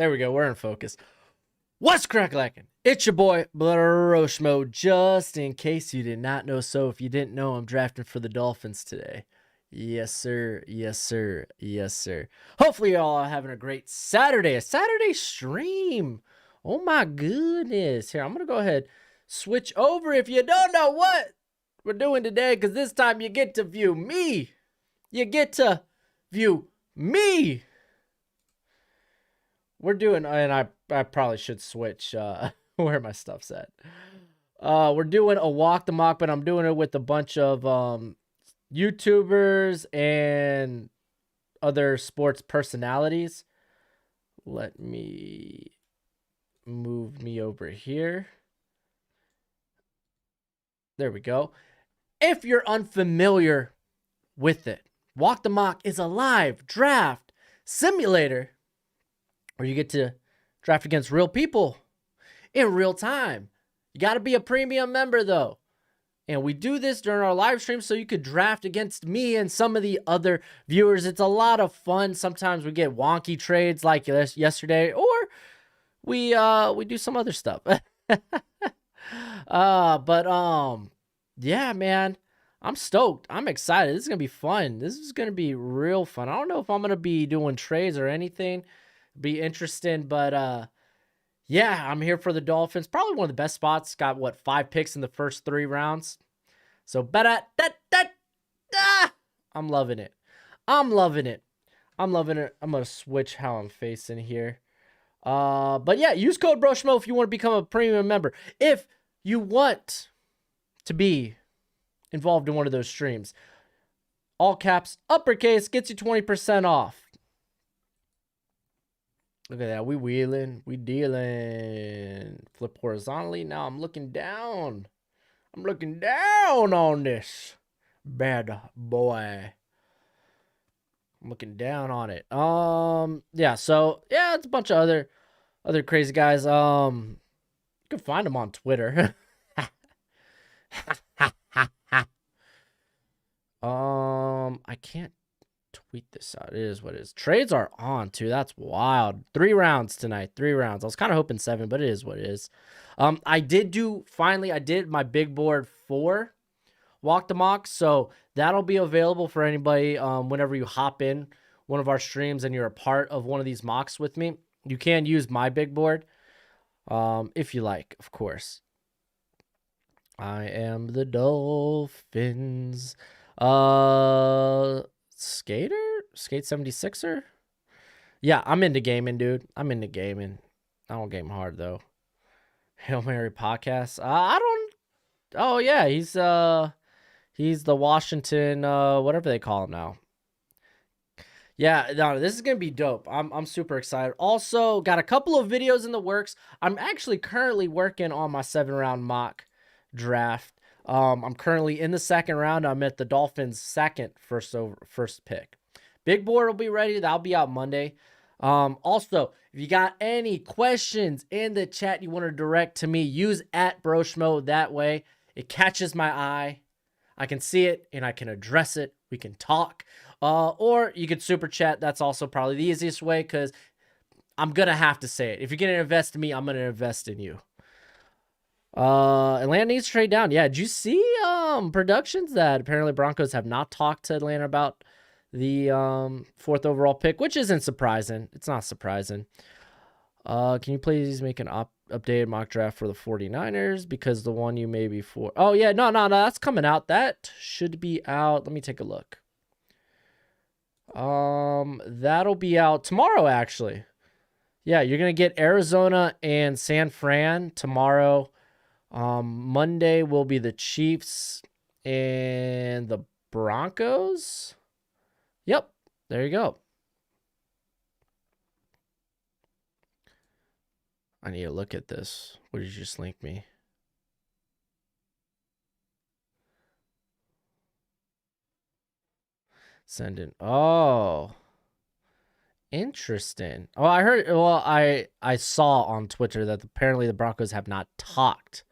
There we go. We're in focus. What's crack-lacking? It's your boy, Broshmo, just in case you did not know. So if you didn't know, I'm drafting for the Dolphins today. Yes, sir. Yes, sir. Yes, sir. Hopefully you all are having a great Saturday. A Saturday stream. Oh, my goodness. Here, I'm going to go ahead switch over if you don't know what we're doing today, because this time you get to view me. You get to view me. We're doing, and I probably should switch where my stuff's at. We're doing a walk the mock, but I'm doing it with a bunch of YouTubers and other sports personalities. Let me move me over here. There we go. If you're unfamiliar with it, Walk the Mock is a live draft simulator where you get to draft against real people in real time. You got to be a premium member, though. And we do this during our live stream so you could draft against me and some of the other viewers. It's a lot of fun. Sometimes we get wonky trades like yesterday, or we do some other stuff. Yeah, man. I'm stoked. I'm excited. This is going to be fun. This is going to be real fun. I don't know if I'm going to be doing trades or anything. Be interesting, but yeah, I'm here for the Dolphins. Probably one of the best spots. Got, what, 5 picks in the first 3 rounds. So, I'm loving it. I'm loving it. I'm loving it. I'm going to switch how I'm facing here. But yeah, use code BROSHMO if you want to become a premium member. If you want to be involved in one of those streams, all caps, uppercase, gets you 20% off. Look at that. We wheeling. We dealing. Flip horizontally. Now I'm looking down. I'm looking down on this bad boy. I'm looking down on it. Yeah, so yeah, it's a bunch of other crazy guys. You can find them on Twitter. I can't tweet this out. It is what it is. Trades are on too. That's wild. 3 rounds tonight. 3 rounds. I was kind of hoping 7, but it is what it is. I did my big board for Walk the Mock, so that'll be available for anybody whenever you hop in one of our streams and you're a part of one of these mocks with me. You can use my big board if you like, of course. I am the Dolphins. Skate 76er? Yeah, I'm into gaming, dude. I'm into gaming. I don't game hard, though. Hail Mary podcast. Oh, yeah, he's the Washington, whatever they call him now. Yeah, no, this is going to be dope. I'm super excited. Also, got a couple of videos in the works. I'm actually currently working on my 7-round mock draft. I'm currently in the 2nd round. I'm at the Dolphins' first pick. Big board will be ready. That'll be out Monday. Also, if you got any questions in the chat you want to direct to me, use @Broshmo. That way it catches my eye. I can see it and I can address it. We can talk. Or you could super chat. That's also probably the easiest way, because I'm going to have to say it. If you're going to invest in me, I'm going to invest in you. Atlanta needs to trade down. Yeah, did you see productions that apparently Broncos have not talked to Atlanta about the 4th overall pick, which isn't surprising. It's not surprising. Can you please make an updated mock draft for the 49ers, because the one you made before. Oh yeah, no, that's coming out. That should be out. Let me take a look. That'll be out tomorrow, actually. Yeah, you're gonna get Arizona and San Fran tomorrow. Monday will be the Chiefs and the Broncos. Yep, there you go. I need to look at this. What did you just link me? Send in. Oh, interesting. Oh, I heard. Well, I saw on Twitter that apparently the Broncos have not talked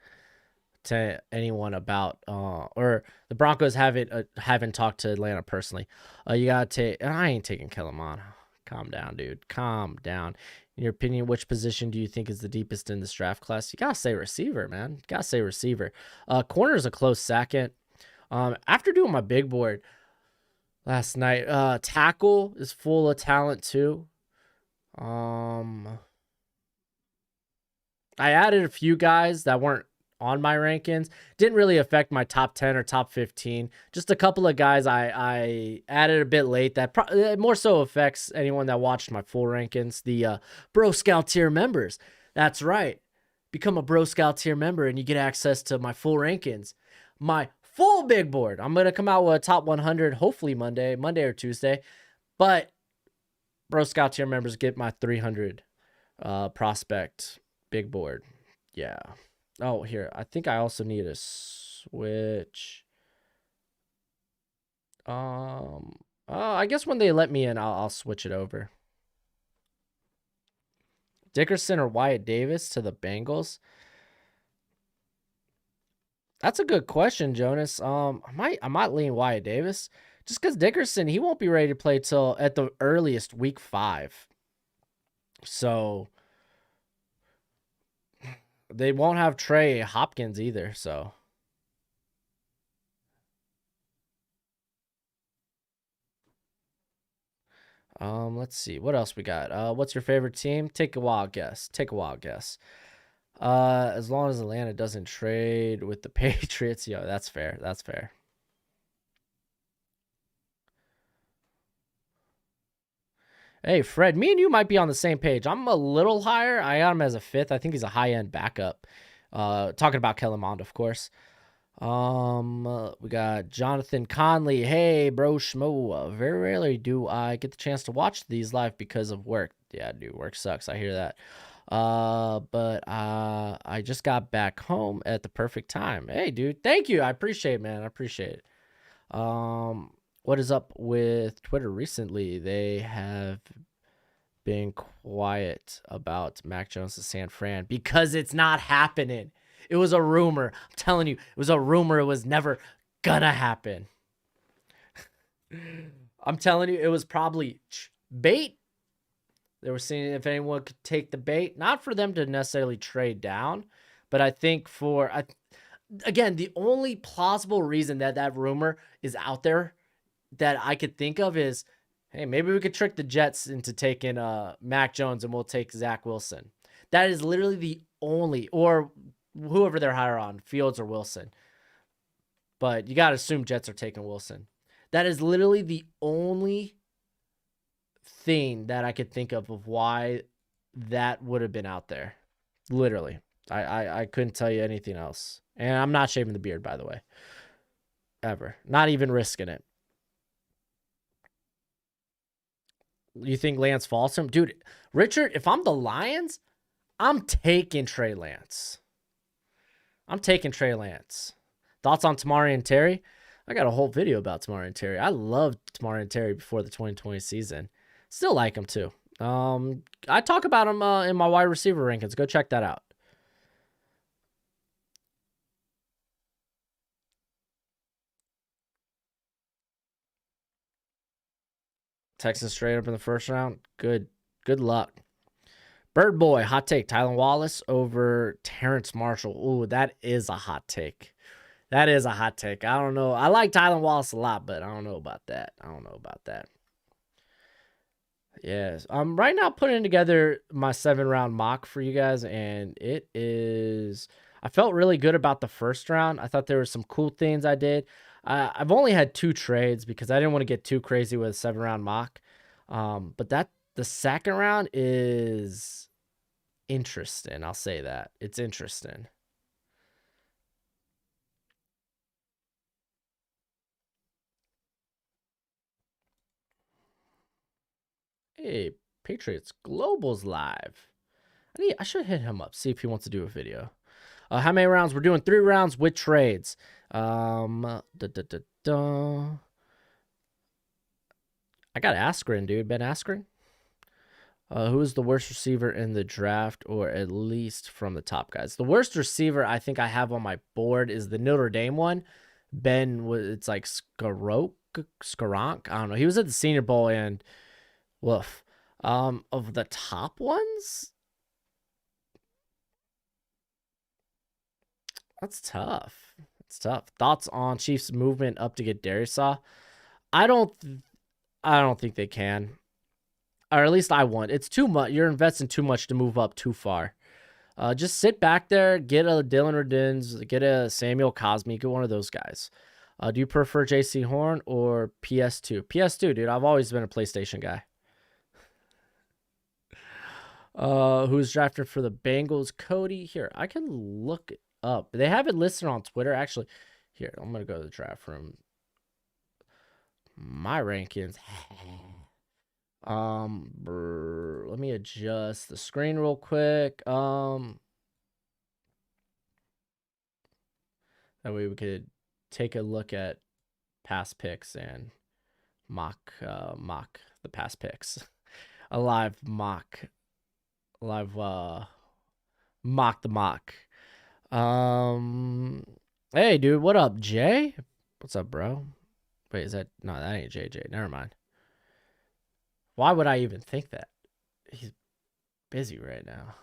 to anyone about, or the Broncos haven't talked to Atlanta personally. You gotta take. I ain't taking Kellerman. Calm down, dude. Calm down. In your opinion, which position do you think is the deepest in this draft class? You gotta say receiver, man. You gotta say receiver. Corner is a close second. After doing my big board last night, tackle is full of talent too. I added a few guys that weren't on my rankings. Didn't really affect my top 10 or top 15. Just a couple of guys I added a bit late that more so affects anyone that watched my full rankings. The Bro Scout tier members. That's right. Become a Bro Scout tier member and you get access to my full rankings. My full big board. I'm going to come out with a top 100 hopefully Monday or Tuesday. But Bro Scout tier members get my 300 prospect big board. Yeah. Oh, here. I think I also need a switch. I guess when they let me in, I'll switch it over. Dickerson or Wyatt Davis to the Bengals? That's a good question, Jonas. I might lean Wyatt Davis. Just because Dickerson, he won't be ready to play till at the earliest week 5. So they won't have Trey Hopkins either, so. Let's see. What else we got? What's your favorite team? Take a wild guess. As long as Atlanta doesn't trade with the Patriots, yo, that's fair. That's fair. Hey, Fred, me and you might be on the same page. I'm a little higher. I got him as a 5th. I think he's a high-end backup. Talking about Kellen Mond, of course. We got Jonathan Conley. Hey, bro, schmo. Very rarely do I get the chance to watch these live because of work. Yeah, dude, work sucks. I hear that. But I just got back home at the perfect time. Hey, dude, thank you. I appreciate it, man. I appreciate it. What is up with Twitter recently? They have been quiet about Mac Jones to San Fran because it's not happening. It was a rumor. I'm telling you, it was a rumor. It was never gonna happen. I'm telling you, it was probably bait. They were seeing if anyone could take the bait. Not for them to necessarily trade down, but I think again, the only plausible reason that rumor is out there that I could think of is, hey, maybe we could trick the Jets into taking Mac Jones and we'll take Zach Wilson. That is literally the only, or whoever they're higher on, Fields or Wilson. But you got to assume Jets are taking Wilson. That is literally the only thing that I could think of why that would have been out there. Literally. I couldn't tell you anything else. And I'm not shaving the beard, by the way. Ever. Not even risking it. You think Lance falls to him? Dude, Richard, if I'm the Lions, I'm taking Trey Lance. Thoughts on Tamari and Terry? I got a whole video about Tamari and Terry. I loved Tamari and Terry before the 2020 season. Still like him too. I talk about him in my wide receiver rankings. Go check that out. Texans straight up in the first round. Good luck. Bird Boy, hot take. Tylan Wallace over Terrence Marshall. Ooh, that is a hot take. I don't know. I like Tylan Wallace a lot, but I don't know about that. Yes. I'm right now putting together my 7-round mock for you guys, and it is... I felt really good about the first round. I thought there were some cool things I did. I've only had 2 trades because I didn't want to get too crazy with a 7-round mock. But the second round is interesting. I'll say that. It's interesting. Hey, Patriots Global's live. I should hit him up, see if he wants to do a video. How many rounds? We're doing 3 rounds with trades. I got Askren, dude. Ben Askren. Who is the worst receiver in the draft, or at least from the top guys? The worst receiver I think I have on my board is the Notre Dame one. It's like Skaronk. I don't know. He was at the Senior Bowl and woof. Of the top ones, that's tough. It's tough. Thoughts on Chiefs movement up to get Darisaw? I don't think they can. Or at least I won't. It's too much. You're investing too much to move up too far. Just sit back there, get a Dylan Redins, get a Samuel Cosme, get one of those guys. Do you prefer JC Horn or PS2? PS2, dude. I've always been a PlayStation guy. Who's drafted for the Bengals? Cody. Here, I can look it up. They have it listed on Twitter. Actually, here, I'm going to go to the draft room. My rankings. Let me adjust the screen real quick. That way we could take a look at past picks and mock the past picks. A live mock the mock. Hey dude, what up, Jay? What's up, bro? Wait, is that no, that ain't JJ. Never mind. Why would I even think that? He's busy right now.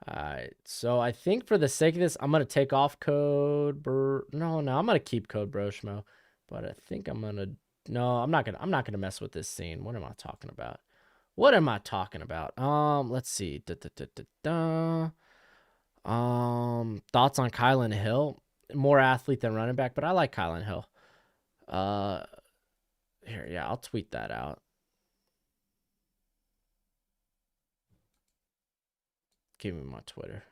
Alright, so I think for the sake of this, I'm gonna take off code no, I'm gonna keep code Broshmo. But I think I'm gonna I'm not gonna mess with this scene. What am I talking about? Let's see. Thoughts on Kylan Hill? More athlete than running back, but I like Kylan Hill. Here, yeah, I'll tweet that out. Give me my Twitter.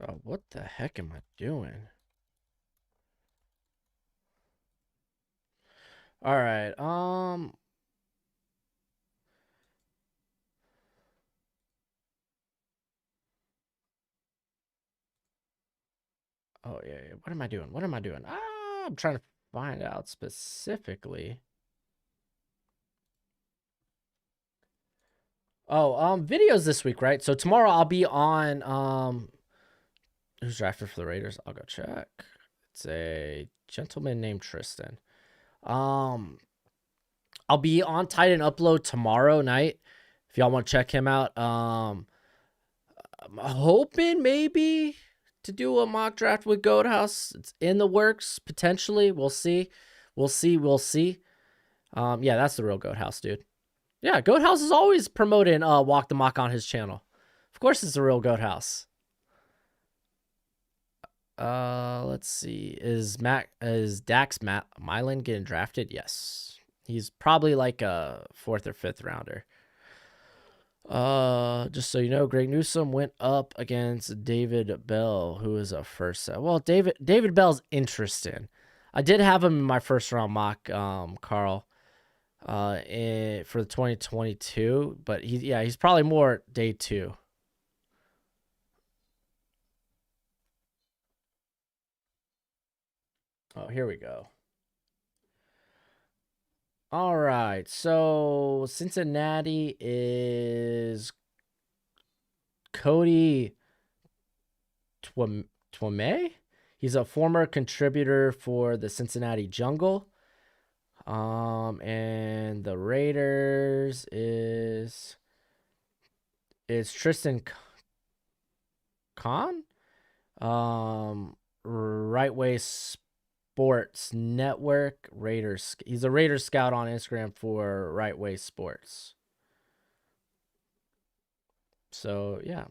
Oh, what the heck am I doing? All right. Oh, yeah. What am I doing? I'm trying to find out specifically. Oh, videos this week, right? So tomorrow I'll be on who's drafted for the Raiders? I'll go check. It's a gentleman named Tristan. I'll be on Titan Upload tomorrow night. If y'all want to check him out. I'm hoping maybe to do a mock draft with Goat House. It's in the works, potentially. We'll see. Yeah, that's the real Goat House, dude. Yeah, Goat House is always promoting Walk the Mock on his channel. Of course it's the real Goat House. Let's see. Is Dax Mylan getting drafted? Yes. He's probably like a 4th or 5th rounder. Just so you know, Greg Newsome went up against David Bell, who is a first set. Well, David Bell's interesting. I did have him in my first round mock, Carl, for the 2022, but he's probably more day 2. Oh, here we go. All right, so Cincinnati is Cody Twame. He's a former contributor for the Cincinnati Jungle. And the Raiders is Tristan Khan. Right Way Sports Network. Raiders. He's a Raiders scout on Instagram for Right Way Sports. So yeah.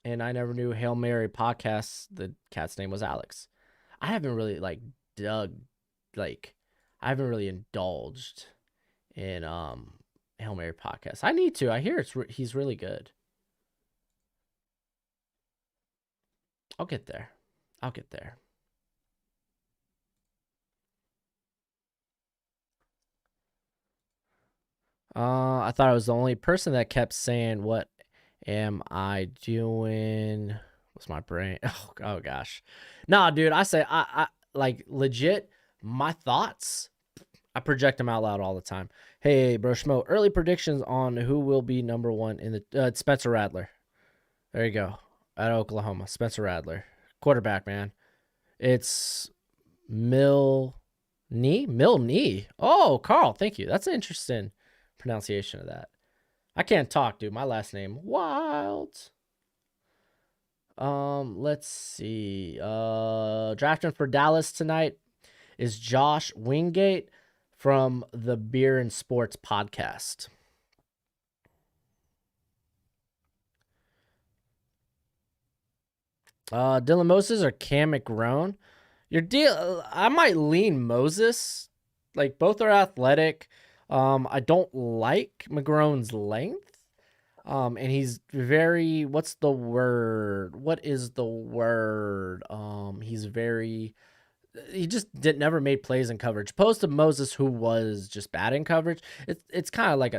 And I never knew Hail Mary podcast. The cat's name was Alex. I haven't really I haven't really indulged in Hail Mary podcast. I need to. I hear he's really good. I'll get there. I thought I was the only person that kept saying, "What am I doing?" What's my brain? Oh gosh, nah, dude. I say I like legit, my thoughts, I project them out loud all the time. Hey, bro, Schmo, early predictions on who will be number one in the Spencer Rattler. There you go. At Oklahoma, Spencer Rattler, quarterback, man. It's Milne. Oh, Carl, thank you. That's an interesting pronunciation of that. I can't talk, dude. My last name wild. Let's see. Drafting for Dallas tonight is Josh Wingate from the Beer and Sports podcast. Dylan Moses or Cam McGrone? Your deal. I might lean Moses. Like both are athletic. I don't like McGrone's length. And he's very. What's the word? What is the word? He's very. He just never made plays in coverage. Opposed to Moses, who was just bad in coverage. It's kind of like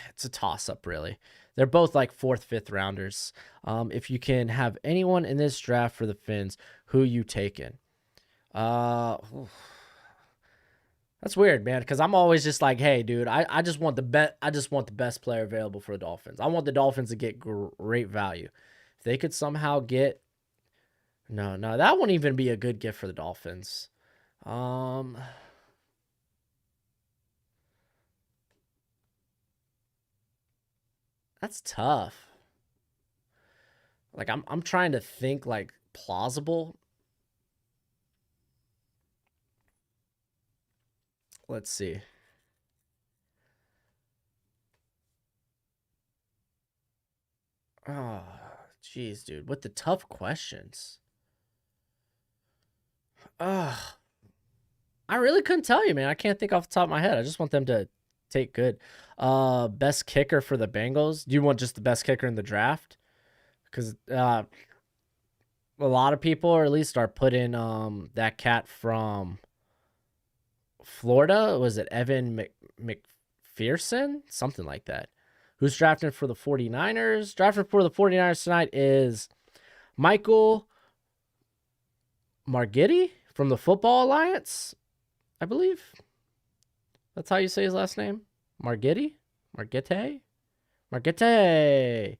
it's a toss up, really. They're both like 4th, 5th rounders. If you can have anyone in this draft for the Fins, who you taking? That's weird, man. Because I'm always just like, hey, dude, I just want the best. I just want the best player available for the Dolphins. I want the Dolphins to get great value. If they could somehow get, no, that wouldn't even be a good gift for the Dolphins. That's tough. Like I'm trying to think like plausible. Let's see. Oh, jeez, dude. With the tough questions. I really couldn't tell you, man. I can't think off the top of my head. I just want them to take good. Best kicker for the Bengals. Do you want just the best kicker in the draft? Because a lot of people, or at least, are putting that cat from Florida. Was it Evan McPherson? Something like that. Who's drafting for the 49ers? Drafting for the 49ers tonight is Michael Margetti from the Football Alliance, I believe. That's how you say his last name? Margetti? Margette? There's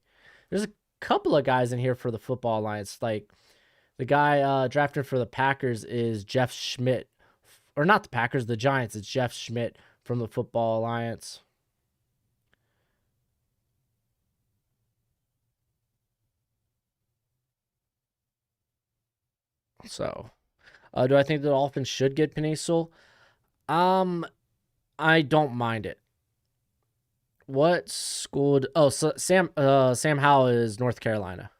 a couple of guys in here for the Football Alliance. Like the guy drafted for the Packers is Jeff Schmidt. Or not the Packers, the Giants. It's Jeff Schmidt from the Football Alliance. So, do I think the Dolphins should get Penisel? I don't mind it. What school? So Sam Howell is North Carolina.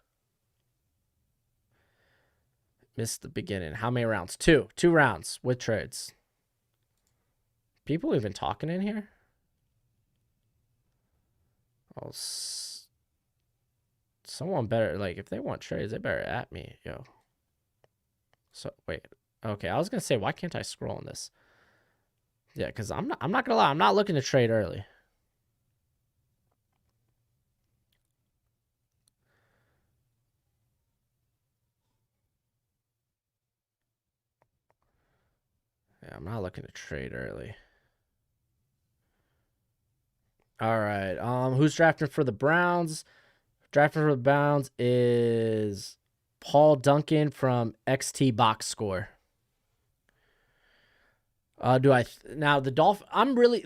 Missed the beginning. How many rounds? 2 rounds with trades. People even talking in here? Oh, someone better, like, if they want trades, they better at me, yo. So wait, okay. I was gonna say, why can't I scroll on this? Yeah, because I'm not gonna lie, I'm not looking to trade early. Yeah, I'm not looking to trade early. All right. Who's drafting for the Browns? Drafting for the Browns is Paul Duncan from XT Box Score. Now the Dolphins? I'm really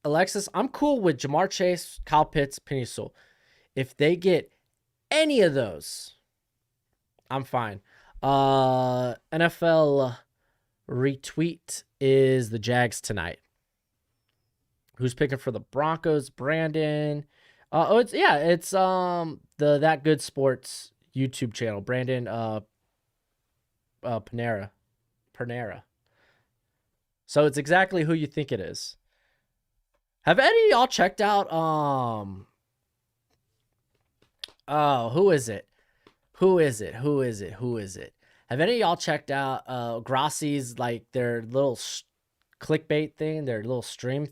Alexis. I'm cool with Jamar Chase, Kyle Pitts, Penisel. If they get any of those, I'm fine. NFL retweet is the Jags tonight. Who's picking for the Broncos? Brandon. It's the That Good Sports YouTube channel. Brandon Panera. So it's exactly who you think it is. Have any of y'all checked out who is it? Have any of y'all checked out Grassi's, like, their little clickbait thing, their little stream,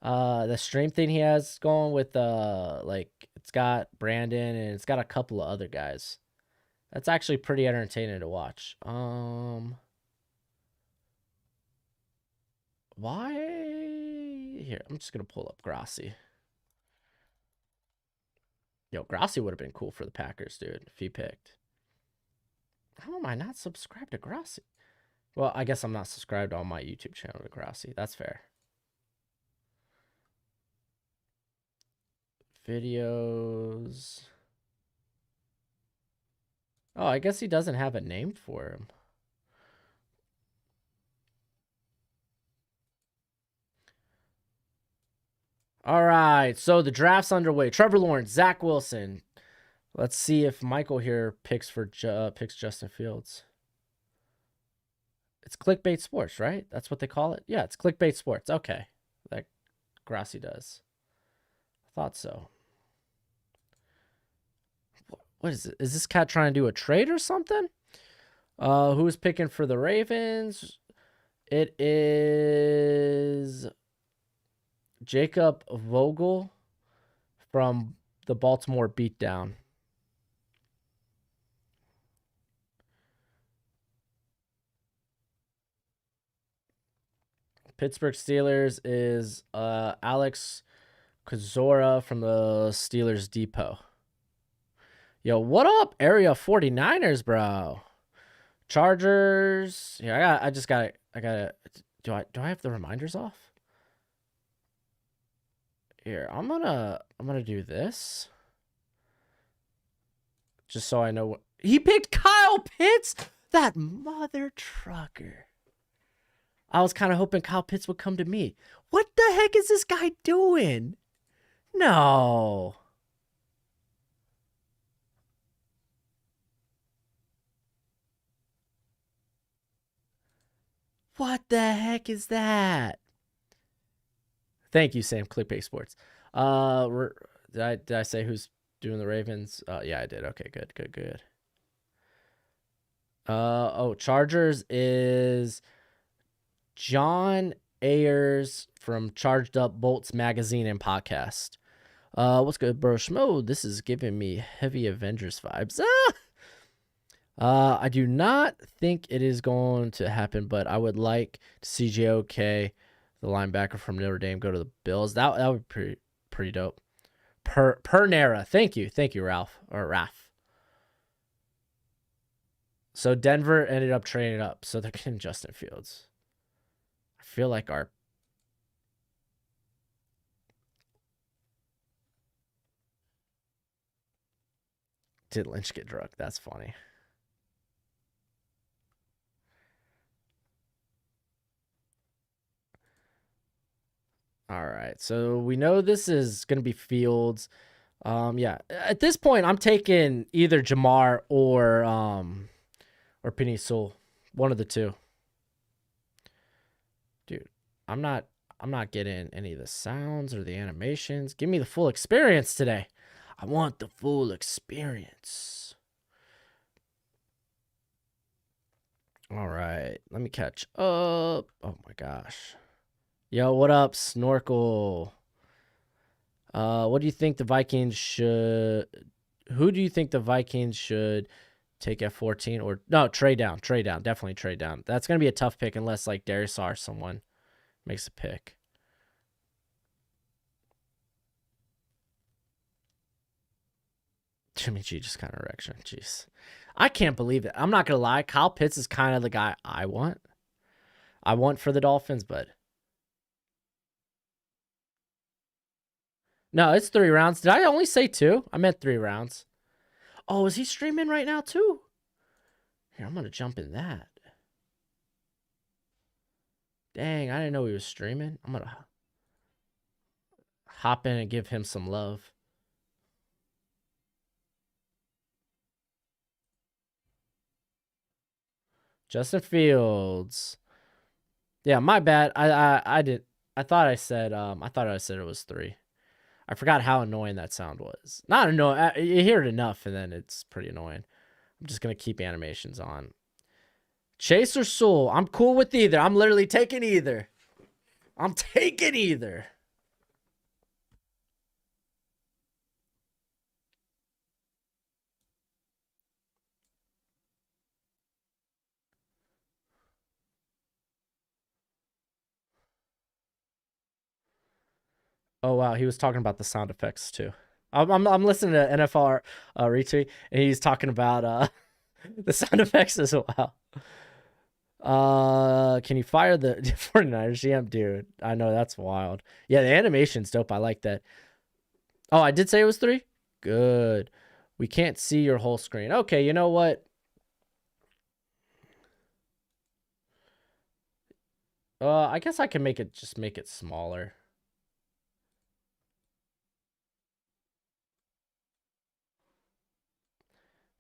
the stream thing he has going with like, it's got Brandon and it's got a couple of other guys. That's actually pretty entertaining to watch. Why? Here, I'm just gonna pull up Grassi. Yo, Grassi would have been cool for the Packers, dude, if he picked. How am I not subscribed to Grassi? Well, I guess I'm not subscribed on my YouTube channel to Grassi. That's fair. Videos. Oh, I guess he doesn't have a name for him. All right, so the draft's underway. Trevor Lawrence, Zach Wilson. Let's see if Michael here picks Justin Fields. It's clickbait sports, right? That's what they call it? Yeah, it's clickbait sports. Okay. That Grassi does. I thought so. What is it? Is this cat trying to do a trade or something? Who's picking for the Ravens? It is Jacob Vogel from the Baltimore Beatdown. Pittsburgh Steelers is Alex Kozora from the Steelers Depot. Yo, what up, Area 49ers, bro? Chargers. Yeah, I gotta. Do I have the reminders off? Here, I'm gonna do this. Just so I know what he picked. Kyle Pitts, that mother trucker. I was kind of hoping Kyle Pitts would come to me. What the heck is this guy doing? No. What the heck is that? Thank you, Sam. Clickbait Sports. Did I say who's doing the Ravens? Yeah, I did. Okay, good. Chargers is John Ayers from Charged Up Bolts Magazine and Podcast. What's good, bro? Schmo, this is giving me heavy Avengers vibes. I do not think it is going to happen, but I would like to see JOK, the linebacker from Notre Dame, go to the Bills. That would be pretty dope. Pernera. Thank you, Ralph or Raph. So Denver ended up trading up, so they're getting Justin Fields. I feel like our did Lynch get drugged? That's funny. All right, so we know this is going to be Fields. Yeah, at this point, I'm taking either Jamar or Penny Sewell, one of the two. Dude, I'm not getting any of the sounds or the animations. Give me the full experience today. I want the full experience. All right, let me catch up. Oh my gosh. Yo, what up, Snorkel? What do you think the Vikings should... Who do you think the Vikings should take at 14? Or no, trade down. Definitely trade down. That's going to be a tough pick unless like Darius or someone makes a pick. Jimmy G just kind of erection. Jeez. I can't believe it. I'm not going to lie. Kyle Pitts is kind of the guy I want. I want for the Dolphins, but... No, it's 3 rounds. Did I only say 2? I meant 3 rounds. Oh, is he streaming right now too? Here, I'm going to jump in that. Dang, I didn't know he was streaming. I'm going to hop in and give him some love. Justin Fields. Yeah, my bad. I thought I said it was 3. I forgot how annoying that sound was. Not annoying. You hear it enough, and then it's pretty annoying. I'm just going to keep animations on. Chase or Sewell? I'm cool with either. I'm literally taking either. I'm taking either. Oh wow, he was talking about the sound effects too. I'm listening to NFL retweet, and he's talking about the sound effects as well. Can you fire the 49ers GM? Dude, I know that's wild. Yeah, the animation's dope. I like that. Oh, I did say it was 3? Good. We can't see your whole screen. Okay, you know what? I guess I can make it smaller.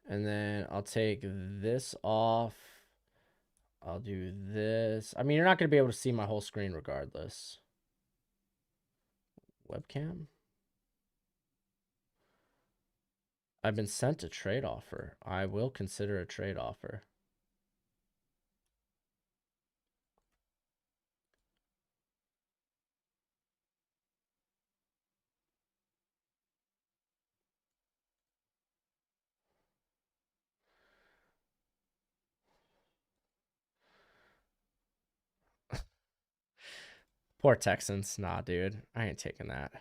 And then I'll take this off. I'll do this. I mean, you're not going to be able to see my whole screen regardless. Webcam? I've been sent a trade offer. I will consider a trade offer. Poor Texans. Nah, dude. I ain't taking that.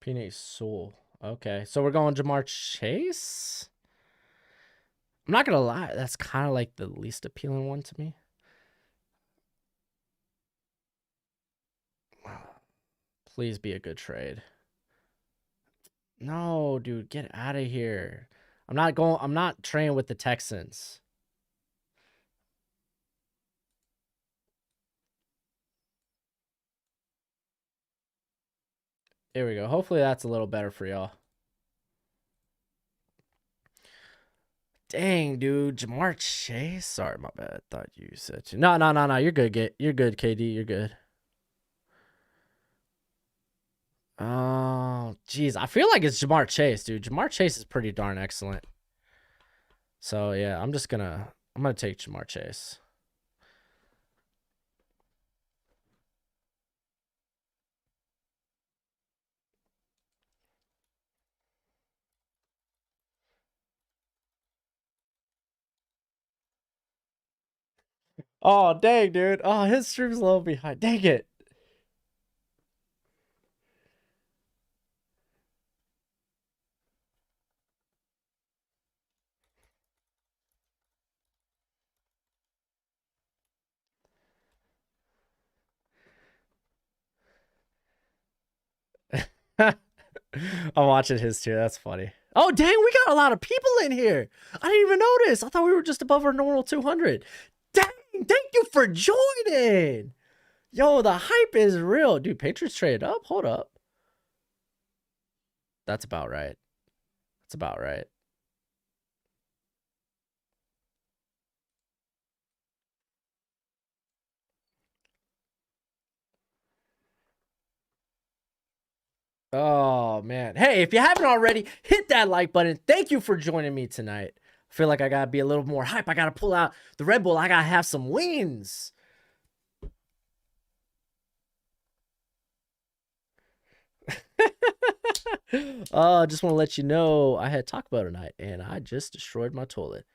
Peanut Soul. Okay, so we're going Jamar Chase? I'm not going to lie. That's kind of like the least appealing one to me. Please be a good trade. No, dude, get out of here. I'm not trading with the Texans. Here we go. Hopefully that's a little better for y'all. Dang, dude. Jamar Chase? Sorry, my bad. Thought you said you. No. You're good. You're good, KD. You're good. Oh, jeez. I feel like it's Jamar Chase, dude. Jamar Chase is pretty darn excellent. So, yeah, I'm gonna take Jamar Chase. Oh, dang, dude. Oh, his stream's a little behind. Dang it. I'm watching his too. That's funny. Oh, dang, we got a lot of people in here. I didn't even notice. I thought we were just above our normal 200. Dang, thank you for joining. Yo, the hype is real. Dude, Patriots traded up? Hold up. That's about right. That's about right. Oh, man. Hey, if you haven't already, hit that like button. Thank you for joining me tonight. I feel like I got to be a little more hype. I got to pull out the Red Bull. I got to have some wins. Just want to let you know I had Taco Bell tonight, and I just destroyed my toilet.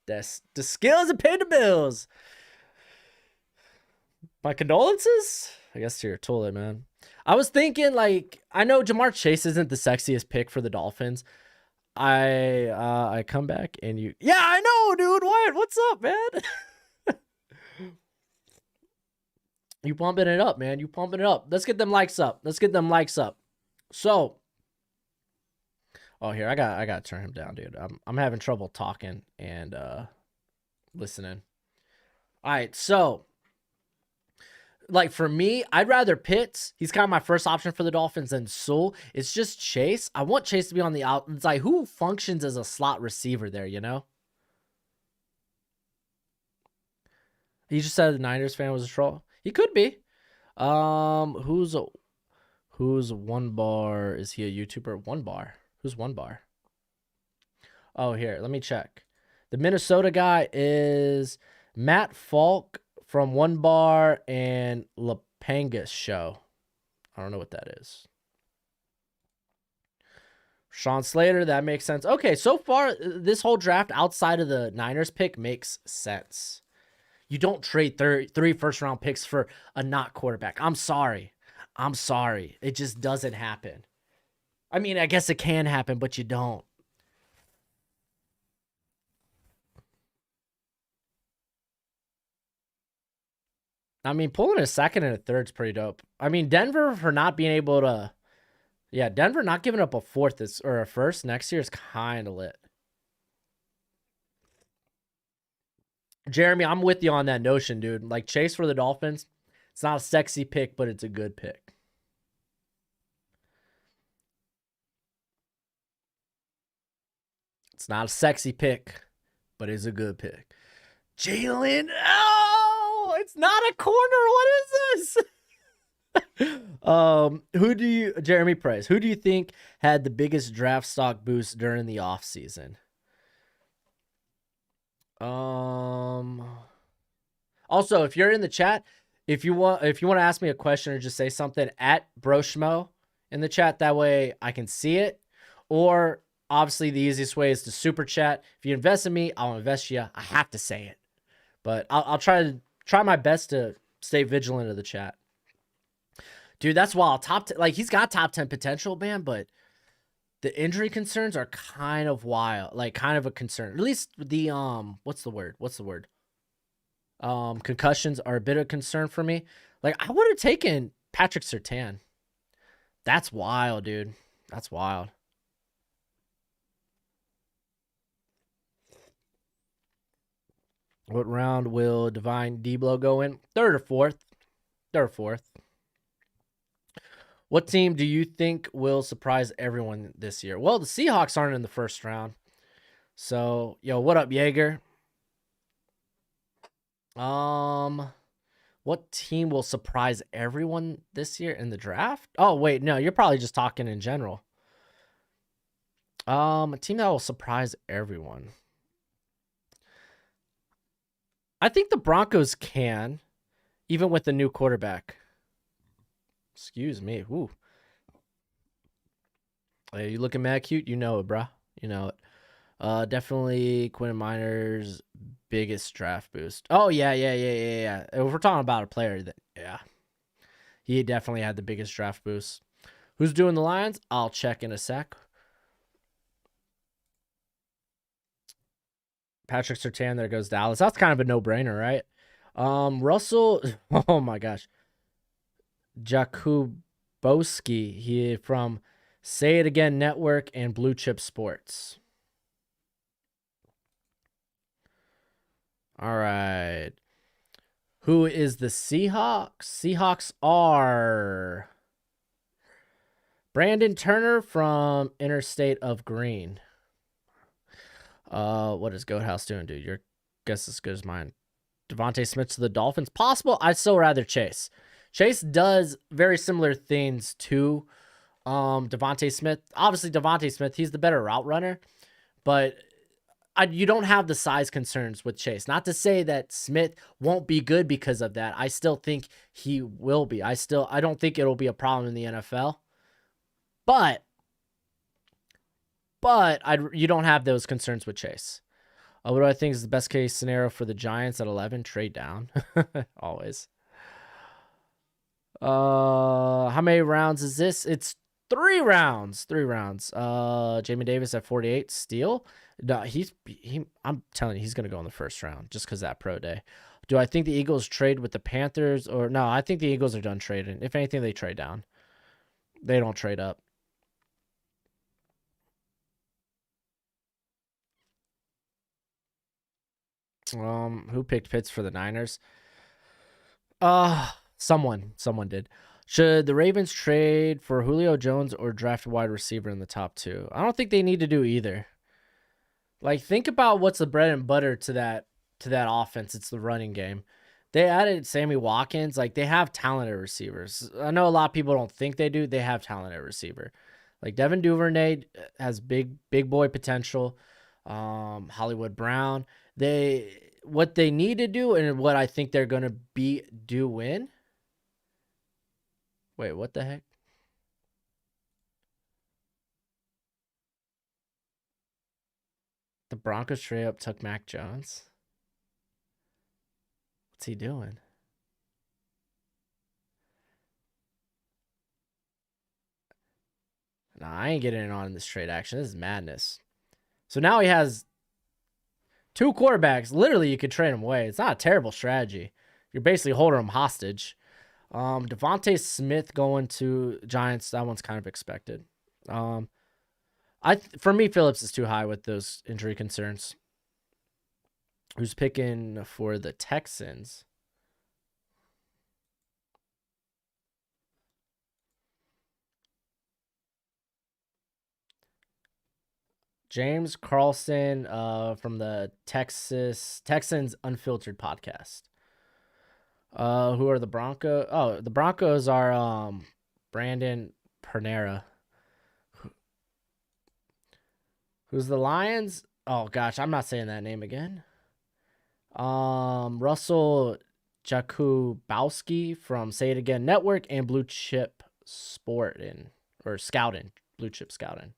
That's the skills that paid the bills. My condolences, I guess, to your toilet, man. I was thinking, like, I know Jamar Chase isn't the sexiest pick for the Dolphins. I come back and you, yeah, I know, dude. What? What's up, man? You pumping it up, man. You pumping it up. Let's get them likes up. Let's get them likes up. So, oh, here, I got to turn him down, dude. I'm having trouble talking and listening. All right, so like for me, I'd rather Pitts. He's kind of my first option for the Dolphins than Sewell. It's just Chase. I want Chase to be on the out. It's like who functions as a slot receiver there, you know? He just said the Niners fan was a troll. He could be. Who's One Bar? Is he a YouTuber? One Bar. Who's One Bar? Oh, here, let me check. The Minnesota guy is Matt Falk from One Bar and Pangus show. I don't know what that is. Sean Slater, that makes sense. Okay, so far, this whole draft outside of the Niners pick makes sense. You don't trade 3 first-round picks for a not quarterback. I'm sorry. It just doesn't happen. I mean, I guess it can happen, but you don't. I mean, pulling a second and a third is pretty dope. I mean, Denver for not being able to... Yeah, Denver not giving up a fourth or a first next year is kind of lit. Jeremy, I'm with you on that notion, dude. Like, Chase for the Dolphins, it's not a sexy pick, but it's a good pick. It's not a sexy pick, but it's a good pick. Jalen, oh, it's not a corner. What is this? Jeremy Price, who do you think had the biggest draft stock boost during the offseason? Also, if you're in the chat, if you want to ask me a question or just say something at Broshmo in the chat, that way I can see it. Or obviously the easiest way is to super chat. If you invest in me, I'll invest you. I have to say it, but I'll try my best to stay vigilant of the chat. Dude, that's wild. Like, he's got top 10 potential, man, but the injury concerns are kind of wild, like kind of a concern. At least the what's the word? Concussions are a bit of a concern for me. Like, I would have taken Patrick Surtain. That's wild, dude. That's wild. What round will Divine Deblo go in? Third or fourth. What team do you think will surprise everyone this year? Well, the Seahawks aren't in the first round. So, yo, what up, Jaeger? What team will surprise everyone this year in the draft? Oh, wait, no, you're probably just talking in general. A team that will surprise everyone. I think the Broncos can, even with the new quarterback. Excuse me. Ooh. Hey, you looking mad cute? You know it, bruh. You know it. Definitely Quinn Miner's biggest draft boost. Oh, yeah. If we're talking about a player, yeah. He definitely had the biggest draft boost. Who's doing the Lions? I'll check in a sec. Patrick Surtain, there goes Dallas. That's kind of a no-brainer, right? Russell, oh my gosh. Jakubowski, he from Say It Again Network and Blue Chip Sports. All right. Who is the Seahawks? Seahawks are Brandon Turner from Interstate of Green. What is Goat House doing, dude? Your guess is as good as mine. Devonte Smith to the Dolphins. Possible. I'd still rather Chase. Chase does very similar things to Devonte Smith. Obviously, Devonte Smith, he's the better route runner, but you don't have the size concerns with Chase. Not to say that Smith won't be good because of that. I still think he will be. I don't think it'll be a problem in the NFL. But you don't have those concerns with Chase. What do I think is the best case scenario for the Giants at 11? Trade down. Always. How many rounds is this? It's 3 rounds. 3 rounds. Jamie Davis at 48. Steal? No, I'm telling you, he's gonna go in the first round just because that pro day. Do I think the Eagles trade with the Panthers or no? I think the Eagles are done trading. If anything, they trade down. They don't trade up. Who picked Pitts for the Niners? Someone did. Should the Ravens trade for Julio Jones or draft a wide receiver in the top 2? I don't think they need to do either. Like, think about what's the bread and butter to that offense. It's the running game. They added Sammy Watkins. Like, they have talented receivers. I know a lot of people don't think they do. They have talented receiver. Like, Devon Duvernay has big boy potential. Hollywood Brown. What they need to do and what I think they're going to be doing Wait, what the heck? The Broncos straight up took Mac Jones. What's he doing? Nah, I ain't getting in on this trade action. This is madness. So now he has 2 quarterbacks. Literally, you could trade him away. It's not a terrible strategy. You're basically holding him hostage. Devonte Smith going to Giants. That one's kind of expected. For me, Phillips is too high with those injury concerns. Who's picking for the Texans? James Carlson from the Texans Unfiltered podcast. Who are the Broncos? Oh, the Broncos are Brandon Pernera. Who's the Lions? Oh gosh, I'm not saying that name again. Russell Jakubowski from Say It Again Network and Blue Chip Scouting. Blue Chip Scouting.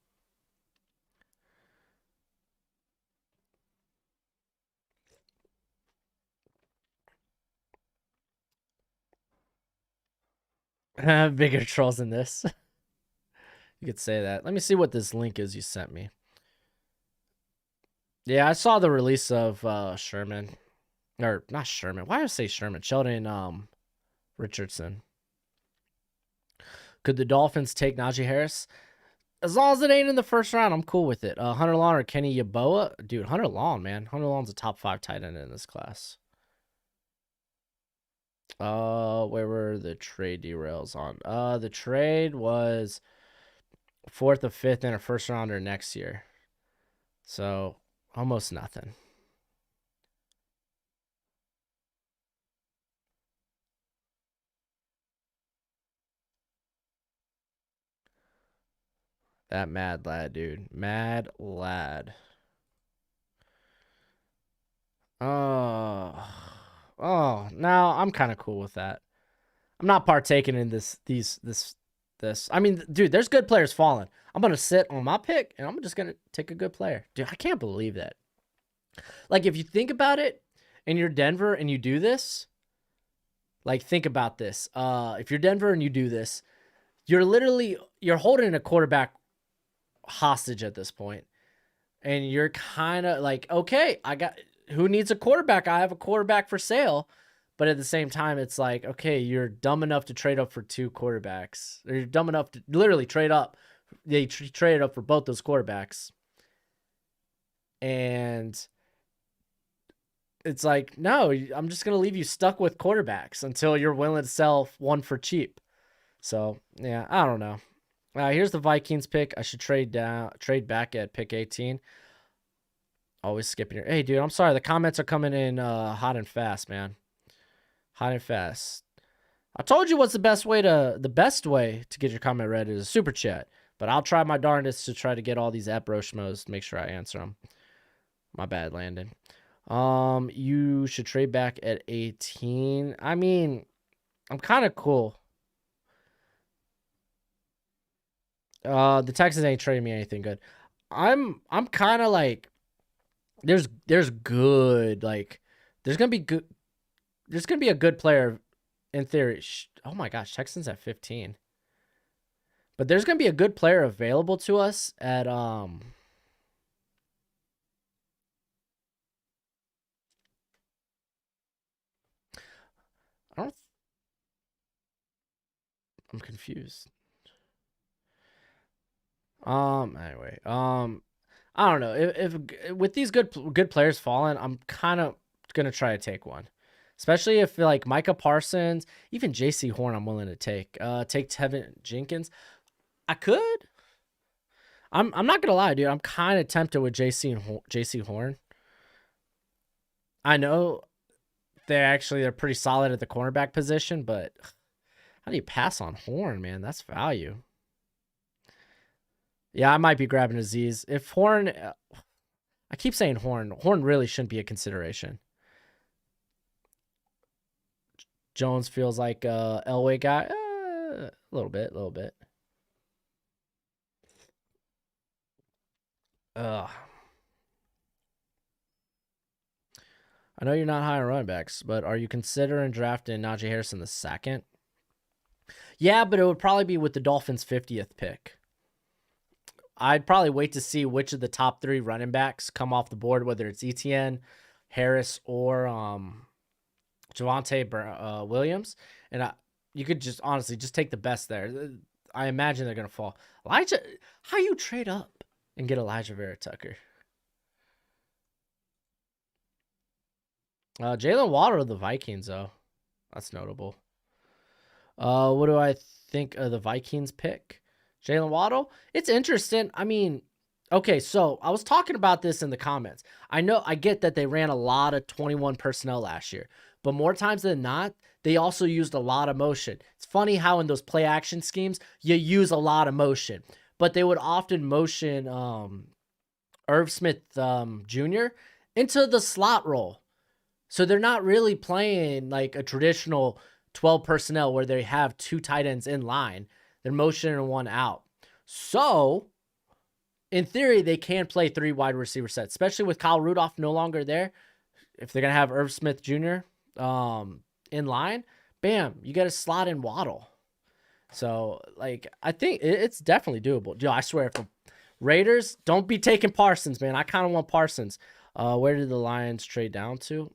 Bigger trolls than this. You could say that. Let me see what this link is you sent me. Yeah, I saw the release of Sherman. Or not Sherman. Why did I say Sherman? Sheldon Richardson. Could the Dolphins take Najee Harris? As long as it ain't in the first round, I'm cool with it. Hunter Long or Kenny Yeboah? Dude, Hunter Long, man. Hunter Long's a top 5 tight end in this class. Where were the trade derails on? The trade was 4th or 5th and a first rounder next year. So almost nothing. That mad lad, dude. Mad lad. Oh, now I'm kind of cool with that. I'm not partaking in this. I mean, dude, there's good players falling. I'm gonna sit on my pick, and I'm just gonna take a good player. Dude, I can't believe that. Like, if you think about it, and you're Denver and you do this, like, think about this. If you're Denver and you do this, you're holding a quarterback hostage at this point, and you're kind of like, okay, who needs a quarterback? I have a quarterback for sale. But at the same time, it's like, okay, you're dumb enough to trade up for 2 quarterbacks. Or you're dumb enough to literally trade up. They traded up for both those quarterbacks. And it's like, no, I'm just going to leave you stuck with quarterbacks until you're willing to sell one for cheap. So, yeah, I don't know. Here's the Vikings pick. I should trade back at pick 18. Always skipping your. Hey, dude, I'm sorry. The comments are coming in hot and fast, man. Hot and fast. I told you what's the best way to get your comment read is a super chat. But I'll try my darndest to try to get all these app broshmos to make sure I answer them. My bad, Landon. You should trade back at 18. I mean, I'm kind of cool. The Texans ain't trading me anything good. I'm kind of like, there's good, like, there's gonna be a good player in theory. Oh my gosh, Texans at 15. But there's gonna be a good player available to us at I'm confused. Anyway, I don't know if with these good players falling, I'm kind of gonna try to take one, especially if like Micah Parsons, even J.C. Horn, I'm willing to take. Take Tevin Jenkins. I could. I'm not gonna lie, dude. I'm kind of tempted with J.C. Horn. I know they're pretty solid at the cornerback position, but how do you pass on Horn, man? That's value. Yeah, I might be grabbing Aziz. If Horn, I keep saying Horn. Horn really shouldn't be a consideration. Jones feels like a Elway guy. A little bit, a little bit. I know you're not high on running backs, but are you considering drafting Najee Harris in the second? Yeah, but it would probably be with the Dolphins' 50th pick. I'd probably wait to see which of the top 3 running backs come off the board, whether it's Etienne, Harris, or Javonte Williams. And you could just honestly just take the best there. I imagine they're going to fall. Elijah, how you trade up and get Elijah Vera Tucker? Jalen Waddle of the Vikings, though. That's notable. What do I think of the Vikings pick? Jalen Waddle? It's interesting. I mean, okay, so I was talking about this in the comments. I get that they ran a lot of 21 personnel last year, but more times than not, they also used a lot of motion. It's funny how in those play action schemes, you use a lot of motion, but they would often motion Irv Smith Jr. into the slot role. So they're not really playing like a traditional 12 personnel where they have 2 tight ends in line. They're motioning 1 out. So, in theory, they can play 3 wide receiver sets, especially with Kyle Rudolph no longer there. If they're going to have Irv Smith Jr. In line, bam, you got to slot in Waddle. So, like, I think it's definitely doable. Yo, I swear, for Raiders, don't be taking Parsons, man. I kind of want Parsons. Where did the Lions trade down to?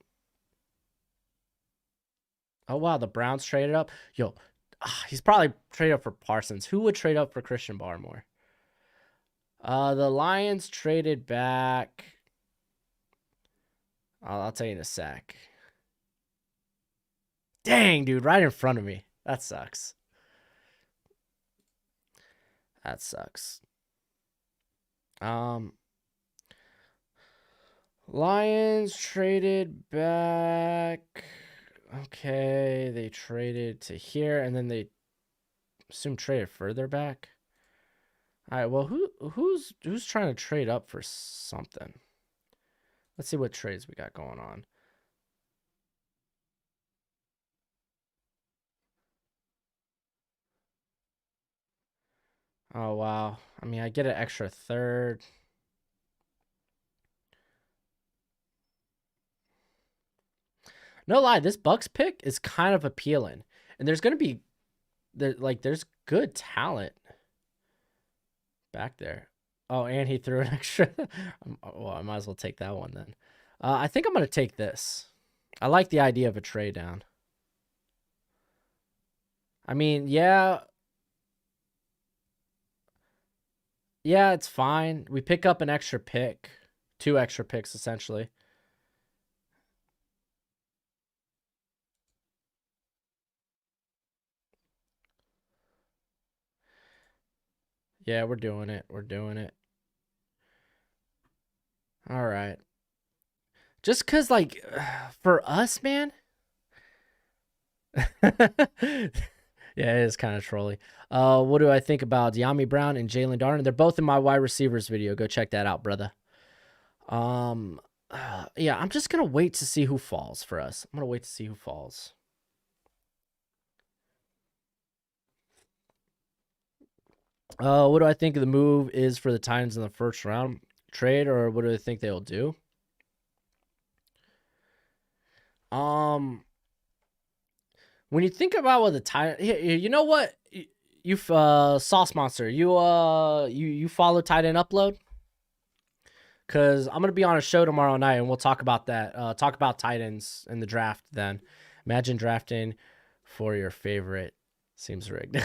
Oh, wow, the Browns traded up. Yo, he's probably traded up for Parsons. Who would trade up for Christian Barmore? The Lions traded back. I'll tell you in a sec. Dang, dude, right in front of me. That sucks. That sucks. Lions traded back. Okay, they traded to here, and then they assume traded further back. All right, well, who's trying to trade up for something? Let's see what trades we got going on. Oh, wow. I mean, I get an extra third. No lie, this Bucks pick is kind of appealing. And there's going to be there's good talent back there. Oh, and he threw an extra. Well, I might as well take that one then. I think I'm going to take this. I like the idea of a trade down. I mean, yeah. Yeah, it's fine. We pick up an extra pick. 2 extra picks, essentially. Yeah, we're doing it. We're doing it. All right. Just because, like, for us, man. Yeah, it is kind of trolly. What do I think about De'Ami Brown and Jalen Darden? They're both in my wide receivers video. Go check that out, brother. Yeah, I'm just gonna wait to see who falls for us. I'm gonna wait to see who falls. What do I think the move is for the Titans in the first round trade, or what do I think they'll do? When you think about what the Titans, you know what, you Sauce Monster, you follow Tight End Upload, because I'm gonna be on a show tomorrow night and we'll talk about that. Talk about tight ends in the draft. Then, imagine drafting for your favorite. Seems rigged.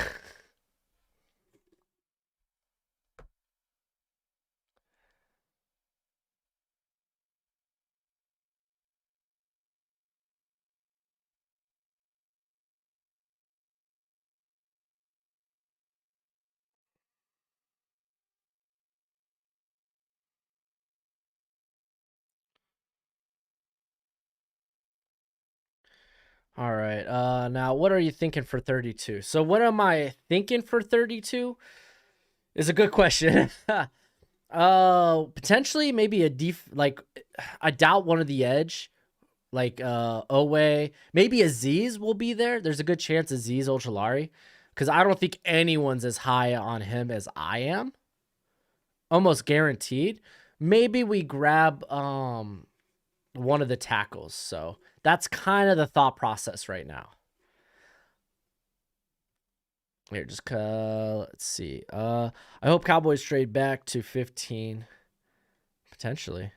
All right. Now what are you thinking for 32? So what am I thinking for 32? Is a good question. Potentially maybe I doubt one of the edge, like Owe. Maybe Aziz will be there. There's a good chance Aziz Ojolari because I don't think anyone's as high on him as I am. Almost guaranteed. Maybe we grab one of the tackles. So that's kind of the thought process right now. Here, just let's see. I hope Cowboys trade back to 15, potentially.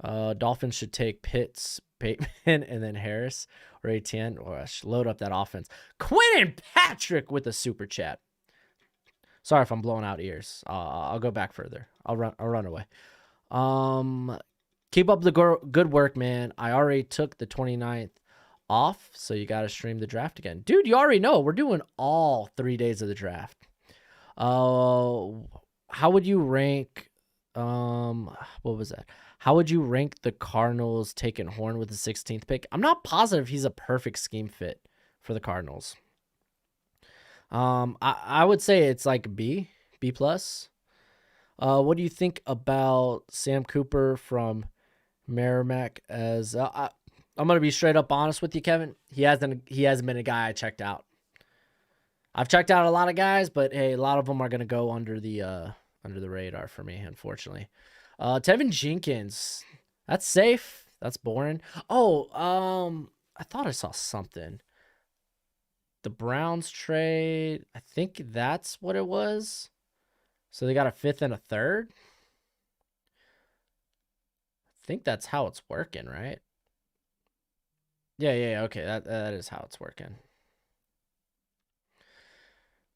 Dolphins should take Pitts, Bateman, and then Harris or ATN. Or load up that offense. Quinn Patrick with a super chat. Sorry if I'm blowing out ears. I'll go back further. I'll run away. Keep up the good work, man. I already took the 29th off, so you got to stream the draft again. Dude, you already know. We're doing all 3 days of the draft. How would you rank... what was that? How would you rank the Cardinals taking Horn with the 16th pick? I'm not positive he's a perfect scheme fit for the Cardinals. I would say it's like B plus. What do you think about Sam Cooper from Merrimack? As I'm gonna be straight up honest with you, Kevin. He hasn't been a guy I checked out. I've checked out a lot of guys, but hey, a lot of them are gonna go under the radar for me, unfortunately. Tevin Jenkins, that's safe. That's boring. Oh, I thought I saw something. The Browns trade, I think that's what it was. So they got a 5th and a 3rd. I think that's how it's working, right? Yeah, okay. That is how it's working.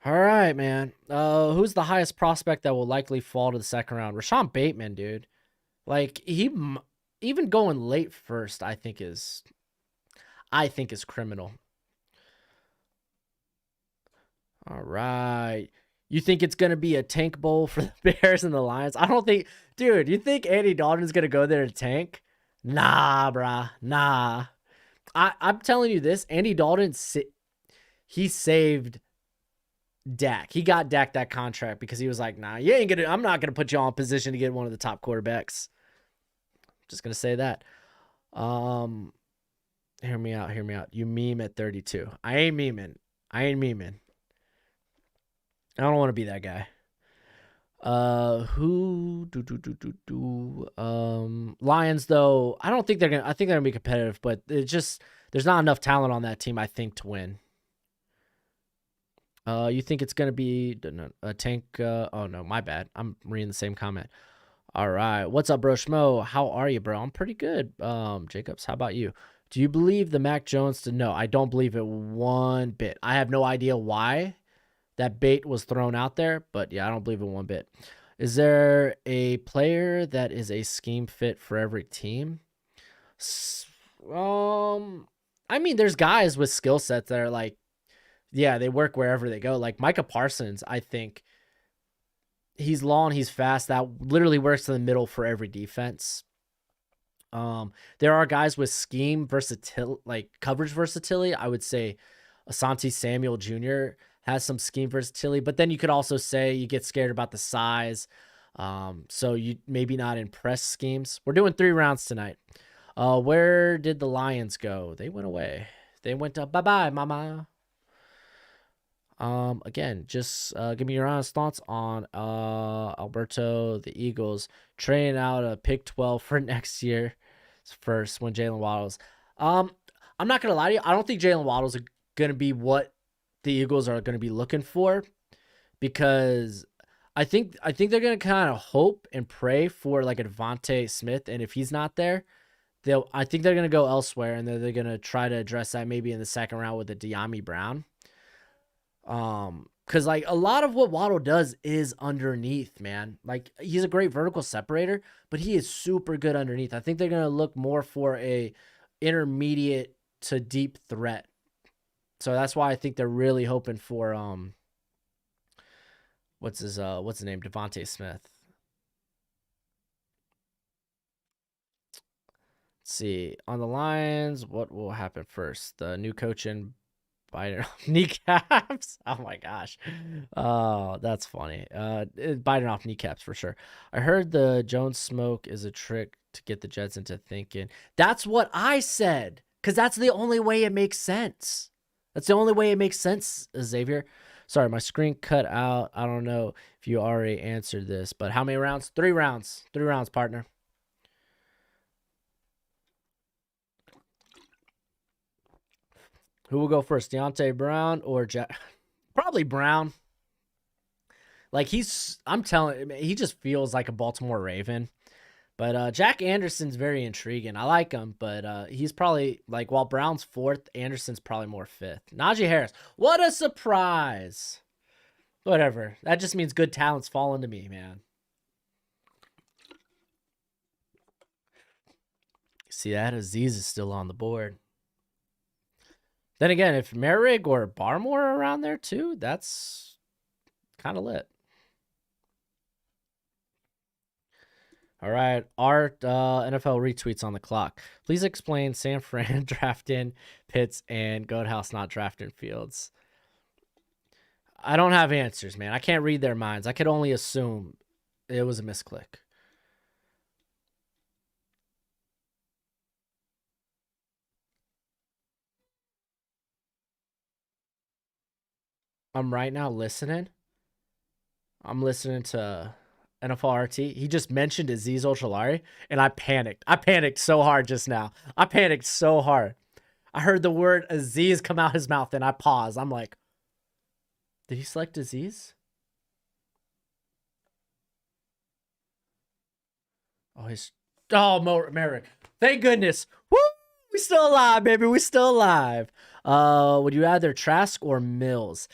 All right, man. Who's the highest prospect that will likely fall to the 2nd round? Rashad Bateman, dude. Like, he even going late first, I think is criminal. All right. You think it's going to be a tank bowl for the Bears and the Lions? I don't think... Dude, you think Andy Dalton's going to go there to tank? Nah, brah. Nah. I'm telling you this. Andy Dalton, he saved Dak. He got Dak that contract because he was like, nah, I'm not going to put you all in position to get one of the top quarterbacks. Just going to say that. Hear me out. You meme at 32. I ain't memeing. I don't want to be that guy. Lions though, I think they're gonna be competitive, but there's not enough talent on that team, I think, to win. You think it's gonna be a tank? Oh no, my bad. I'm reading the same comment. All right, what's up, bro? Schmo, how are you, bro? I'm pretty good. Jacobs, how about you? Do you believe the Mac Jones to? No, I don't believe it one bit. I have no idea why that bait was thrown out there, but yeah, I don't believe it one bit. Is there a player that is a scheme fit for every team? I mean, there's guys with skill sets that are like, yeah, they work wherever they go. Like Micah Parsons, I think he's long, he's fast. That literally works in the middle for every defense. There are guys with scheme versatility, like coverage versatility. I would say Asante Samuel Jr. has some scheme versatility, but then you could also say you get scared about the size. So you maybe not impress schemes. We're doing 3 rounds tonight. Where did the Lions go? They went away. They went to bye-bye, mama. Again, just give me your honest thoughts on Alberto, the Eagles, trading out a pick 12 for next year first when Jalen Waddle's. I'm not going to lie to you. I don't think Jalen Waddle's going to be what the Eagles are going to be looking for, because I think they're going to kind of hope and pray for like a Devonte Smith, and if he's not there, I think they're going to go elsewhere, and they're going to try to address that maybe in the 2nd round with a De'Ami Brown. Because like a lot of what Waddle does is underneath, man. Like he's a great vertical separator, but he is super good underneath. I think they're going to look more for a intermediate to deep threat. So that's why I think they're really hoping for what's his name? Devonte Smith. Let's see. On the Lions, what will happen first? The new coach in biting off kneecaps. Oh my gosh. Oh, that's funny. Biting off kneecaps for sure. I heard the Jones smoke is a trick to get the Jets into thinking. That's what I said, because that's the only way it makes sense. That's the only way it makes sense, Xavier. Sorry, my screen cut out. I don't know if you already answered this, but how many rounds? 3 rounds. 3 rounds, partner. Who will go first, Deontay Brown or Jack? Probably Brown. Like, I'm telling you, he just feels like a Baltimore Raven. But Jack Anderson's very intriguing. I like him, but he's probably, like, while Brown's 4th, Anderson's probably more 5th. Najee Harris. What a surprise. Whatever. That just means good talent's falling to me, man. See that? Aziz is still on the board. Then again, if Merrick or Barmore are around there too, that's kind of lit. All right, Art NFL retweets on the clock. Please explain San Fran drafting Pitts and Goathouse not drafting Fields. I don't have answers, man. I can't read their minds. I could only assume it was a misclick. I'm right now listening. I'm listening to NFL RT. He just mentioned Azeez Ojulari, and I panicked. I panicked so hard just now. I panicked so hard. I heard the word Azeez come out his mouth, and I paused. I'm like, did he select Azeez? Merrick. Thank goodness. Woo! We still alive, baby. We still alive. Would you rather Trask or Mills?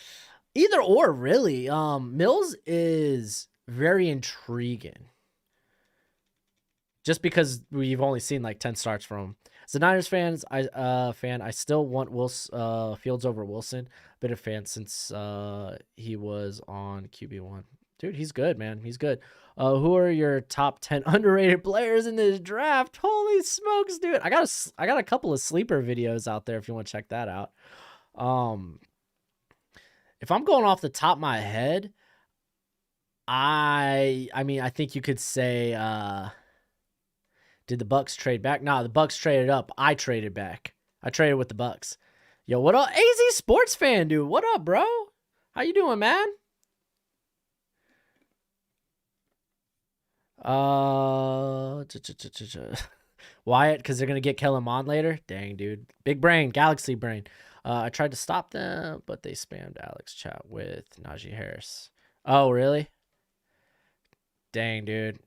Either or, really. Mills is very intriguing. Just because we've only seen like 10 starts from him. As a Niners I still want Fields over Wilson. Been a fan since he was on QB1. Dude, he's good, man. He's good. Who are your top 10 underrated players in this draft? Holy smokes, dude. I got a couple of sleeper videos out there if you want to check that out. If I'm going off the top of my head, I mean, I think you could say did the Bucks trade back? No, the Bucks traded up. I traded back. I traded with the Bucks. Yo, what up? AZ Sports Fan, dude. What up, bro? How you doing, man? Wyatt, because they're going to get Kellen Mond later? Dang, dude. Big brain. Galaxy brain. I tried to stop them, but they spammed Alex chat with Najee Harris. Oh, really? Dang, dude.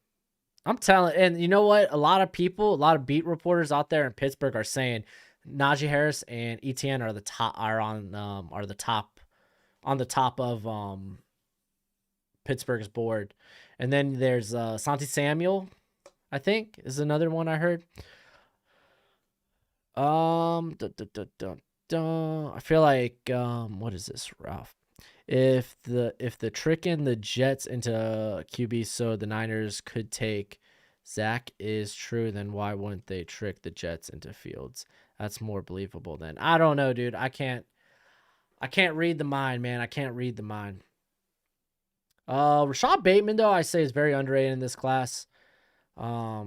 I'm telling, and you know what? A lot of people, a lot of beat reporters out there in Pittsburgh are saying Najee Harris and ETN are the top on the top of Pittsburgh's board. And then there's Santi Samuel, I think, is another one I heard. I feel like what is this, Ralph? If the tricking the Jets into QB so the Niners could take Zach is true, then why wouldn't they trick the Jets into Fields? That's more believable than. I don't know, dude. I can't read the mind, man. I can't read the mind. Rashad Bateman, though, I say is very underrated in this class. Yeah,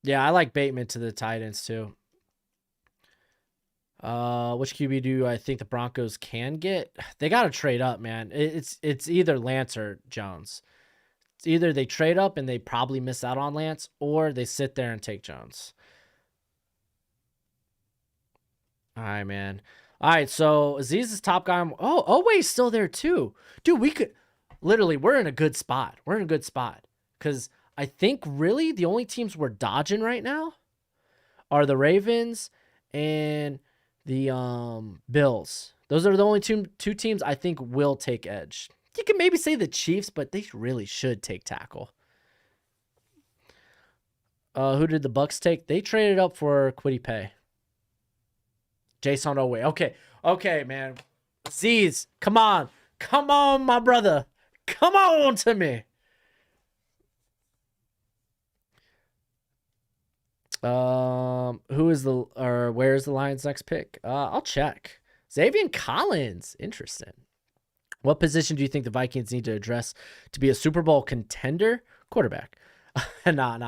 I like Bateman to the tight ends too. Which QB do I think the Broncos can get? They got to trade up, man. It's either Lance or Jones. It's either they trade up and they probably miss out on Lance, or they sit there and take Jones. All right, man. All right, so Azeez is top guy. Oweh's still there too. Dude, we're in a good spot. We're in a good spot. Because I think really the only teams we're dodging right now are the Ravens and the Bills. Those are the only two teams I think will take edge. You can maybe say the Chiefs, but they really should take tackle. Who did the Bucks take? They traded up for Kwity Paye. Jason Oweh. Okay, man. Azeez, come on, my brother, come on to me. Where's the Lions' next pick? I'll check. Xavier Collins. Interesting. What position do you think the Vikings need to address to be a Super Bowl contender? Quarterback. Nah.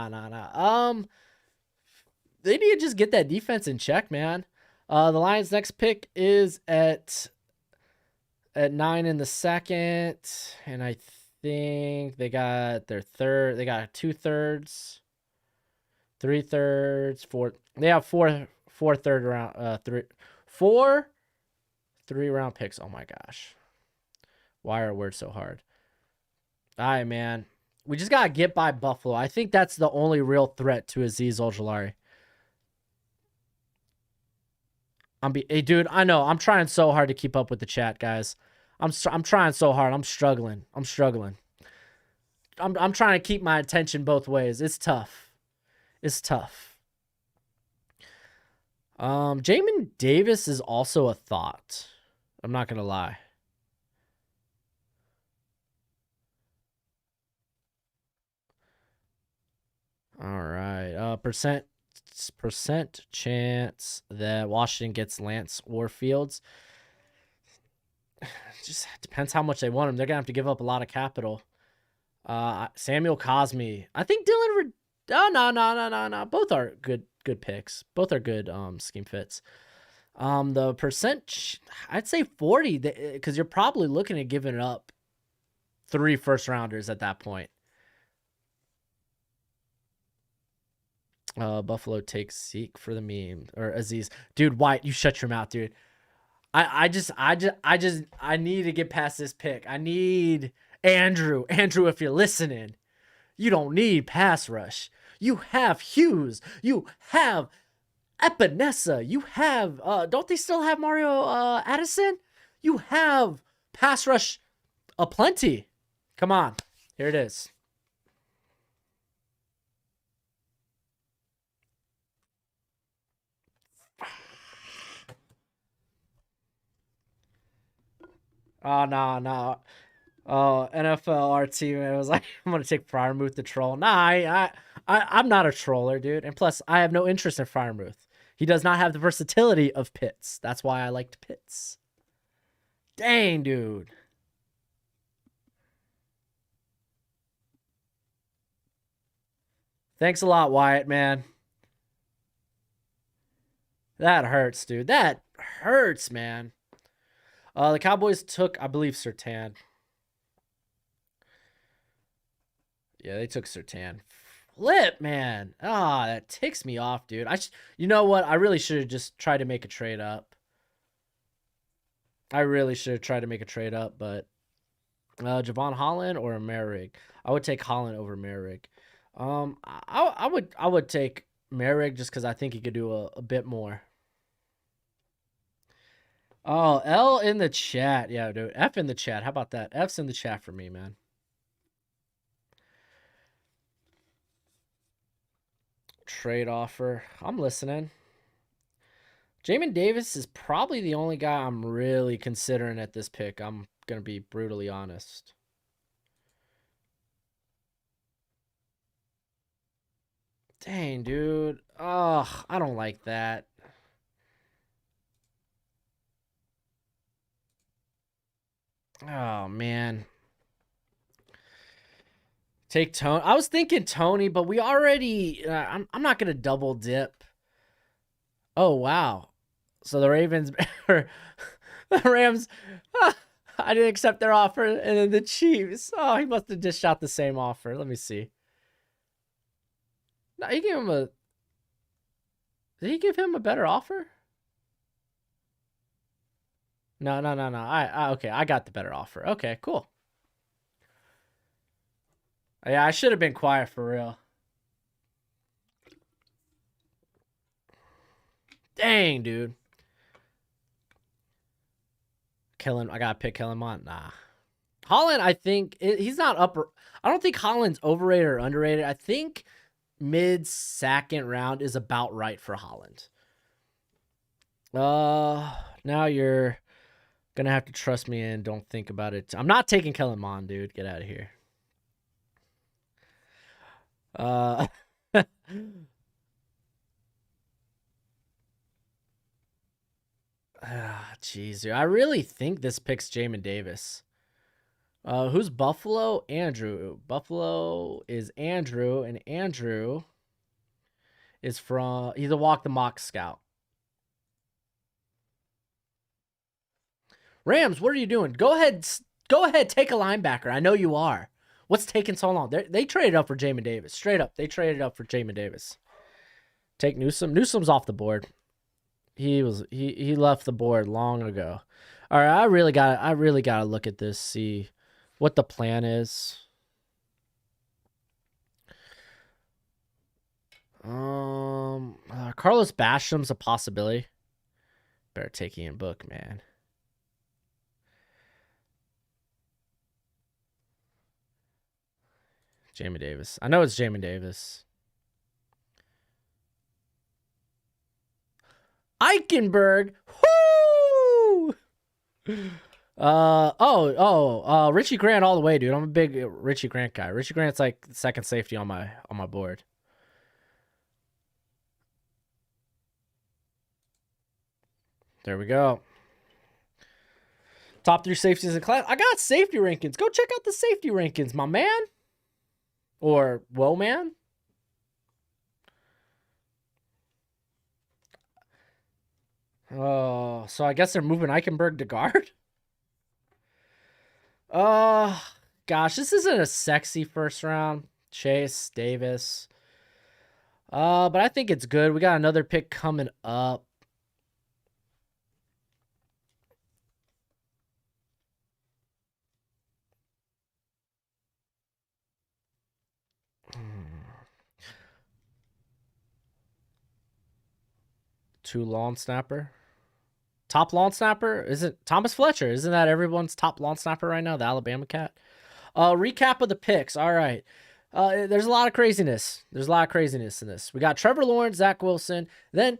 They need to just get that defense in check, man. The Lions' next pick is at at 9 in the second, and I think they got their third. They got 2/3, 3/3, 4. They have four third round, four 3-round picks. Oh my gosh, why are words so hard? All right, man. We just gotta get by Buffalo. I think that's the only real threat to Azeez Ojulari. Hey, dude, I know. I'm trying so hard to keep up with the chat, guys. I'm trying so hard. I'm struggling. I'm trying to keep my attention both ways. It's tough. It's tough. Jamin Davis is also a thought. I'm not gonna lie. All right. Percent chance that Washington gets Lance or Fields. Just depends how much they want him. They're gonna have to give up a lot of capital. Samuel Cosme. I think Dylan. No. Both are good picks. Both are good scheme fits. The percent, I'd say 40, because you're probably looking at giving up 3 first-rounders at that point. Buffalo takes Zeke for the meme, or Azeez. Dude, White, you shut your mouth, dude. I need to get past this pick. I need Andrew, if you're listening, you don't need pass rush. You have Hughes. You have Epinesa. You have, don't they still have Mario Addison? You have pass rush aplenty. Come on. Here it is. Oh, no. Oh, NFL RT, man, was like, I'm going to take Freiermuth the troll. Nah, I'm not a troller, dude. And plus, I have no interest in Freiermuth. He does not have the versatility of Pitts. That's why I liked Pitts. Dang, dude. Thanks a lot, Wyatt, man. That hurts, dude. That hurts, man. The Cowboys took, I believe, Surtain. Yeah, they took Surtain. Flip, man. That ticks me off, dude. You know what? I really should have just tried to make a trade up. But Javon Holland or Merrick? I would take Holland over Merrick. I would take Merrick just because I think he could do a bit more. Oh, L in the chat. Yeah, dude. F in the chat. How about that? F's in the chat for me, man. Trade offer. I'm listening. Jamin Davis is probably the only guy I'm really considering at this pick. I'm going to be brutally honest. Dang, dude. Ugh, I don't like that. Oh, man. Take Tony. I was thinking Tony, but we already... I'm not going to double dip. Oh, wow. So the Ravens... the Rams... I didn't accept their offer. And then the Chiefs... Oh, he must have dished out the same offer. Let me see. No, he gave him a... Did he give him a better offer? No. Okay, I got the better offer. Okay, cool. Yeah, I should have been quiet for real. Dang, dude. I gotta pick Kellen Mond. Nah. Holland, I think he's not upper. I don't think Holland's overrated or underrated. I think mid-second round is about right for Holland. Now you're gonna have to trust me and don't think about it. I'm not taking Kellen Mond, dude. Get out of here. Jeez, I really think this picks Jamin Davis. Who's Buffalo? Andrew. Buffalo is Andrew, and Andrew is he's a walk the mock scout. Rams, what are you doing? Go ahead, take a linebacker. I know you are. What's taking so long? They traded up for Jamin Davis. Straight up, they traded up for Jamin Davis. Take Newsome. Newsome's off the board. He left the board long ago. All right, I really gotta look at this, see what the plan is. Carlos Basham's a possibility. Better take Ian Book, man. Jamin Davis. I know it's Jamin Davis. Eichenberg. Whoo! Richie Grant all the way, dude. I'm a big Richie Grant guy. Richie Grant's like second safety on my board. There we go. Top 3 safeties in class. I got safety rankings. Go check out the safety rankings, my man. Or whoa, man. Oh, so I guess they're moving Eichenberg to guard. Gosh, this isn't a sexy first round. Chase, Davis. But I think it's good. We got another pick coming up. Two long snapper. Top long snapper? Is it Thomas Fletcher? Isn't that everyone's top long snapper right now? The Alabama cat. Recap of the picks. All right. There's a lot of craziness. There's a lot of craziness in this. We got Trevor Lawrence, Zach Wilson. Then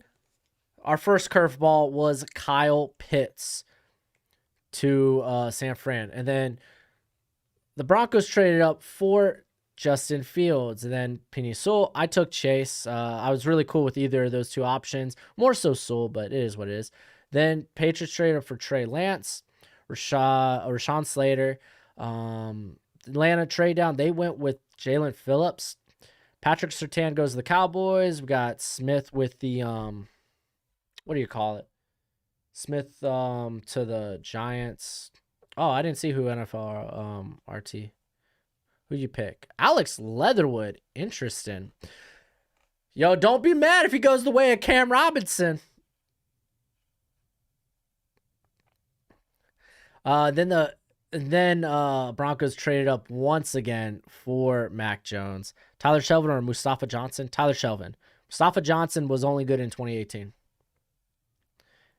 our first curveball was Kyle Pitts to San Fran. And then the Broncos traded up for Justin Fields. And then Penny Sewell. I took Chase. I was really cool with either of those two options. More so Sewell, but it is what it is. Then Patriots traded up for Trey Lance, Rashawn Slater. Atlanta trade down. They went with Jalen Phillips. Patrick Surtain goes to the Cowboys. We got Smith with the what do you call it? Smith to the Giants. Oh, I didn't see who NFL RT. Who'd you pick? Alex Leatherwood. Interesting. Yo, don't be mad if he goes the way of Cam Robinson. Then Broncos traded up once again for Mac Jones. Tyler Shelvin or Mustafa Johnson? Tyler Shelvin. Mustafa Johnson was only good in 2018.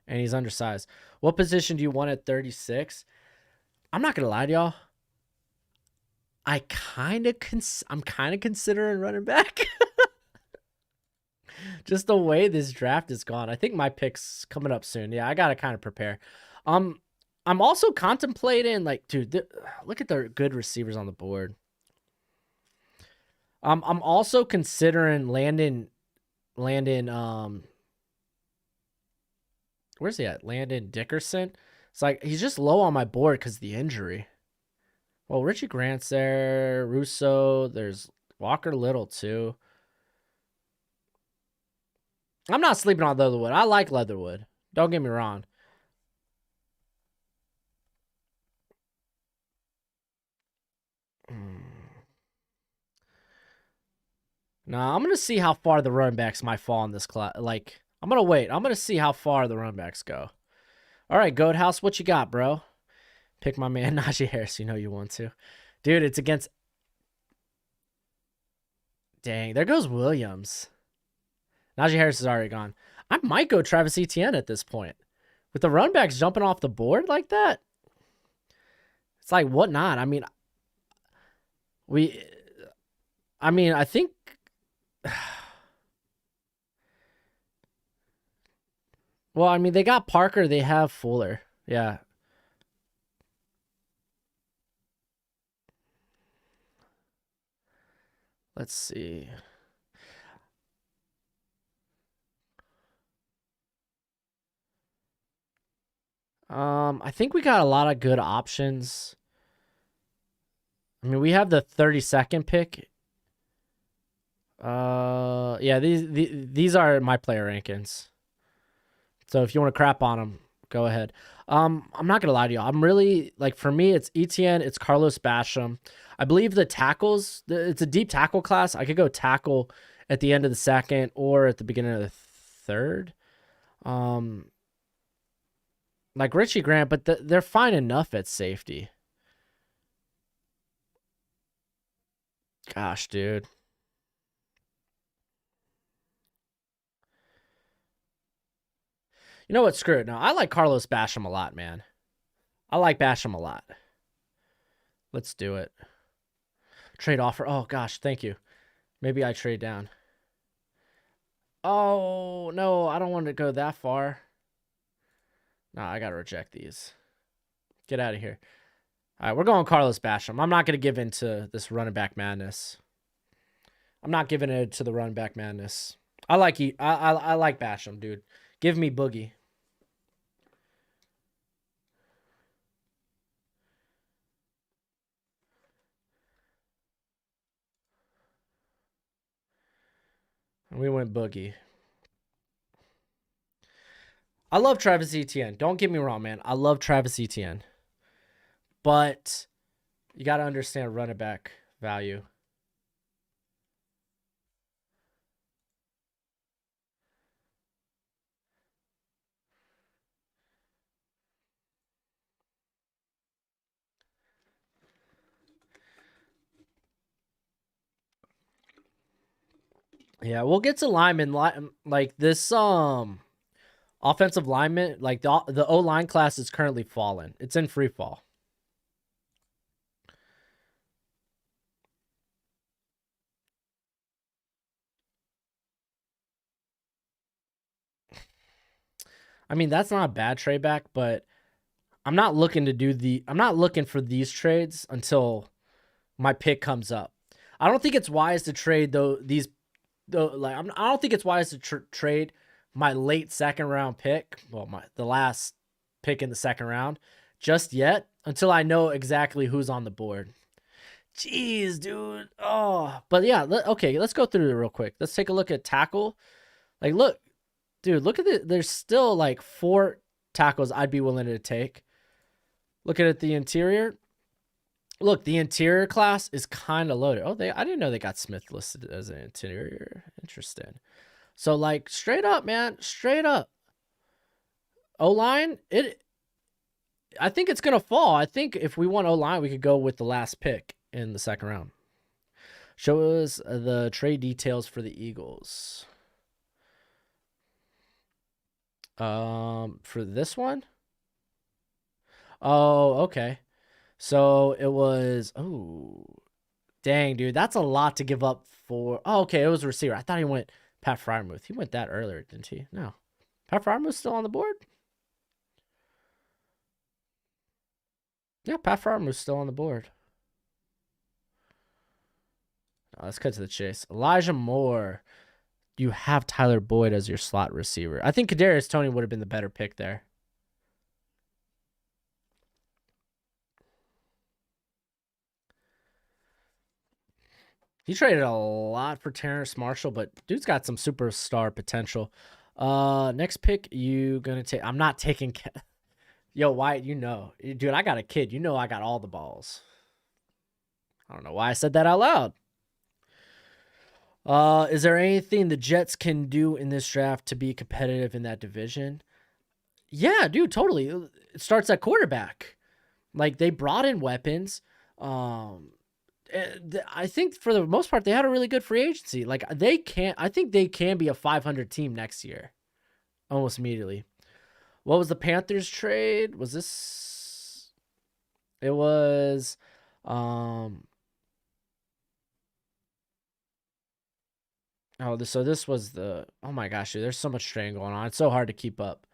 And he's undersized. What position do you want at 36? I'm not going to lie to y'all. I'm kind of considering running back. Just the way this draft is gone. I think my pick's coming up soon. Yeah, I got to kind of prepare. I'm also contemplating, like, dude, look at the good receivers on the board. I'm also considering Landon, where's he at? Landon Dickerson. It's like, he's just low on my board because of the injury. Well, Richie Grant's there, Russo, there's Walker Little too. I'm not sleeping on Leatherwood. I like Leatherwood. Don't get me wrong. Nah, I'm going to see how far the running backs might fall in this class. Like, I'm going to wait. I'm going to see how far the running backs go. All right, Goat House, what you got, bro? Pick my man, Najee Harris. You know you want to. Dude, it's against... Dang, there goes Williams. Najee Harris is already gone. I might go Travis Etienne at this point. With the run backs jumping off the board like that? It's like, what not? I mean, I think... Well, I mean, they got Parker. They have Fuller. Yeah. Let's see. I think we got a lot of good options. I mean, we have the 32nd pick. Yeah, these are my player rankings. So if you want to crap on them, Go ahead. I'm not gonna lie to you. I'm really like, for me, it's ETN, it's Carlos Basham. I believe the tackles, it's a deep tackle class. I could go tackle at the end of the second or at the beginning of the third. Like Richie Grant, but they're fine enough at safety. Gosh, dude. You know what? Screw it. No, I like Carlos Basham a lot, man. I like Basham a lot. Let's do it. Trade offer. Oh, gosh. Thank you. Maybe I trade down. Oh, no. I don't want to go that far. No, I got to reject these. Get out of here. All right, we're going Carlos Basham. I'm not going to give in to this running back madness. I'm not giving it to the running back madness. I like Basham, dude. Give me Boogie. And we went Boogie. I love Travis Etienne. Don't get me wrong, man. I love Travis Etienne. But you got to understand running back value. Yeah, we'll get to linemen. Like this offensive lineman, like the O-line class is currently fallen. It's in free fall. I mean, that's not a bad trade back, but I'm not looking for these trades until my pick comes up. I don't think it's wise to trade I don't think it's wise to trade my late second round pick, the last pick in the second round, just yet until I know exactly who's on the board. Jeez, dude. Oh, but yeah. Okay, let's go through it real quick. Let's take a look at tackle. Like, look, dude, look at it. There's still like 4 tackles I'd be willing to take. Looking at the interior. Look, the interior class is kind of loaded. Oh, I didn't know they got Smith listed as an interior. Interesting. So, like, straight up, man, straight up. O-line, I think it's going to fall. I think if we want O-line, we could go with the last pick in the second round. Show us the trade details for the Eagles. For this one? Oh, okay. So it was, dang, dude, that's a lot to give up for. Oh, okay, it was a receiver. I thought he went Pat Freiermuth. He went that earlier, didn't he? No. Pat Freiermuth's still on the board? Yeah, Pat Freiermuth's still on the board. Let's cut to the chase. Elijah Moore. You have Tyler Boyd as your slot receiver. I think Kadarius Toney would have been the better pick there. He traded a lot for Terrace Marshall, but dude's got some superstar potential. Next pick, you gonna take? I'm not taking. Yo, Wyatt, dude, I got a kid. You know, I got all the balls. I don't know why I said that out loud. Is there anything the Jets can do in this draft to be competitive in that division? Yeah, dude, totally. It starts at quarterback. Like, they brought in weapons. I think for the most part they had a really good free agency. Like, I think they can be a 500 team next year, almost immediately. What was the Panthers trade? Was this? It was, so this was the. Oh my gosh, dude, there's so much trading going on. It's so hard to keep up.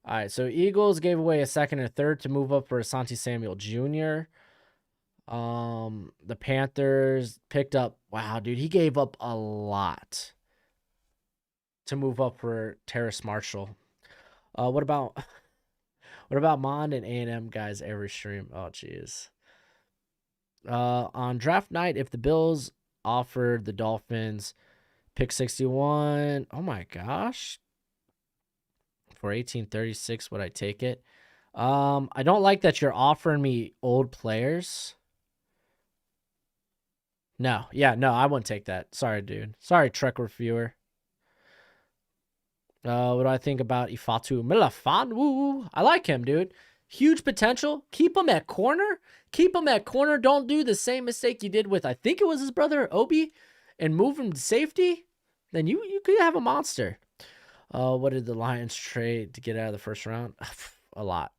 All right, so Eagles gave away a second and a third to move up for Asante Samuel Jr. The Panthers picked up. Wow, dude, he gave up a lot to move up for Terrace Marshall. What about Mond and A&M guys every stream? Oh, jeez. On draft night, if the Bills offered the Dolphins pick 61, oh my gosh, For 1836, would I take it? I don't like that you're offering me old players. No, yeah, no, I wouldn't take that. Sorry, dude. Sorry, Trek reviewer. What do I think about Ifatu Melifonwu? I like him, dude. Huge potential. Keep him at corner. Keep him at corner. Don't do the same mistake you did with, I think it was his brother, Obi, and move him to safety. Then you could have a monster. What did the Lions trade to get out of the first round? A lot.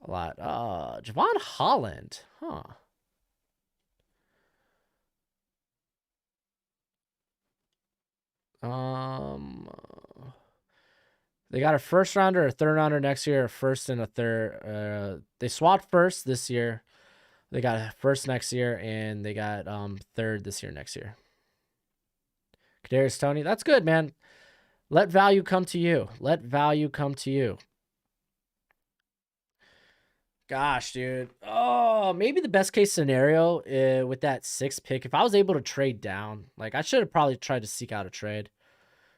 A lot. Javon Holland. Huh. They got a first rounder, a third rounder next year, a first and a third. They swapped first this year. They got a first next year, and they got third this year next year. Kadarius Toney, that's good, man. Let value come to you. Let value come to you. Gosh, dude. Oh, maybe the best case scenario with that 6th pick, if I was able to trade down, like I should have probably tried to seek out a trade.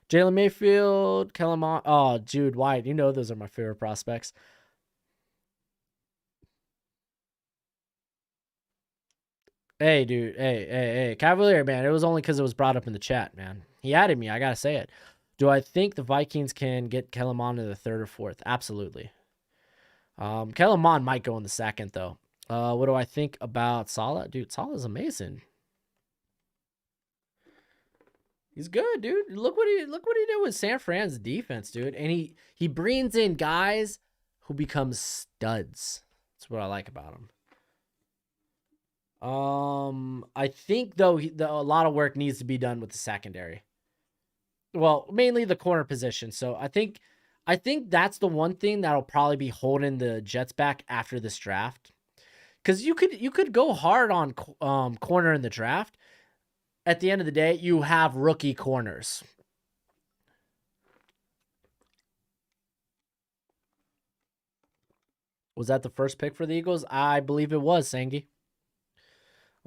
Jalen Mayfield, Kellen Mond. Oh, Jude White. You know those are my favorite prospects. Hey, dude. Hey. Cavalier, man. It was only because it was brought up in the chat, man. He added me. I got to say it. Do I think the Vikings can get Kellen Mond in the 3rd or 4th? Absolutely. Kellen Mond might go in the 2nd, though. What do I think about Salah? Dude, Salah's amazing. He's good, dude. Look what he did with San Fran's defense, dude. And he brings in guys who become studs. That's what I like about him. I think though a lot of work needs to be done with the secondary. Well, mainly the corner position. So I think that's the one thing that'll probably be holding the Jets back after this draft. Because you could go hard on corner in the draft. At the end of the day, you have rookie corners. Was that the first pick for the Eagles? I believe it was, Sangy.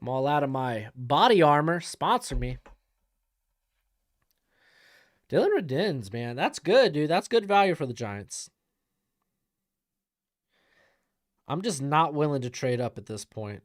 I'm all out of my body armor. Sponsor me. Dylan Redins, man. That's good, dude. That's good value for the Giants. I'm just not willing to trade up at this point.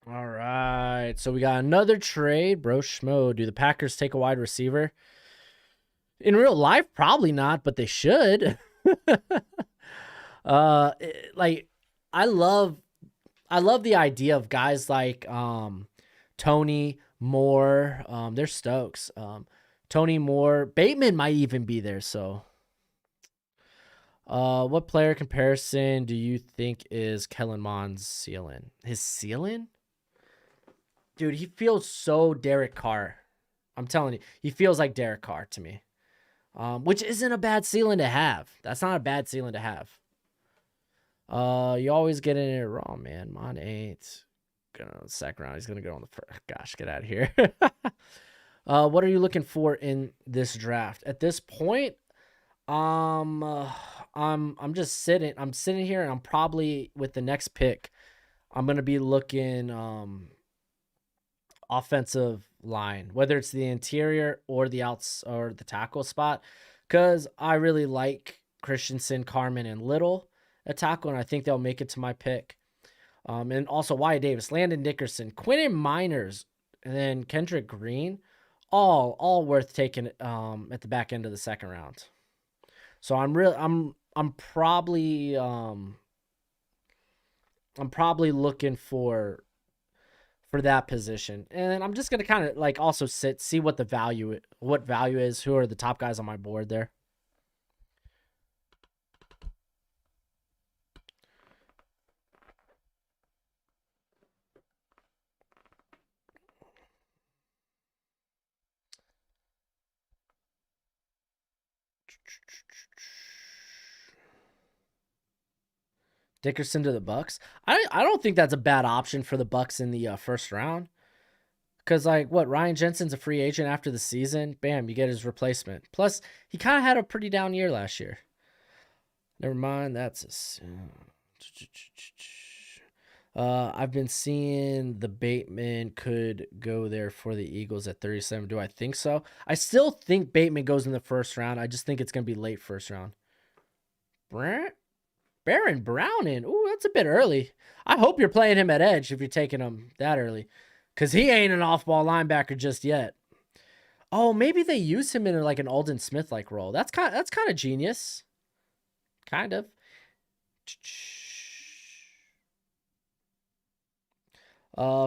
All right. So we got another trade. Bro Schmo. Do the Packers take a wide receiver? In real life, probably not, but they should. Like I love the idea of guys like Tony Moore. They're Stokes. Tony Moore. Bateman might even be there, so what player comparison do you think is Kellen Mond's ceiling? His ceiling? Dude, he feels so Derek Carr. I'm telling you, he feels like Derek Carr to me. Which isn't a bad ceiling to have. That's not a bad ceiling to have. You always get in it wrong, man. Mon ain't gonna second round. He's gonna go on the first. Gosh, get out of here. What are you looking for in this draft? At this point, I'm just sitting. I'm sitting here, and I'm probably with the next pick. I'm gonna be looking offensive line, whether it's the interior or the outs or the tackle spot, because I really like Christensen, Carmen, and Little at tackle, and I think they'll make it to my pick. And also Wyatt Davis, Landon Dickerson, Quentin Miners, and then Kendrick Green, all worth taking at the back end of the 2nd round. So I'm probably looking for that position. And I'm just going to kind of like also see what value is, who are the top guys on my board there. Dickerson to the Bucks. I don't think that's a bad option for the Bucks in the 1st round. Because, like, what, Ryan Jensen's a free agent after the season? Bam, you get his replacement. Plus, he kind of had a pretty down year last year. Never mind, that's I've been seeing the Bateman could go there for the Eagles at 37. Do I think so? I still think Bateman goes in the first round. I just think it's going to be late first round. Baron Browning. Ooh, that's a bit early. I hope you're playing him at edge if you're taking him that early. Because he ain't an off-ball linebacker just yet. Oh, maybe they use him in like an Alden Smith-like role. That's kind of genius. Kind of.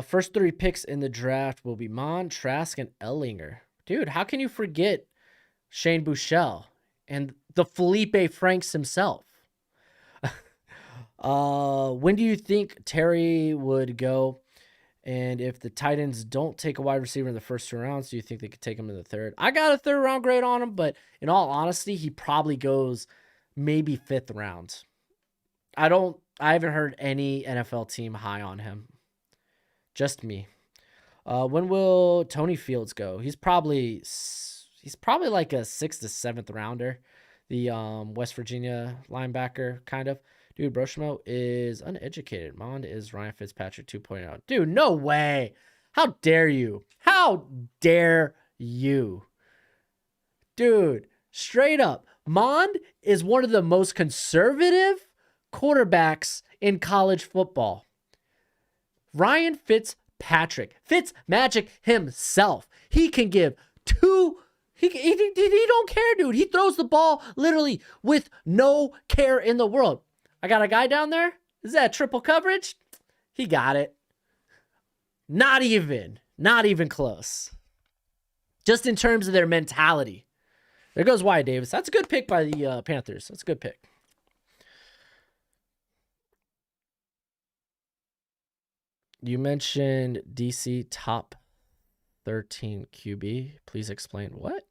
First 3 picks in the draft will be Mon, Trask, and Ellinger. Dude, how can you forget Shane Buechele and the Felipe Franks himself? When do you think Terry would go? And if the Titans don't take a wide receiver in the first 2 rounds, do you think they could take him in the third? I got a 3rd round grade on him, but in all honesty, he probably goes maybe 5th round. I haven't heard any NFL team high on him. Just me. When will Tony Fields go? He's probably like a 6th to 7th rounder. The West Virginia linebacker, kind of. Dude, Broshimo is uneducated. Mond is Ryan Fitzpatrick 2.0. Dude, no way. How dare you? How dare you? Dude, straight up. Mond is one of the most conservative quarterbacks in college football. Ryan Fitzpatrick. Fitzmagic himself. He can give 2... He don't care, dude. He throws the ball literally with no care in the world. I got a guy down there. Is that triple coverage? He got it. Not even close. Just in terms of their mentality. There goes Wyatt Davis. That's a good pick by the Panthers. That's a good pick. You mentioned DC top 13 QB. Please explain what?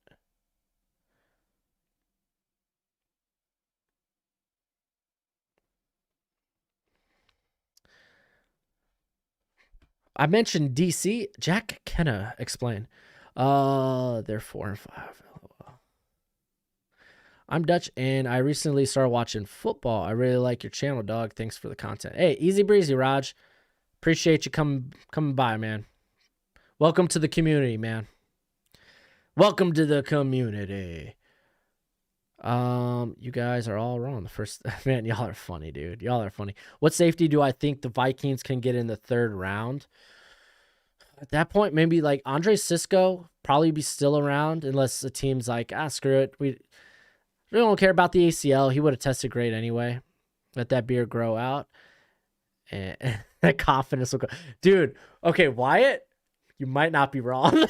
I mentioned DC. Jack Kenna, explain. They're 4 and 5. I'm Dutch, and I recently started watching football. I really like your channel, dog. Thanks for the content. Hey, easy breezy, Raj. Appreciate you coming by, man. Welcome to the community, man. Welcome to the community. You guys are all wrong. The first, man, y'all are funny, dude. Y'all are funny. What safety do I think the Vikings can get in the 3rd round? At that point, maybe like Andre Sisco probably be still around unless the team's like, screw it. We don't care about the ACL. He would have tested great anyway. Let that beard grow out. And that confidence will go. Dude, okay, Wyatt, you might not be wrong.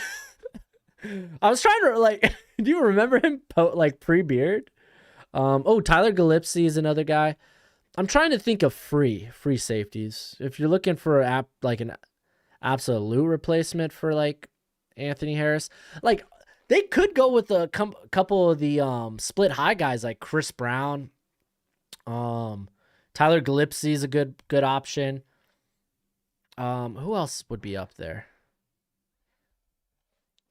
I was trying to, like, do you remember him, pre-beard? Tyler Gillespie is another guy. I'm trying to think of free safeties. If you're looking for an absolute replacement for, like, Anthony Harris, like, they could go with a couple of the split high guys like Chris Brown. Tyler Gillespie is a good option. Who else would be up there?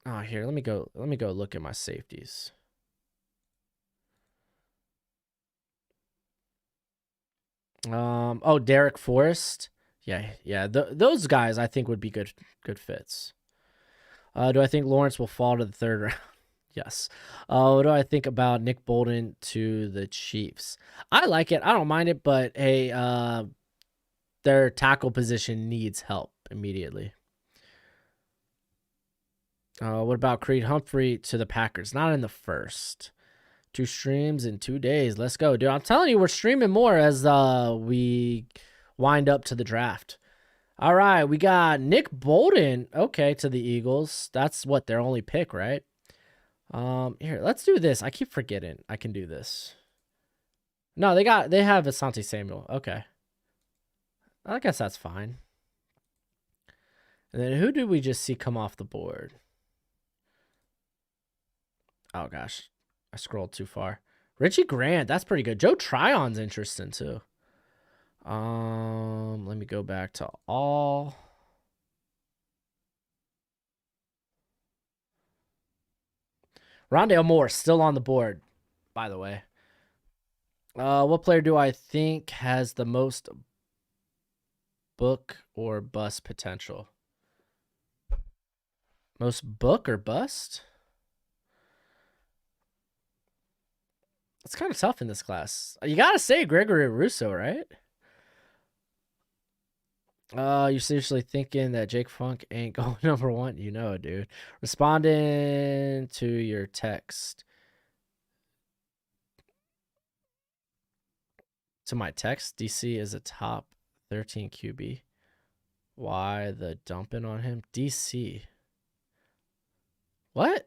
Oh, here, let me go look at my safeties. Derek Forrest. Yeah. Those guys I think would be good fits. Do I think Lawrence will fall to the 3rd round? Yes. What do I think about Nick Bolden to the Chiefs? I like it. I don't mind it, but hey, their tackle position needs help immediately. What about Creed Humphrey to the Packers? Not in the 1st. 2 streams in 2 days. Let's go, dude. I'm telling you, we're streaming more as we wind up to the draft. All right, we got Nick Bolden. Okay, to the Eagles. That's what their only pick, right? Here, let's do this. I keep forgetting I can do this. No, they have Asante Samuel. Okay. I guess that's fine. And then who did we just see come off the board? Oh gosh, I scrolled too far. Richie Grant, that's pretty good. Joe Tryon's interesting too. Let me go back to all. Rondale Moore still on the board, by the way. What player do I think has the most book or bust potential? Most book or bust? It's kind of tough in this class. You gotta say Gregory Russo, right? You're seriously thinking that Jake Funk ain't going number one? You know, dude. Responding to your text. To my text, DC is a top 13 QB. Why the dumping on him? DC. What?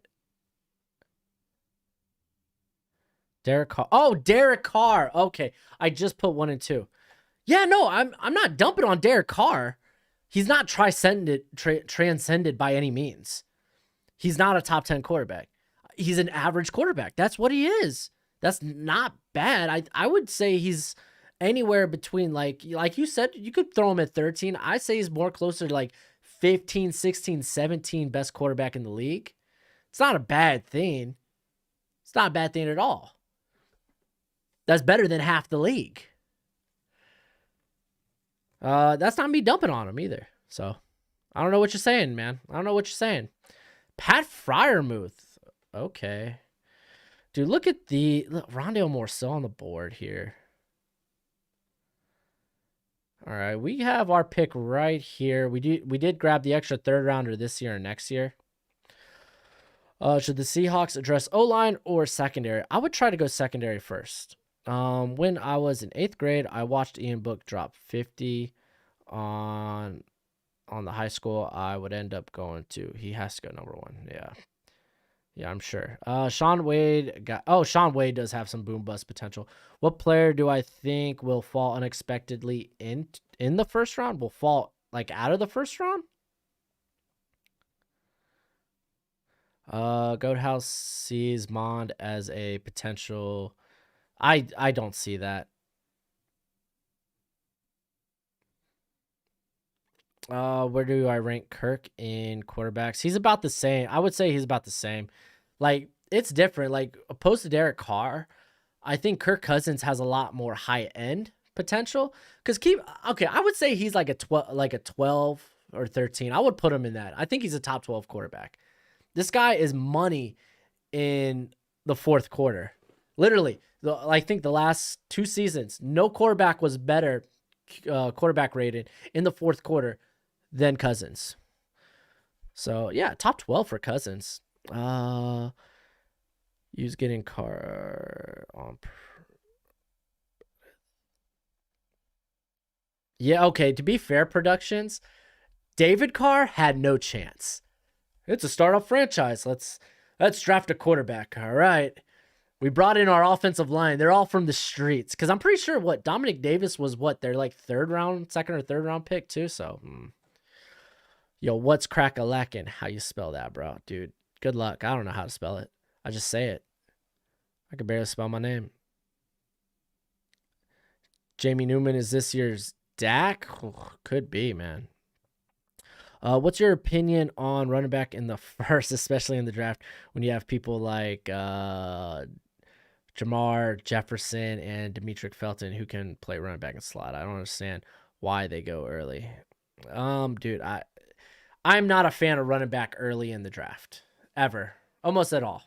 Derek Carr. Oh, Derek Carr. Okay. I just put 1 and 2. Yeah, no, I'm not dumping on Derek Carr. He's not transcended by any means. He's not a top 10 quarterback. He's an average quarterback. That's what he is. That's not bad. I would say he's anywhere between, like you said, you could throw him at 13. I say he's more closer to like 15, 16, 17 best quarterback in the league. It's not a bad thing. It's not a bad thing at all. That's better than half the league. That's not me dumping on him either. So I don't know what you're saying, man. I don't know what you're saying. Pat Fryermuth. Okay. Dude, look at Rondale Moore still on the board here. All right, we have our pick right here. We did grab the extra third rounder this year and next year. Should the Seahawks address O-line or secondary? I would try to go secondary first. When I was in 8th grade, I watched Ian Book drop 50 on the high school. I would end up going to. He has to go number 1. Yeah, I'm sure. Sean Wade does have some boom bust potential. What player do I think will fall unexpectedly in the first round? Will fall like out of the first round? Goathouse sees Mond as a potential. I don't see that. Where do I rank Kirk in quarterbacks? He's about the same. I would say he's about the same. Like, it's different. Like, opposed to Derek Carr, I think Kirk Cousins has a lot more high-end potential. Because I would say he's like a 12 or 13. I would put him in that. I think he's a top 12 quarterback. This guy is money in the fourth quarter. Literally, I think the last 2 seasons, no quarterback was better quarterback rated in the fourth quarter than Cousins. So, yeah, top 12 for Cousins. He's getting Carr on. Yeah, okay, to be fair, productions, David Carr had no chance. It's a startup franchise. Let's draft a quarterback. All right. We brought in our offensive line. They're all from the streets. Because I'm pretty sure Dominic Davis was their like second or third round pick too. So, yo, what's crack-a-lackin'? How you spell that, bro? Dude, good luck. I don't know how to spell it. I just say it. I can barely spell my name. Jamie Newman is this year's Dak? Could be, man. What's your opinion on running back in the first, especially in the draft, when you have people like Jamar Jefferson and Demetric Felton who can play running back and slot? I don't understand why they go early. Dude, I'm not a fan of running back early in the draft. Ever. Almost at all.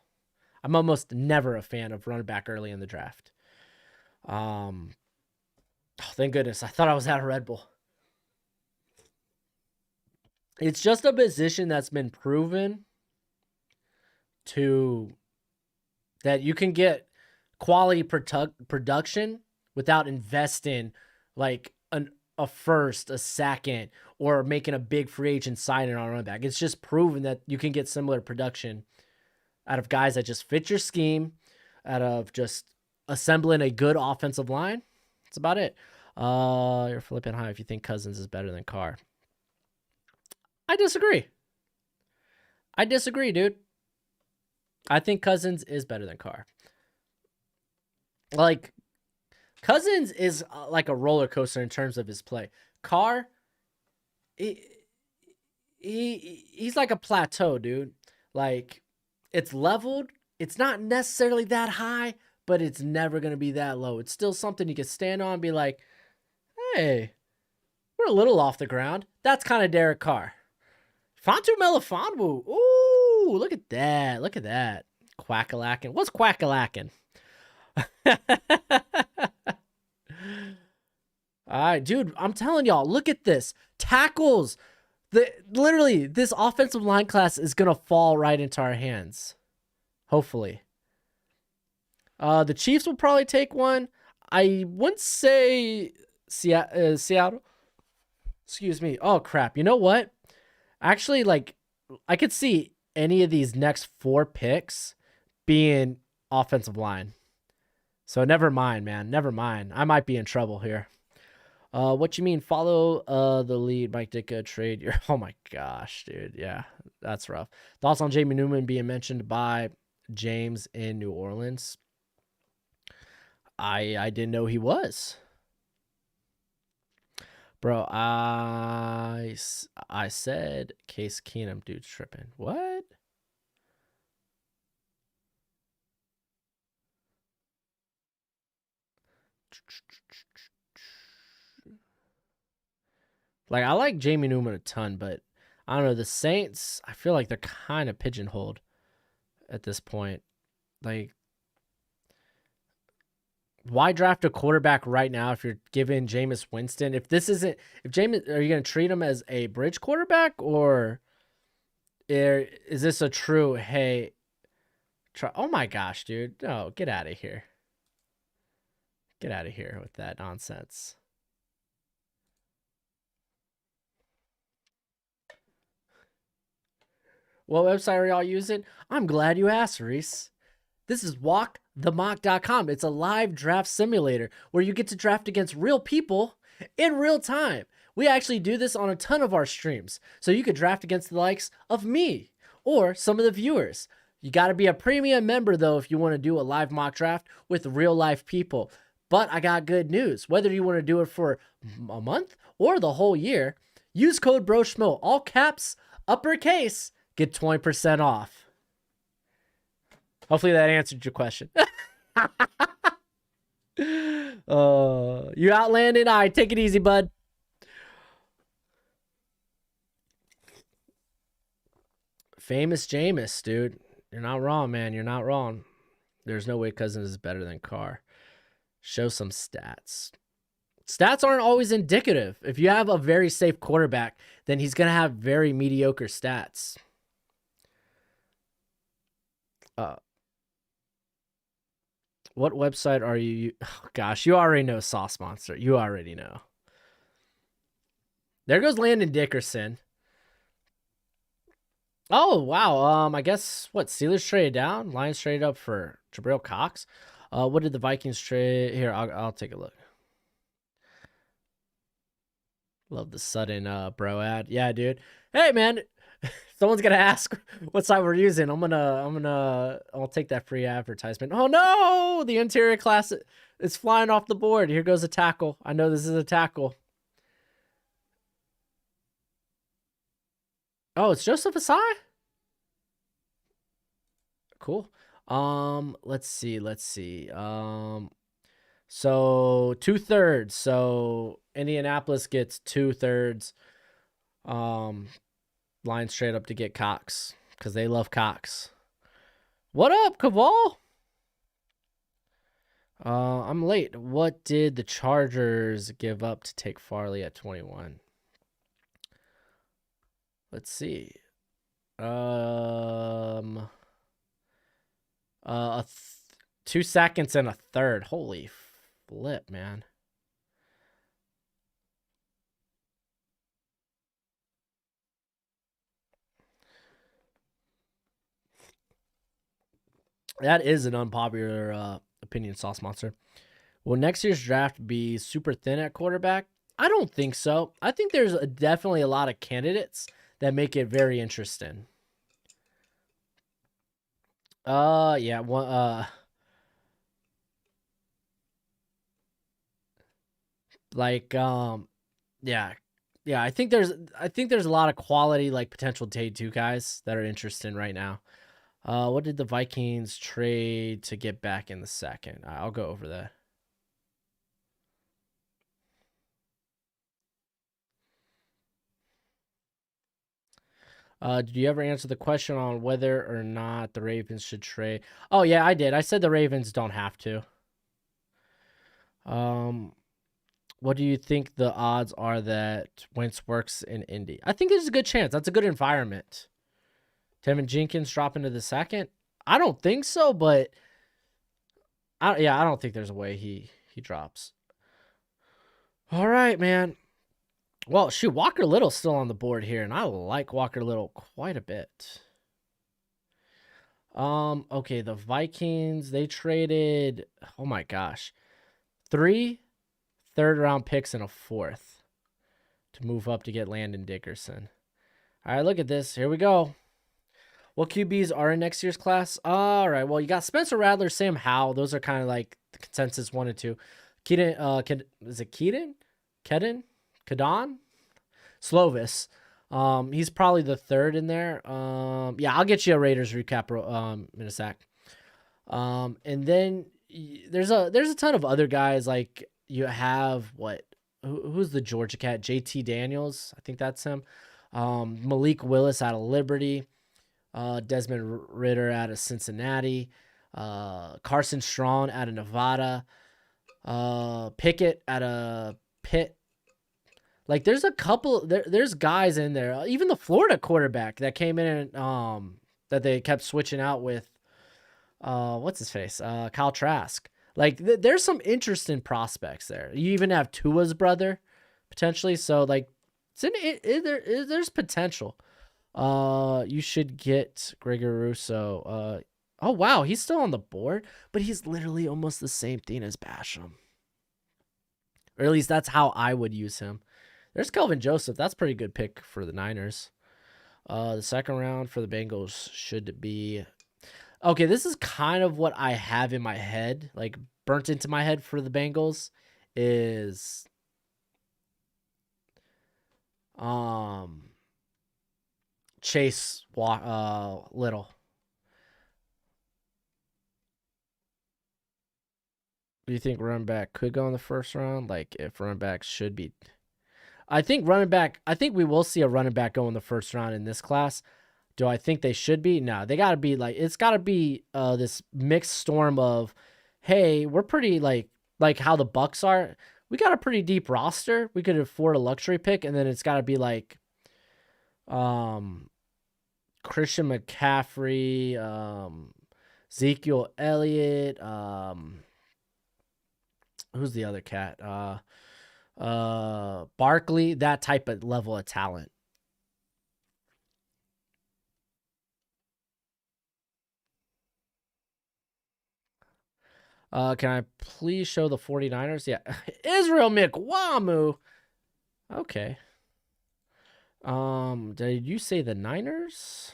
I'm almost never a fan of running back early in the draft. Oh, thank goodness. I thought I was out of Red Bull. It's just a position that's been proven that you can get quality production without investing like a first, a second, or making a big free agent signing on a running back. It's just proven that you can get similar production out of guys that just fit your scheme, out of just assembling a good offensive line. That's about it. You're flipping high if you think Cousins is better than Carr. I disagree, dude. I think Cousins is better than Carr. Like, Cousins is like a roller coaster in terms of his play. Carr, he's like a plateau, dude. Like, it's leveled. It's not necessarily that high, but it's never going to be that low. It's still something you can stand on and be like, hey, we're a little off the ground. That's kind of Derek Carr. Fontu Melifonwu. Ooh, look at that. Look at that. Quack-a-lackin'. What's quack-a-lackin'? All right, dude, I'm telling y'all, look at this. Tackles. Literally, this offensive line class is going to fall right into our hands. Hopefully. The Chiefs will probably take one. I wouldn't say Seattle. Excuse me. Oh, crap. You know what? Actually, like, I could see any of these next 4 picks being offensive line. So never mind, man. Never mind. I might be in trouble here. What you mean? Follow the lead, Mike Ditka trade. Oh my gosh, dude. Yeah, that's rough. Thoughts on Jamie Newman being mentioned by James in New Orleans? I didn't know he was. Bro, I said Case Keenum, dude's tripping. What? Like, I like Jamie Newman a ton, but I don't know. The Saints, I feel like they're kind of pigeonholed at this point. Like, why draft a quarterback right now if you're giving Jameis Winston? If Jameis, are you going to treat him as a bridge quarterback, or is this a true, hey, oh my gosh, dude. No, get out of here. Get out of here with that nonsense. What website are y'all using? I'm glad you asked, Reese. This is walkthemock.com. It's a live draft simulator where you get to draft against real people in real time. We actually do this on a ton of our streams. So you could draft against the likes of me or some of the viewers. You got to be a premium member, though, if you want to do a live mock draft with real life people. But I got good news. Whether you want to do it for a month or the whole year, use code BROSCHMO, all caps, uppercase, get 20% off. Hopefully that answered your question. You outlanded? All right, take it easy, bud. Famous Jameis, dude. You're not wrong, man. You're not wrong. There's no way Cousins is better than Carr. Show some stats. Stats aren't always indicative. If you have a very safe quarterback, then he's going to have very mediocre stats. What website are you? Oh, gosh, you already know, Sauce Monster. You already know. There goes Landon Dickerson. Oh, wow. I guess, what, Steelers traded down? Lions traded up for Jabril Cox. What did the Vikings trade? Here, I'll take a look. Love the sudden bro ad. Yeah, dude. Hey, man. Someone's gonna ask what site we're using. I'll take that free advertisement. Oh no, the interior class is flying off the board. Here goes a tackle. I know this is a tackle. Oh, it's Joseph Asai? Cool. Let's see. So 2/3. So Indianapolis gets 2/3. Line straight up to get Cox because they love Cox. What up, Caval? I'm late. What did the Chargers give up to take Farley at 21? Let's see. 2 seconds and a third. Holy flip, man. That is an unpopular opinion, Sauce Monster. Will next year's draft be super thin at quarterback? I don't think so. I think there's definitely a lot of candidates that make it very interesting. Yeah, one, yeah. I think there's a lot of quality, like, potential day 2 guys that are interesting right now. What did the Vikings trade to get back in the second? I'll go over that. Did you ever answer the question on whether or not the Ravens should trade? Oh, yeah, I did. I said the Ravens don't have to. What do you think the odds are that Wentz works in Indy? I think there's a good chance. That's a good environment. Tevin Jenkins dropping to the second? I don't think so, but I don't think there's a way he drops. All right, man. Well, shoot, Walker Little's still on the board here, and I like Walker Little quite a bit. Okay, the Vikings, they traded, oh my gosh, 3 third-round picks and a 4th to move up to get Landon Dickerson. All right, look at this. Here we go. What QBs are in next year's class? All right, well, you got Spencer Rattler, Sam Howell. Those are kind of like the consensus 1 and 2. Keaton, is it Keaton? Kadon? Slovis. He's probably the 3rd in there. Yeah, I'll get you a Raiders recap in a sec. And then there's a ton of other guys. Like you have who's the Georgia cat? JT Daniels, I think that's him. Malik Willis out of Liberty. Desmond Ritter out of Cincinnati. Carson Strong out of Nevada. Pickett out of Pitt. Like there's a couple there's guys in there. Even the Florida quarterback that came in and that they kept switching out with what's his face? Kyle Trask. Like there's some interesting prospects there. You even have Tua's brother potentially. So like there's potential. You should get Gregory Rousseau. Oh wow, he's still on the board, but he's literally almost the same thing as Basham. Or at least that's how I would use him. There's Kelvin Joseph. That's a pretty good pick for the Niners. The second round for the Bengals should be... Okay, this is kind of what I have in my head, like burnt into my head for the Bengals, is... Chase Little. Do you think running back could go in the first round? Like if running backs should be... I think we will see a running back go in the first round in this class. Do I think they should be? No, they got to be like, it's got to be this mixed storm of, hey, we're pretty like how the Bucks are. We got a pretty deep roster. We could afford a luxury pick. And then it's got to be like Christian McCaffrey, Ezekiel Elliott, who's the other cat? Barkley, that type of level of talent. Can I please show the 49ers? Yeah. Israel Mikwamu. Okay. Did you say the Niners?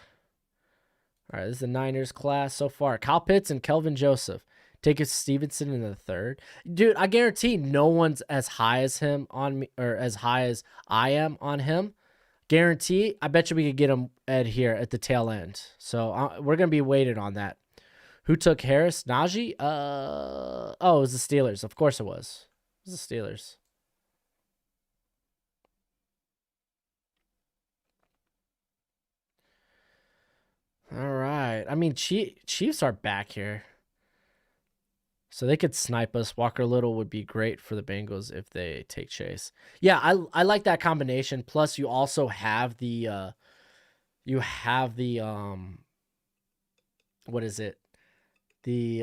All right, this is the Niners class so far. Kyle Pitts and Kelvin Joseph. Take Stevenson in the 3rd. Dude, I guarantee no one's as high as him on me, or as high as I am on him. Guarantee. I bet you we could get him at here at the tail end. So we're going to be waiting on that. Who took Harris? Najee? Oh, it was the Steelers. Of course it was. It was the Steelers. All right. I mean, Chiefs are back here. So they could snipe us. Walker Little would be great for the Bengals if they take Chase. Yeah, I like that combination. Plus, you also have the what is it? The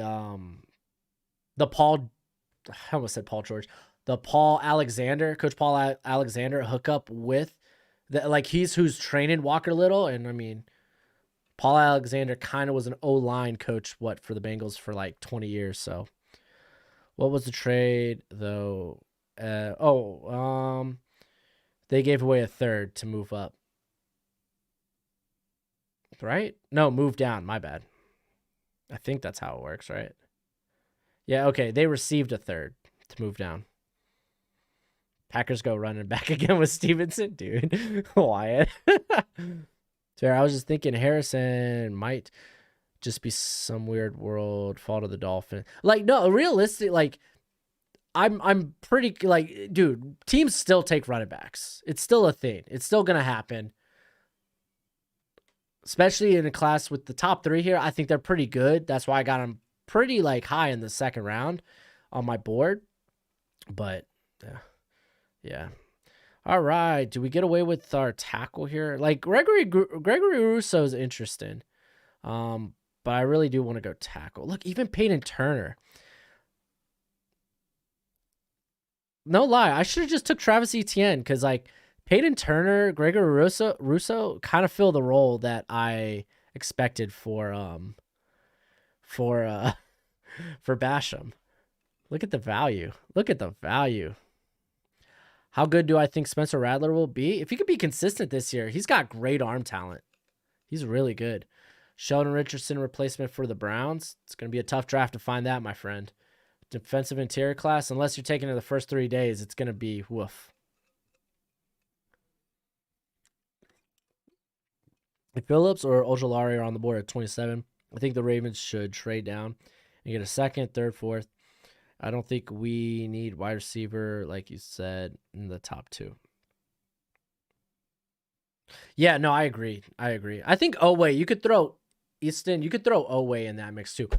Paul, I almost said Paul George. The Paul Alexander, Coach Paul Alexander hookup with that, like he's who's training Walker Little, and I mean, Paul Alexander kind of was an O-line coach for the Bengals for like 20 years. So, what was the trade though? They gave away a 3rd to move up. Right? No, move down. My bad. I think that's how it works, right? Yeah, okay. They received a 3rd to move down. Packers go running back again with Stevenson, dude. Wyatt. So I was just thinking Harrison might. just be some weird world fault of the Dolphins. Like, no, realistic. Like, I'm pretty like, dude. Teams still take running backs. It's still a thing. It's still gonna happen. Especially in a class with the top 3 here, I think they're pretty good. That's why I got them pretty like high in the second round on my board. But yeah. All right, do we get away with our tackle here? Like Gregory Rousseau is interesting, but I really do want to go tackle. Look, even Peyton Turner. No lie, I should have just took Travis Etienne because like Peyton Turner, Gregory Rousseau kind of fill the role that I expected for Basham. Look at the value. Look at the value. How good do I think Spencer Rattler will be? If he could be consistent this year, he's got great arm talent. He's really good. Sheldon Richardson replacement for the Browns. It's going to be a tough draft to find that, my friend. Defensive interior class, unless you're taking it the first 3 days, it's going to be woof. If Phillips or Ojolari are on the board at 27, I think the Ravens should trade down and get a second, third, fourth. I don't think we need wide receiver, like you said, in the top 2. Yeah, no, I agree. I think Oweh, you could throw Easton, you could throw Oweh in that mix too.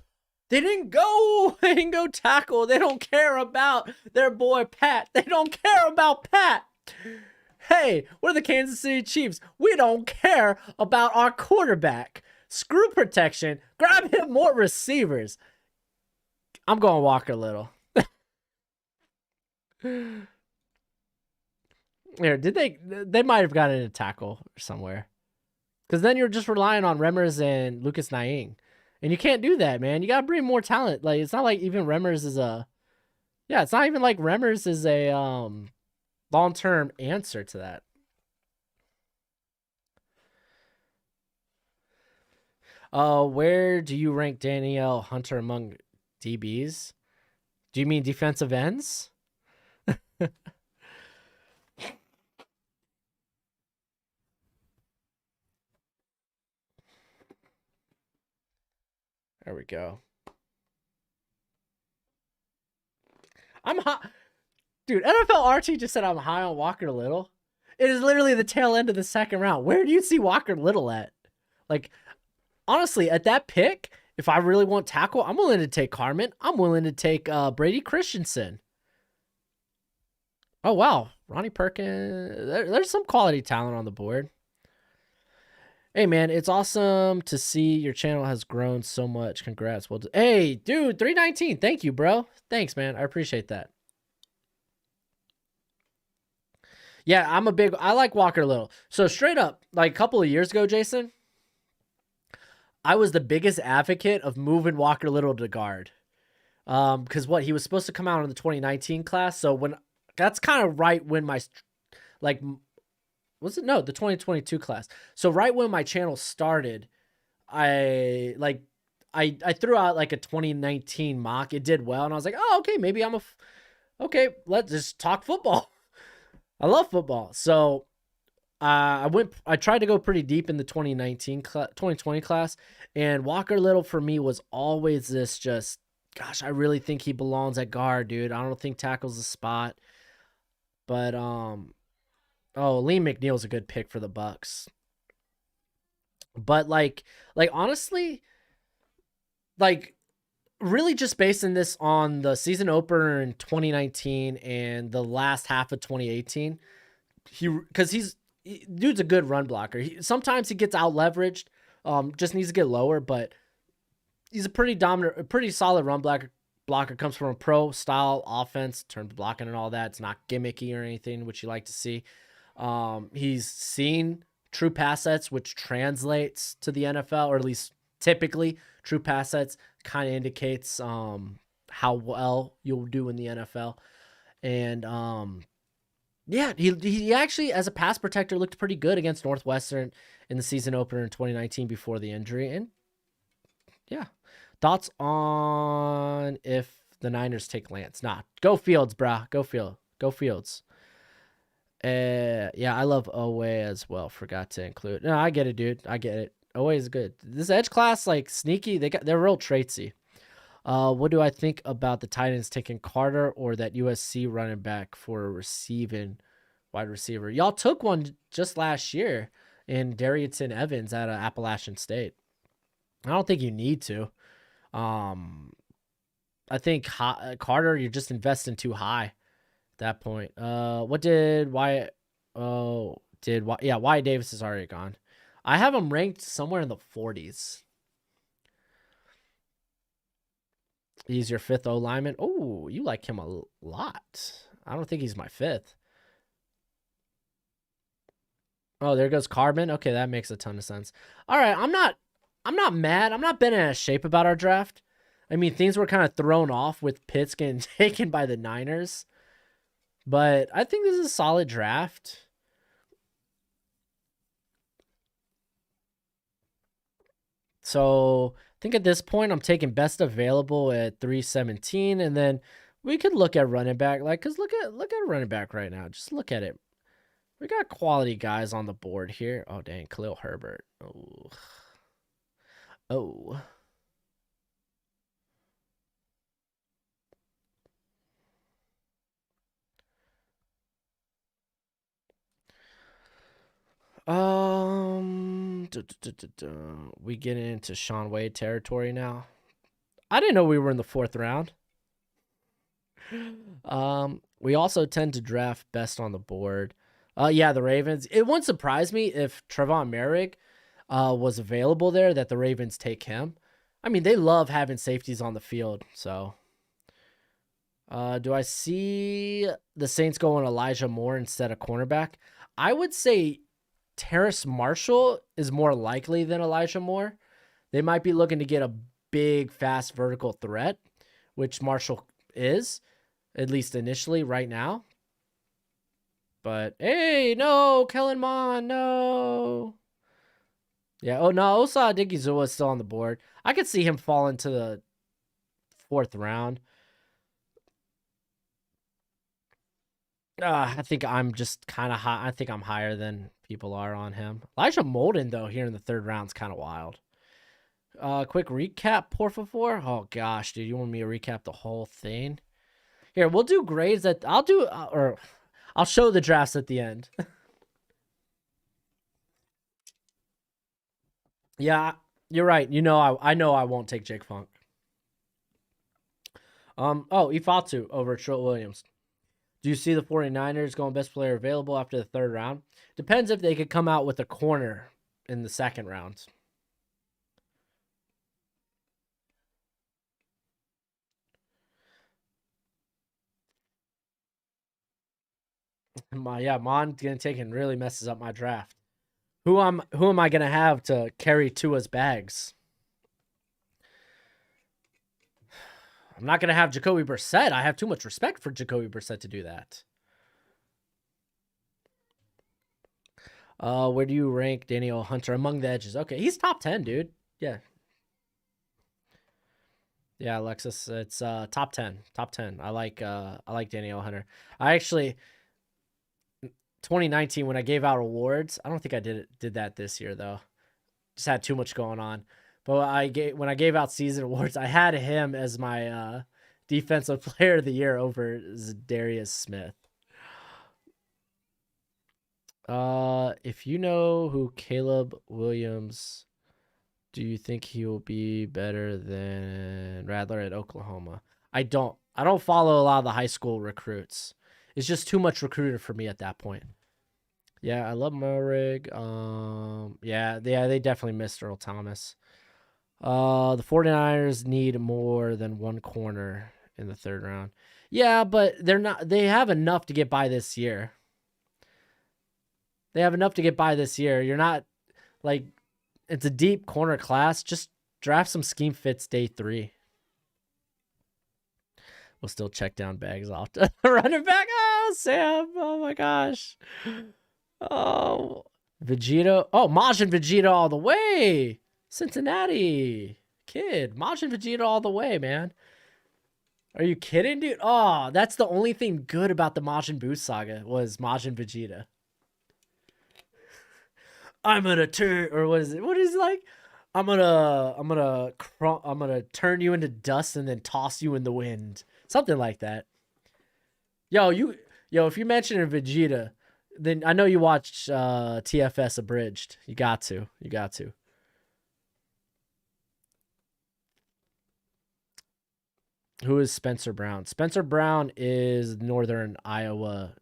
They didn't go tackle. They don't care about their boy Pat. They don't care about Pat. Hey, we're the Kansas City Chiefs. We don't care about our quarterback. Screw protection. Grab him more receivers. I'm going Walker Little. Here, did they might have gotten a tackle somewhere. Because then you're just relying on Remmers and Lucas Nying. And you can't do that, man. You got to bring more talent. Like, it's not like even Remmers is it's not even like Remmers is a long-term answer to that. Where do you rank Danielle Hunter among DBs? Do you mean defensive ends? There we go. I'm high. Dude, NFL RT just said I'm high on Walker Little. It is literally the tail end of the second round. Where do you see Walker Little at? Like, honestly, at that pick, if I really want tackle, I'm willing to take Carmen. I'm willing to take Brady Christensen. Oh, wow. Ronnie Perkins. There's some quality talent on the board. Hey, man, it's awesome to see your channel has grown so much. Congrats. Well, hey, dude, 319. Thank you, bro. Thanks, man. I appreciate that. Yeah, I like Walker Little. So straight up, like a couple of years ago, Jason, I was the biggest advocate of moving Walker Little to guard. Because he was supposed to come out in the 2019 class. So that's kind of right when my, like, was it? No, the 2022 class. So right when my channel started, I threw out like a 2019 mock. It did well. And I was like, oh, okay, maybe okay, let's just talk football. I love football. So I tried to go pretty deep in the 2020 class, and Walker Little for me was always this just, gosh, I really think he belongs at guard, dude. I don't think tackle's the spot. But Liam McNeil's a good pick for the Bucks. But like honestly, like really just basing this on the season opener in 2019 and the last half of 2018, dude's a good run blocker. Sometimes he gets out leveraged, just needs to get lower, but he's a pretty solid run blocker. Comes from a pro style offense, terms of blocking and all that. It's not gimmicky or anything, which you like to see. He's seen true pass sets, which translates to the NFL, or at least typically true pass sets kind of indicates how well you'll do in the NFL. And yeah, he actually, as a pass protector, looked pretty good against Northwestern in the season opener in 2019 before the injury. And yeah, thoughts on if the Niners take Lance? Nah, go Fields, brah. Go Fields. Yeah, I love Oweh as well. Forgot to include. No, I get it, dude. I get it. Always good. This edge class, like sneaky, they're real traitsy. What do I think about the Titans taking Carter or that USC running back for a receiving wide receiver? Y'all took one just last year in Darrynton Evans out of Appalachian State. I don't think you need to. I think Carter, you're just investing too high at that point. What did Wyatt? Oh, yeah, Wyatt Davis is already gone. I have him ranked somewhere in the 40s. He's your 5th O lineman. Oh, you like him a lot. I don't think he's my 5th. Oh, there goes Carbon. Okay, that makes a ton of sense. All right, I'm not mad. I'm not bent out of shape about our draft. I mean, things were kind of thrown off with Pitts getting taken by the Niners. But I think this is a solid draft. So I think at this point, I'm taking best available at 317. And then we could look at running back. Because look at running back right now. Just look at it. We got quality guys on the board here. Oh, dang. Khalil Herbert. Oh. We get into Sean Wade territory now. I didn't know we were in the 4th round. We also tend to draft best on the board. Yeah, the Ravens. It wouldn't surprise me if Trevon Merrick was available there, that the Ravens take him. I mean, they love having safeties on the field. So, do I see the Saints going Elijah Moore instead of cornerback? I would say Terrace Marshall is more likely than Elijah Moore. They might be looking to get a big, fast vertical threat, which Marshall is, at least initially right now. But, hey, no, Kellen Mond, no. Yeah, oh, no, Osa Odigizua is still on the board. I could see him fall into the 4th round. I think I'm just kind of high. I think I'm higher than people are on him. Elijah Molden, though, here in the 3rd round is kind of wild. Quick recap, por favor. Oh, gosh, dude, you want me to recap the whole thing? Here, we'll do grades that I'll do, or I'll show the drafts at the end. Yeah, you're right. You know, I know I won't take Jake Funk. Ifatu over Trill Williams. Do you see the 49ers going best player available after the 3rd round? Depends if they could come out with a corner in the 2nd round. Yeah, Mon getting taken really messes up my draft. Who am I gonna have to carry Tua's bags? I'm not gonna have Jacoby Brissett. I have too much respect for Jacoby Brissett to do that. Where do you rank Daniel Hunter among the edges? Okay, he's top 10, dude. Yeah. Yeah, Alexis, it's top 10. Top 10. I like Daniel Hunter. I actually 2019 when I gave out awards, I don't think I did that this year though. Just had too much going on. But when I gave out season awards, I had him as my defensive player of the year over Darius Smith. If you know who Caleb Williams, do you think he will be better than Rattler at Oklahoma? I don't follow a lot of the high school recruits. It's just too much recruiter for me at that point. Yeah, I love Morig. Yeah, they definitely missed Earl Thomas. The 49ers need more than one corner in the 3rd round. Yeah, but they have enough to get by this year. They have enough to get by this year. You're not like, it's a deep corner class. Just draft some scheme fits day 3. We'll still check down bags off to running back. Oh, Sam. Oh my gosh. Oh, Vegeta. Oh, Majin Vegeta all the way. Cincinnati kid. Majin Vegeta all the way, man. Are you kidding, dude? Oh, that's the only thing good about the Majin Buu saga was Majin Vegeta. I'm gonna turn, or what is it? What is it like? I'm gonna turn you into dust and then toss you in the wind. Something like that. Yo, if you mention a Vegeta, then I know you watched TFS Abridged. You got to. Who is Spencer Brown? Spencer Brown is Northern Iowa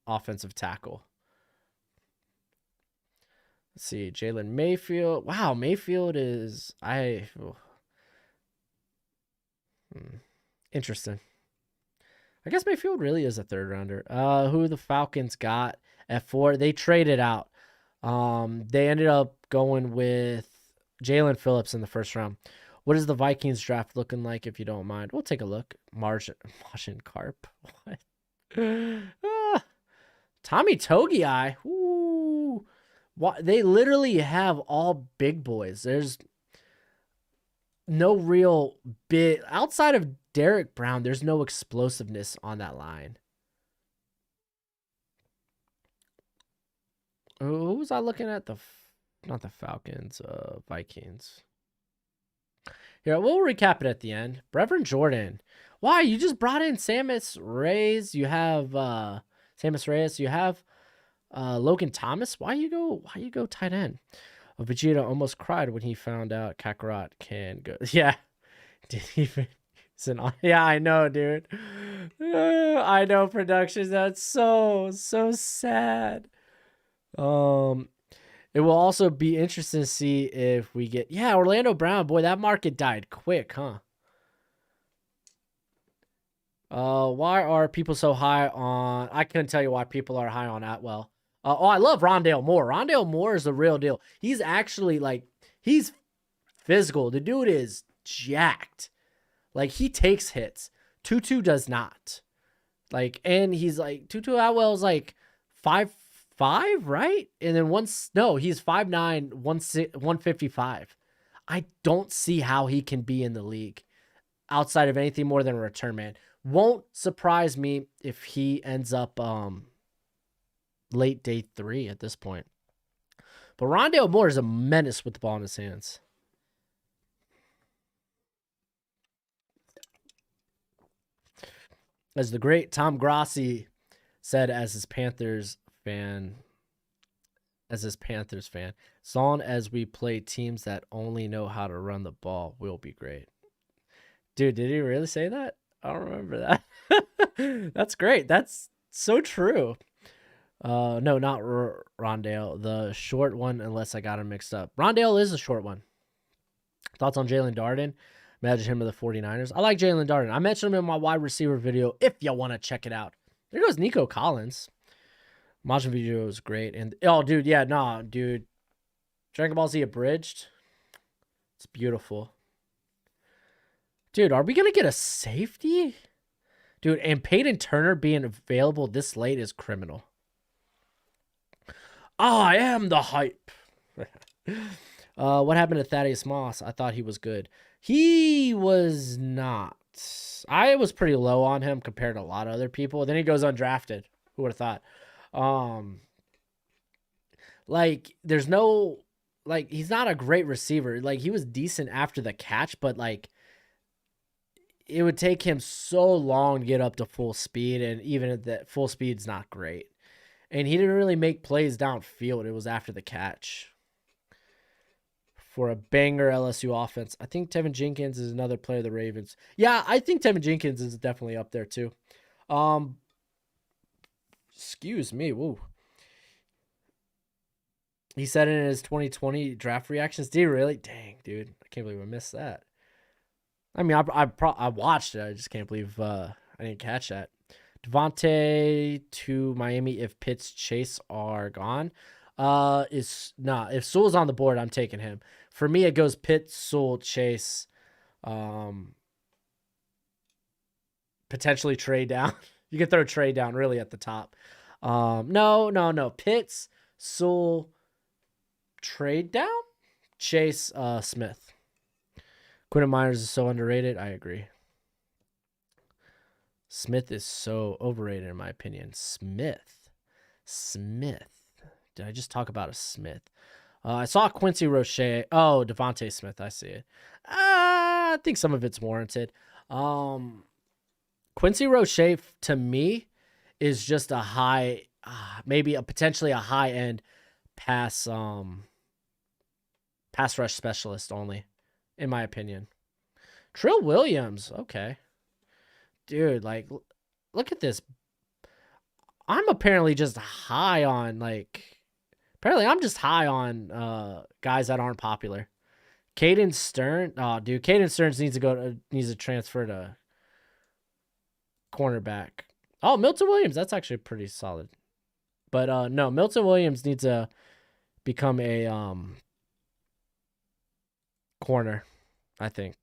offensive tackle. Let's see, Jalen Mayfield. Wow, Mayfield is interesting. I guess Mayfield really is a third rounder. Who the Falcons got at 4? They traded out. They ended up going with Jalen Phillips in the first round. What is the Vikings draft looking like, if you don't mind? We'll take a look. Martian Carp. What? Tommy Togiai. Ooh. They literally have all big boys. There's no real big outside of Derek Brown. There's no explosiveness on that line. Who was I looking at? Not the Falcons, Vikings. Here, we'll recap it at the end. Reverend Jordan. Why? You just brought in Samus Reyes. You have Samus Reyes. You have Logan Thomas. Why you go tight end? Vegeta almost cried when he found out Kakarot can go. Yeah. Did he? Yeah, I know, dude. I know, Productions. That's so sad. It will also be interesting to see if we get Orlando Brown. Boy, that market died quick, huh? Why are people so high on? I couldn't tell you why people are high on Atwell. I love Rondale Moore. Rondale Moore is the real deal. He's actually he's physical. The dude is jacked. Like, he takes hits. Tutu does not. And he's Tutu Atwell's 5'5", right? And then he's 5'9", 155. I don't see how he can be in the league outside of anything more than a return man. Won't surprise me if he ends up late day 3 at this point. But Rondale Moore is a menace with the ball in his hands. As the great Tom Grossi said, as his Panthers fan, as long as we play teams that only know how to run the ball, we'll be great. Dude, did he really say that? I don't remember that. That's great. That's so true. No, not Rondale. The short one, unless I got him mixed up. Rondale is the short one. Thoughts on Jalen Darden? Imagine him with the 49ers. I like Jalen Darden. I mentioned him in my wide receiver video if you want to check it out. There goes Nico Collins. Majin video is great. And dude, dude. Dragon Ball Z Abridged. It's beautiful. Dude, are we going to get a safety? Dude, and Peyton Turner being available this late is criminal. I am the hype. What happened to Thaddeus Moss? I thought he was good. He was not. I was pretty low on him compared to a lot of other people. Then he goes undrafted. Who would have thought? There's no, he's not a great receiver. He was decent after the catch, but it would take him so long to get up to full speed, and even at that full speed's not great. And he didn't really make plays downfield. It was after the catch. For a banger LSU offense, I think Tevin Jenkins is another player of the Ravens. Yeah, I think Tevin Jenkins is definitely up there too. Excuse me. Woo. He said in his 2020 draft reactions. Did he really? Dang, dude. I can't believe I missed that. I mean, I watched it. I just can't believe I didn't catch that. Devonte to Miami if Pitts, Chase are gone. If Sewell's on the board, I'm taking him. For me, it goes Pitts, Sewell, Chase, potentially trade down. You can throw trade down really at the top. No. Pitts, Sewell, trade down, Chase, Smith. Quinton Myers is so underrated. I agree. Smith is so overrated in my opinion. Smith. Did I just talk about a Smith? I saw Quincy Roche. Oh, Devonte Smith. I see it. I think some of it's warranted. Quincy Roche, to me, is just a high, maybe potentially a high-end pass rush specialist only, in my opinion. Trill Williams. Okay. Dude, like, look at this. I'm apparently just high on, I'm just high on guys that aren't popular. Caden Stern. Oh, dude, Caden Stearns needs to transfer to cornerback. Oh, Milton Williams. That's actually pretty solid. But no, Milton Williams needs to become a corner, I think.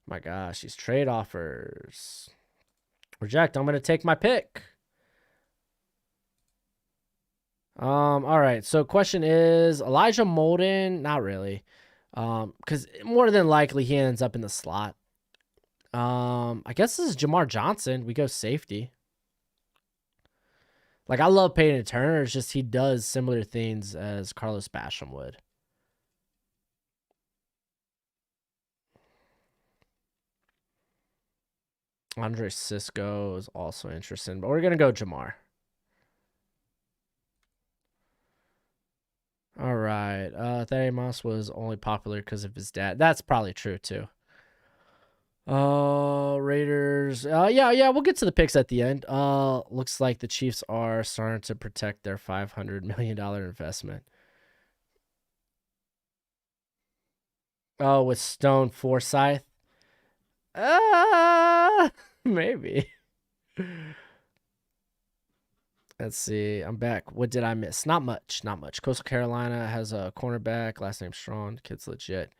My gosh, these trade offers. Reject. I'm going to take my pick. All right. So question is Elijah Molden. Not really. Because more than likely he ends up in the slot. I guess this is Jamar Johnson. We go safety. Like, I love Peyton Turner. It's just he does similar things as Carlos Basham would. Andre Cisco is also interesting, but we're going to go Jamar. All right. Thaddeus Moss was only popular because of his dad. That's probably true, too. Raiders. Yeah, we'll get to the picks at the end. Looks like the Chiefs are starting to protect their $500 million investment. Oh, with Stone Forsyth? Maybe. Let's see. I'm back. What did I miss? Not much. Coastal Carolina has a cornerback. Last name Strong. Kid's legit.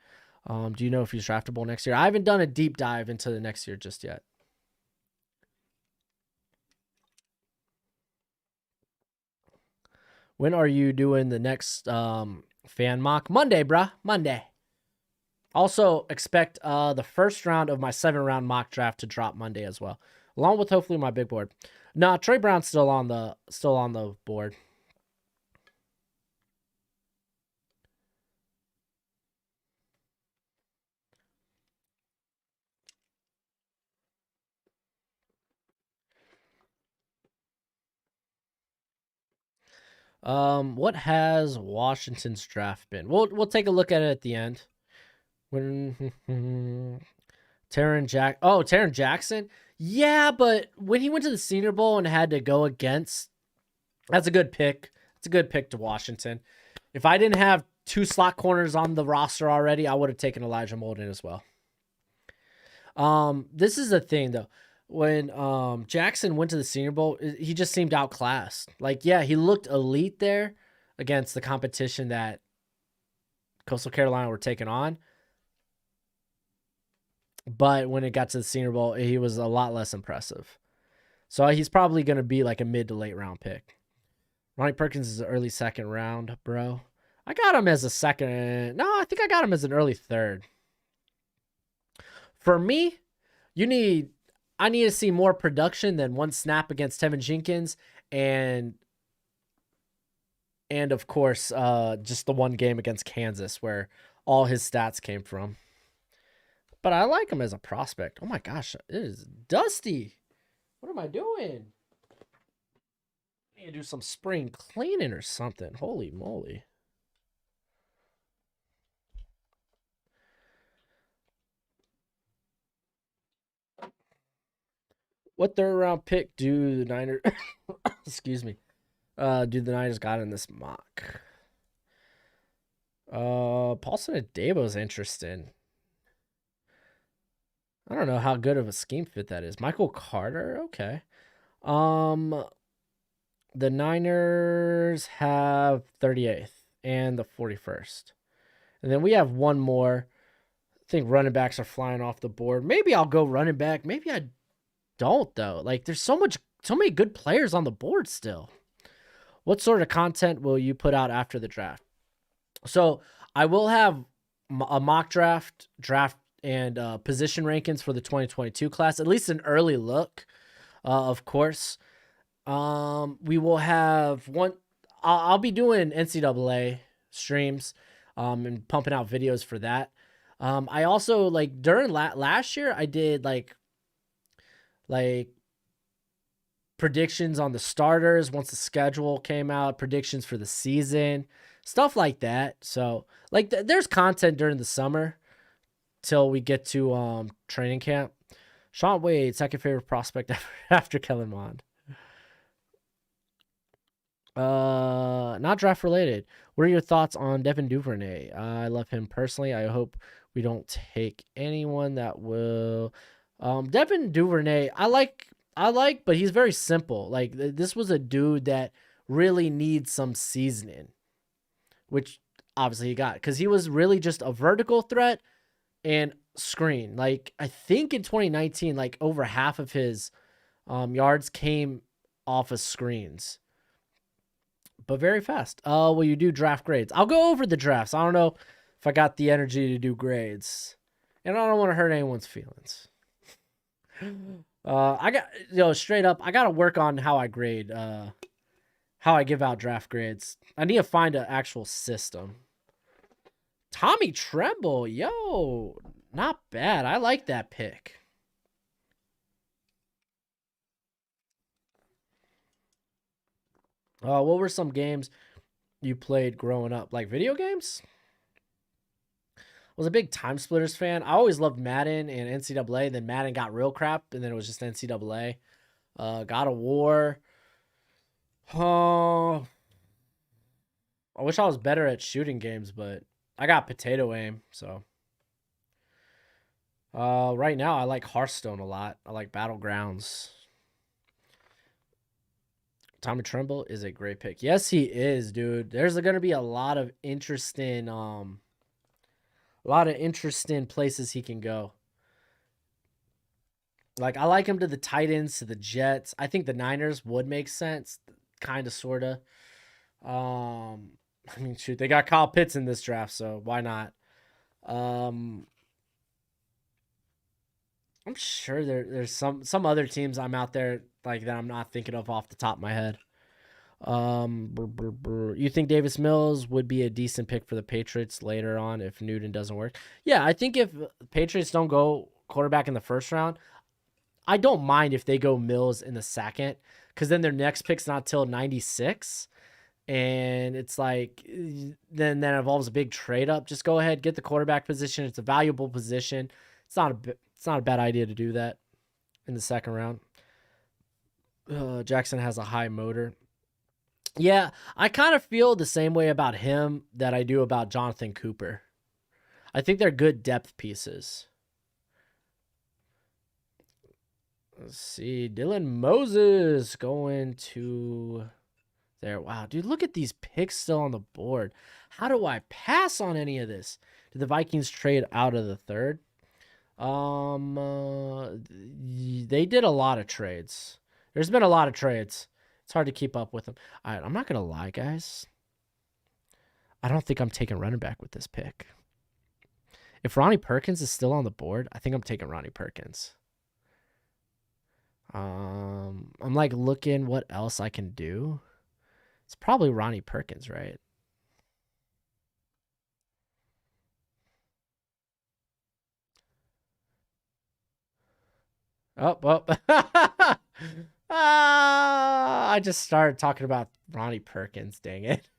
Do you know if he's draftable next year? I haven't done a deep dive into the next year just yet. When are you doing the next fan mock? Monday, bruh. Monday. Also, expect the first round of my 7-round mock draft to drop Monday as well, along with hopefully my big board. No, Trey Brown's still on the board. What has Washington's draft been? We'll take a look at it at the end. Taron Jackson. Yeah, but when he went to the Senior Bowl and had to go against, that's a good pick. It's a good pick to Washington. If I didn't have 2 slot corners on the roster already, I would have taken Elijah Molden as well. This is the thing though. When Jackson went to the Senior Bowl, he just seemed outclassed. Like, yeah, he looked elite there against the competition that Coastal Carolina were taking on. But when it got to the Senior Bowl, he was a lot less impressive. So he's probably going to be like a mid to late round pick. Ronnie Perkins is an early 2nd round, bro. I got him as a 2nd. No, I think I got him as an early 3rd. For me, I need to see more production than 1 snap against Tevin Jenkins and of course, just the 1 game against Kansas where all his stats came from. But I like him as a prospect. Oh my gosh, it is dusty. What am I doing? I need to do some spring cleaning or something. Holy moly. What 3rd round pick do the Niners excuse me. Do the Niners got in this mock? Paulson Adebo is interesting. I don't know how good of a scheme fit that is. Michael Carter, okay. The Niners have 38th and the 41st. And then we have one more. I think running backs are flying off the board. Maybe I'll go running back. Maybe I don't though. Like, there's so many good players on the board still. What sort of content will you put out after the draft? So I will have a mock draft, and position rankings for the 2022 class, at least an early look, of course. We will have I'll be doing NCAA streams, and pumping out videos for that. I also like during last year I did like predictions on the starters once the schedule came out, predictions for the season, stuff like that. So like there's content during the summer till we get to training camp. Shaun Wade, second favorite prospect after Kellen Mond. Not draft related. What are your thoughts on Devon Duvernay? I love him personally. I hope we don't take anyone that will. Devon Duvernay, I like, but he's very simple. Like this was a dude that really needs some seasoning, which obviously he got because he was really just a vertical threat and screen. Like I think in 2019, like over half of his yards came off of screens, but very fast. Will you do draft grades? I'll go over the drafts. I don't know if I got the energy to do grades, and I don't want to hurt anyone's feelings. I got straight up. I got to work on how I grade. How I give out draft grades. I need to find an actual system. Tommy Tremble, yo, not bad. I like that pick. What were some games you played growing up? Like video games? I was a big Time Splitters fan. I always loved Madden and NCAA. Then Madden got real crap, and then it was just NCAA. God of War. Oh, I wish I was better at shooting games, but I got potato aim, so. Right now I like Hearthstone a lot. I like Battlegrounds. Tommy Tremble is a great pick. Yes, he is, dude. There's going to be a lot of interesting places he can go. Like I like him to the Titans, to the Jets. I think the Niners would make sense, kind of sorta. I mean, shoot, they got Kyle Pitts in this draft, so why not? I'm sure there's some other teams I'm out there like that I'm not thinking of off the top of my head. You think Davis Mills would be a decent pick for the Patriots later on if Newton doesn't work? Yeah, I think if Patriots don't go quarterback in the first round, I don't mind if they go Mills in the second, because then their next pick's not till 96. And it's like then that involves a big trade up. Just go ahead, get the quarterback position. It's a valuable position. It's not a bad idea to do that in the second round. Jackson has a high motor. Yeah, I kind of feel the same way about him that I do about Jonathan Cooper. I think they're good depth pieces. Let's see. Dylan Moses going to there. Wow, dude, look at these picks still on the board. How do I pass on any of this? Did the Vikings trade out of the third? They did a lot of trades. There's been a lot of trades. It's hard to keep up with them. All right, I'm not going to lie, guys. I don't think I'm taking running back with this pick. If Ronnie Perkins is still on the board, I think I'm taking Ronnie Perkins. I'm like looking what else I can do. It's probably Ronnie Perkins, right? Oh. I just started talking about Ronnie Perkins. Dang it.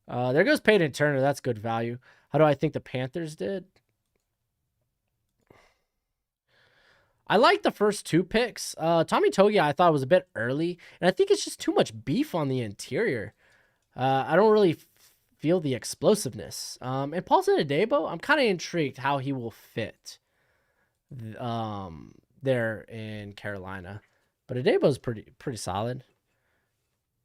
There goes Peyton Turner. That's good value. How do I think the Panthers did? I like the first two picks. Tommy Togiai I thought was a bit early, and I think it's just too much beef on the interior. I don't really feel the explosiveness. And Paulson Adebo, I'm kind of intrigued how he will fit there in Carolina. But Adebo's pretty solid.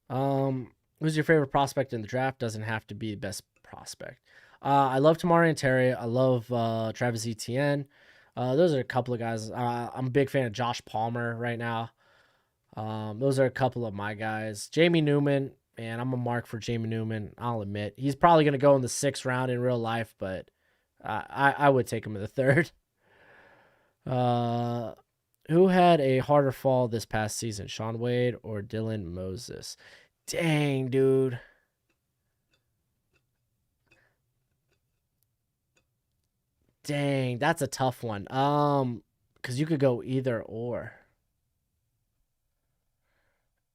Who's your favorite prospect in the draft? Doesn't have to be the best prospect. I love Tamari Terry. I love Travis Etienne. Those are a couple of guys. I'm a big fan of Josh Palmer right now. Those are a couple of my guys. Jamie Newman, man, I'm a mark for Jamie Newman. I'll admit he's probably going to go in the 6th round in real life, but I would take him in the 3rd. Who had a harder fall this past season, Shaun Wade or Dylan Moses? Dang, dude. Dang, that's a tough one. Because you could go either or.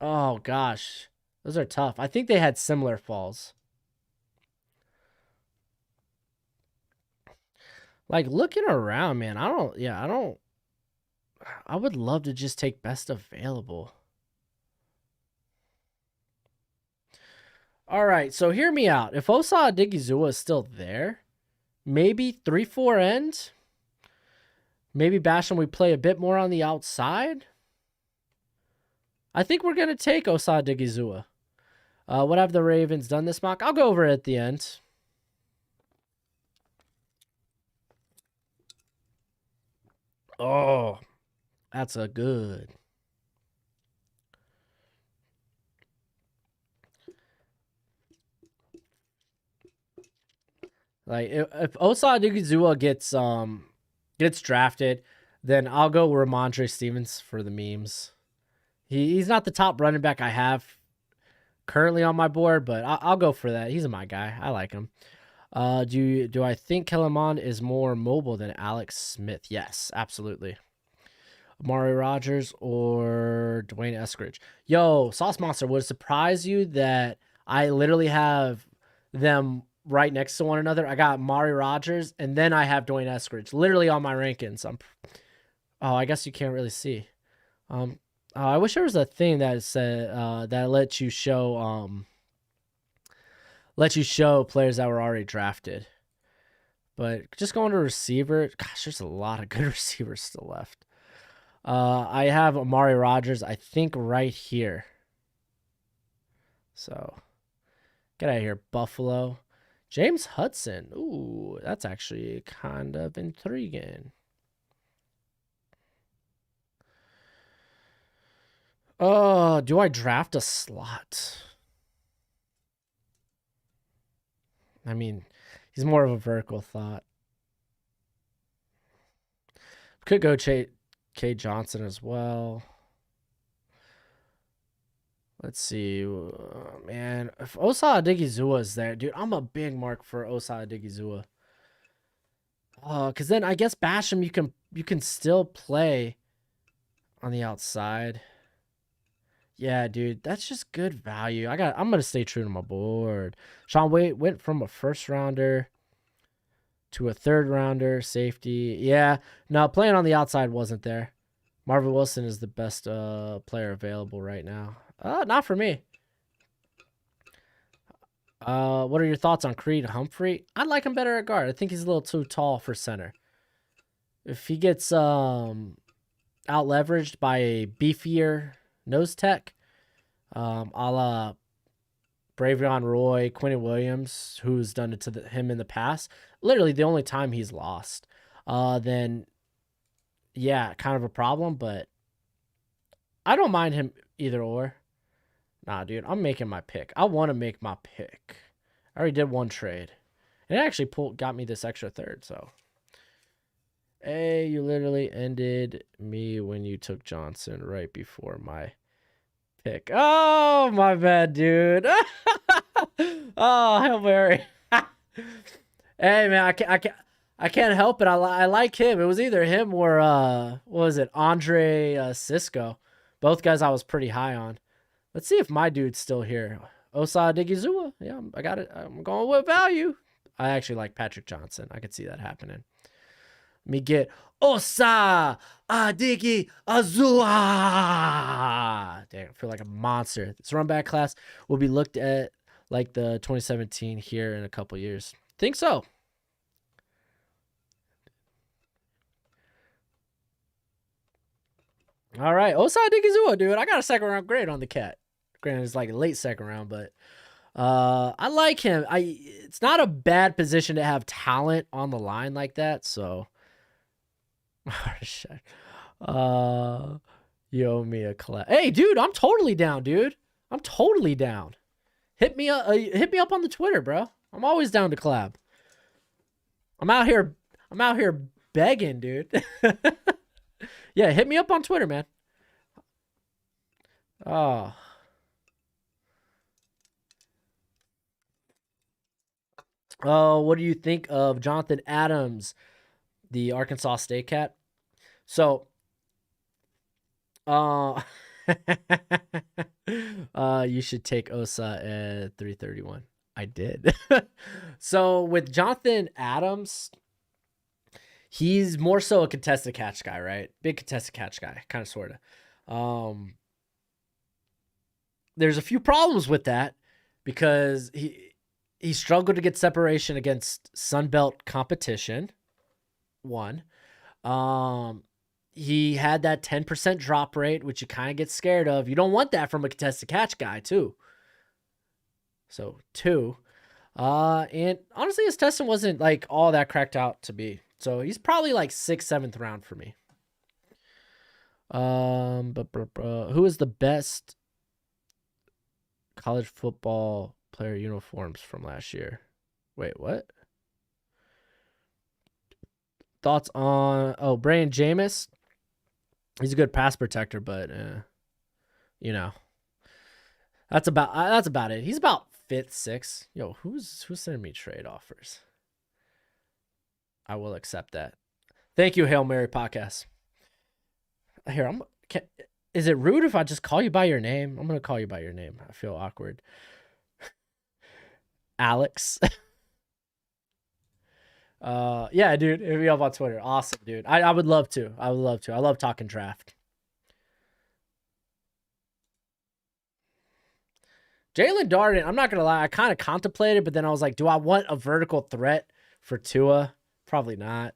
Oh, gosh. Those are tough. I think they had similar falls. Like, looking around, man, I would love to just take best available. All right, so hear me out. If Osa Odigizua is still there, maybe 3-4 end. Maybe Basham, we play a bit more on the outside. I think we're going to take Osa Odigizua. What have the Ravens done this mock? I'll go over it at the end. Oh, that's a good. Like if Osa Odigizua gets drafted, then I'll go Ramondre Stevens for the memes. He's not the top running back I have currently on my board, but I'll go for that. He's my guy. I like him. Do I think Kellerman is more mobile than Alex Smith? Yes, absolutely. Amari Rogers or Dwayne Eskridge? Yo, Sauce Monster, would it surprise you that I literally have them right next to one another? I got Amari Rogers, and then I have Dwayne Eskridge, literally on my rankings. Oh, I guess you can't really see. I wish there was a thing that said that lets you show players that were already drafted. But just going to receiver, gosh, there's a lot of good receivers still left. I have Amari Rogers, I think, right here. So, get out of here, Buffalo. James Hudson. Ooh, that's actually kind of intriguing. Oh, do I draft a slot? I mean, he's more of a vertical thought. Could go K. Johnson as well. Let's see. Man, if Osa Odigizua is there, dude, I'm a big mark for Osa Odigizua. Because then I guess Basham you can still play on the outside. Yeah, dude, that's just good value. I'm gonna stay true to my board. Sean Wade went from a first rounder to a third rounder, safety. Yeah, no, playing on the outside wasn't there. Marvin Wilson is the best player available right now. Not for me. What are your thoughts on Creed Humphrey? I like him better at guard. I think he's a little too tall for center. If he gets out leveraged by a beefier nose tech, a la Bravion Roy, Quentin Williams, who's done it to him in the past, literally the only time he's lost, then yeah, kind of a problem, but I don't mind him either or. Nah, dude, I'm making my pick. I want to make my pick. I already did one trade. And it actually got me this extra third, so. Hey, you literally ended me when you took Johnson right before my pick. Oh, my bad, dude. Oh, Hail Mary. Hey, man, I can't help it. I like him. It was either him or what was it, Andre Cisco. Both guys I was pretty high on. Let's see if my dude's still here. Osa Odigizua. Yeah, I got it. I'm going with value. I actually like Patrick Johnson. I could see that happening. Let me get Osa Odigizua. Damn, I feel like a monster. This run back class will be looked at like the 2017 here in a couple years. Think so. All right, Osa Odigizua, dude. I got a second round grade on the cat. Granted, it's like a late second round, but I like him. It's not a bad position to have talent on the line like that. So, you owe me a collab. Hey, dude, I'm totally down, dude. I'm totally down. Hit me up on the Twitter, bro. I'm always down to collab. I'm out here begging, dude. Yeah, hit me up on Twitter, man. Oh. What do you think of Jonathan Adams, the Arkansas State cat? So, you should take Osa at 331. I did. So with Jonathan Adams, he's more so a contested catch guy, right? Big contested catch guy, kind of, sort of. There's a few problems with that because he struggled to get separation against Sunbelt competition. One. He had that 10% drop rate, which you kind of get scared of. You don't want that from a contested catch guy, too. So, 2. And honestly, his testing wasn't like all that cracked out to be. So he's probably like 6th, 7th round for me. Who is the best college football player uniforms from last year? Wait, what? Thoughts on Brian Jameis? He's a good pass protector, but you know, that's about it. He's about 5th, 6th. Yo, who's sending me trade offers? I will accept that. Thank you, Hail Mary podcast. Here, is it rude if I just call you by your name? I'm gonna call you by your name. I feel awkward. Alex. Yeah, dude, hit me up on Twitter. Awesome, dude. I would love to. I love talking draft. Jalen Darden, I'm not gonna lie, I kind of contemplated, but then I was like, do I want a vertical threat for Tua? Probably not.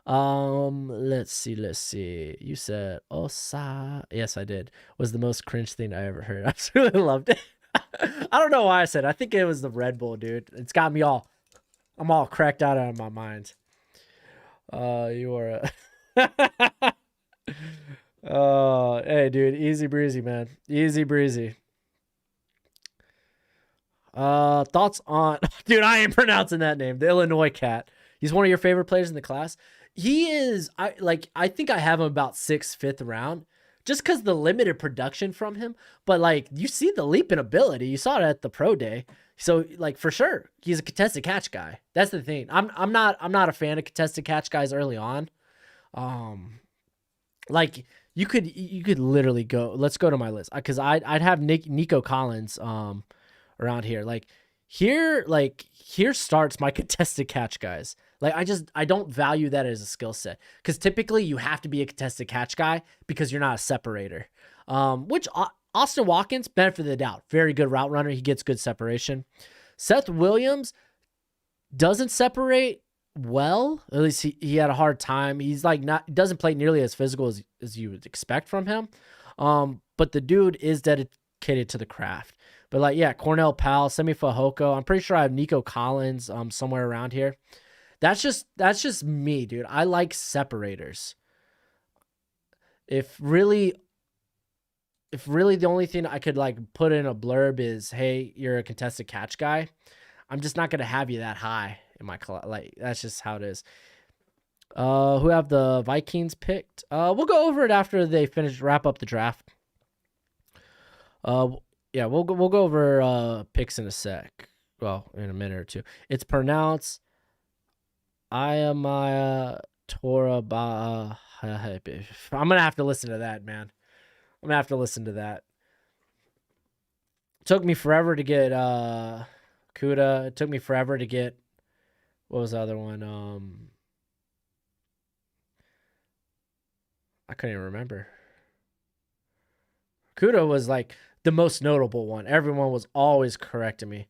Let's see. You said Osa. Yes, I did. Was the most cringe thing I ever heard. I absolutely loved it. I don't know why I said it. I think it was the Red Bull, dude. It's got me all. I'm all cracked out of my mind. You are a hey, dude, easy breezy, man. Easy breezy. Thoughts on dude, I ain't pronouncing that name. The Illinois cat. He's one of your favorite players in the class. He is I think I have him about 6th, 5th round. Just because the limited production from him. But like you see the leap in ability. You saw it at the pro day. So like for sure, he's a contested catch guy. That's the thing. I'm not a fan of contested catch guys early on. Like you could literally go. Let's go to my list because I'd have Nico Collins around here. Like here starts my contested catch guys. Like I don't value that as a skill set because typically you have to be a contested catch guy because you're not a separator. Which Austin Watkins, benefit of the doubt, very good route runner. He gets good separation. Seth Williams doesn't separate well. At least he had a hard time. He's like doesn't play nearly as physical as you would expect from him. But the dude is dedicated to the craft. But like, yeah, Cornell Powell, Semi Fehoko. I'm pretty sure I have Nico Collins somewhere around here. That's just me, dude. I like separators. If really the only thing I could like put in a blurb is, hey, you're a contested catch guy, I'm just not gonna have you that high in my class. Like that's just how it is. Who have the Vikings picked? We'll go over it after they wrap up the draft. Yeah, we'll go over picks in a sec. Well, in a minute or two. It's pronounced Ayamaya Torah Ba. I'm gonna have to listen to that, man. I'm gonna have to listen to that. It took me forever to get Kuda. It took me forever to get what was the other one? I couldn't even remember. Kuda was like the most notable one. Everyone was always correcting me.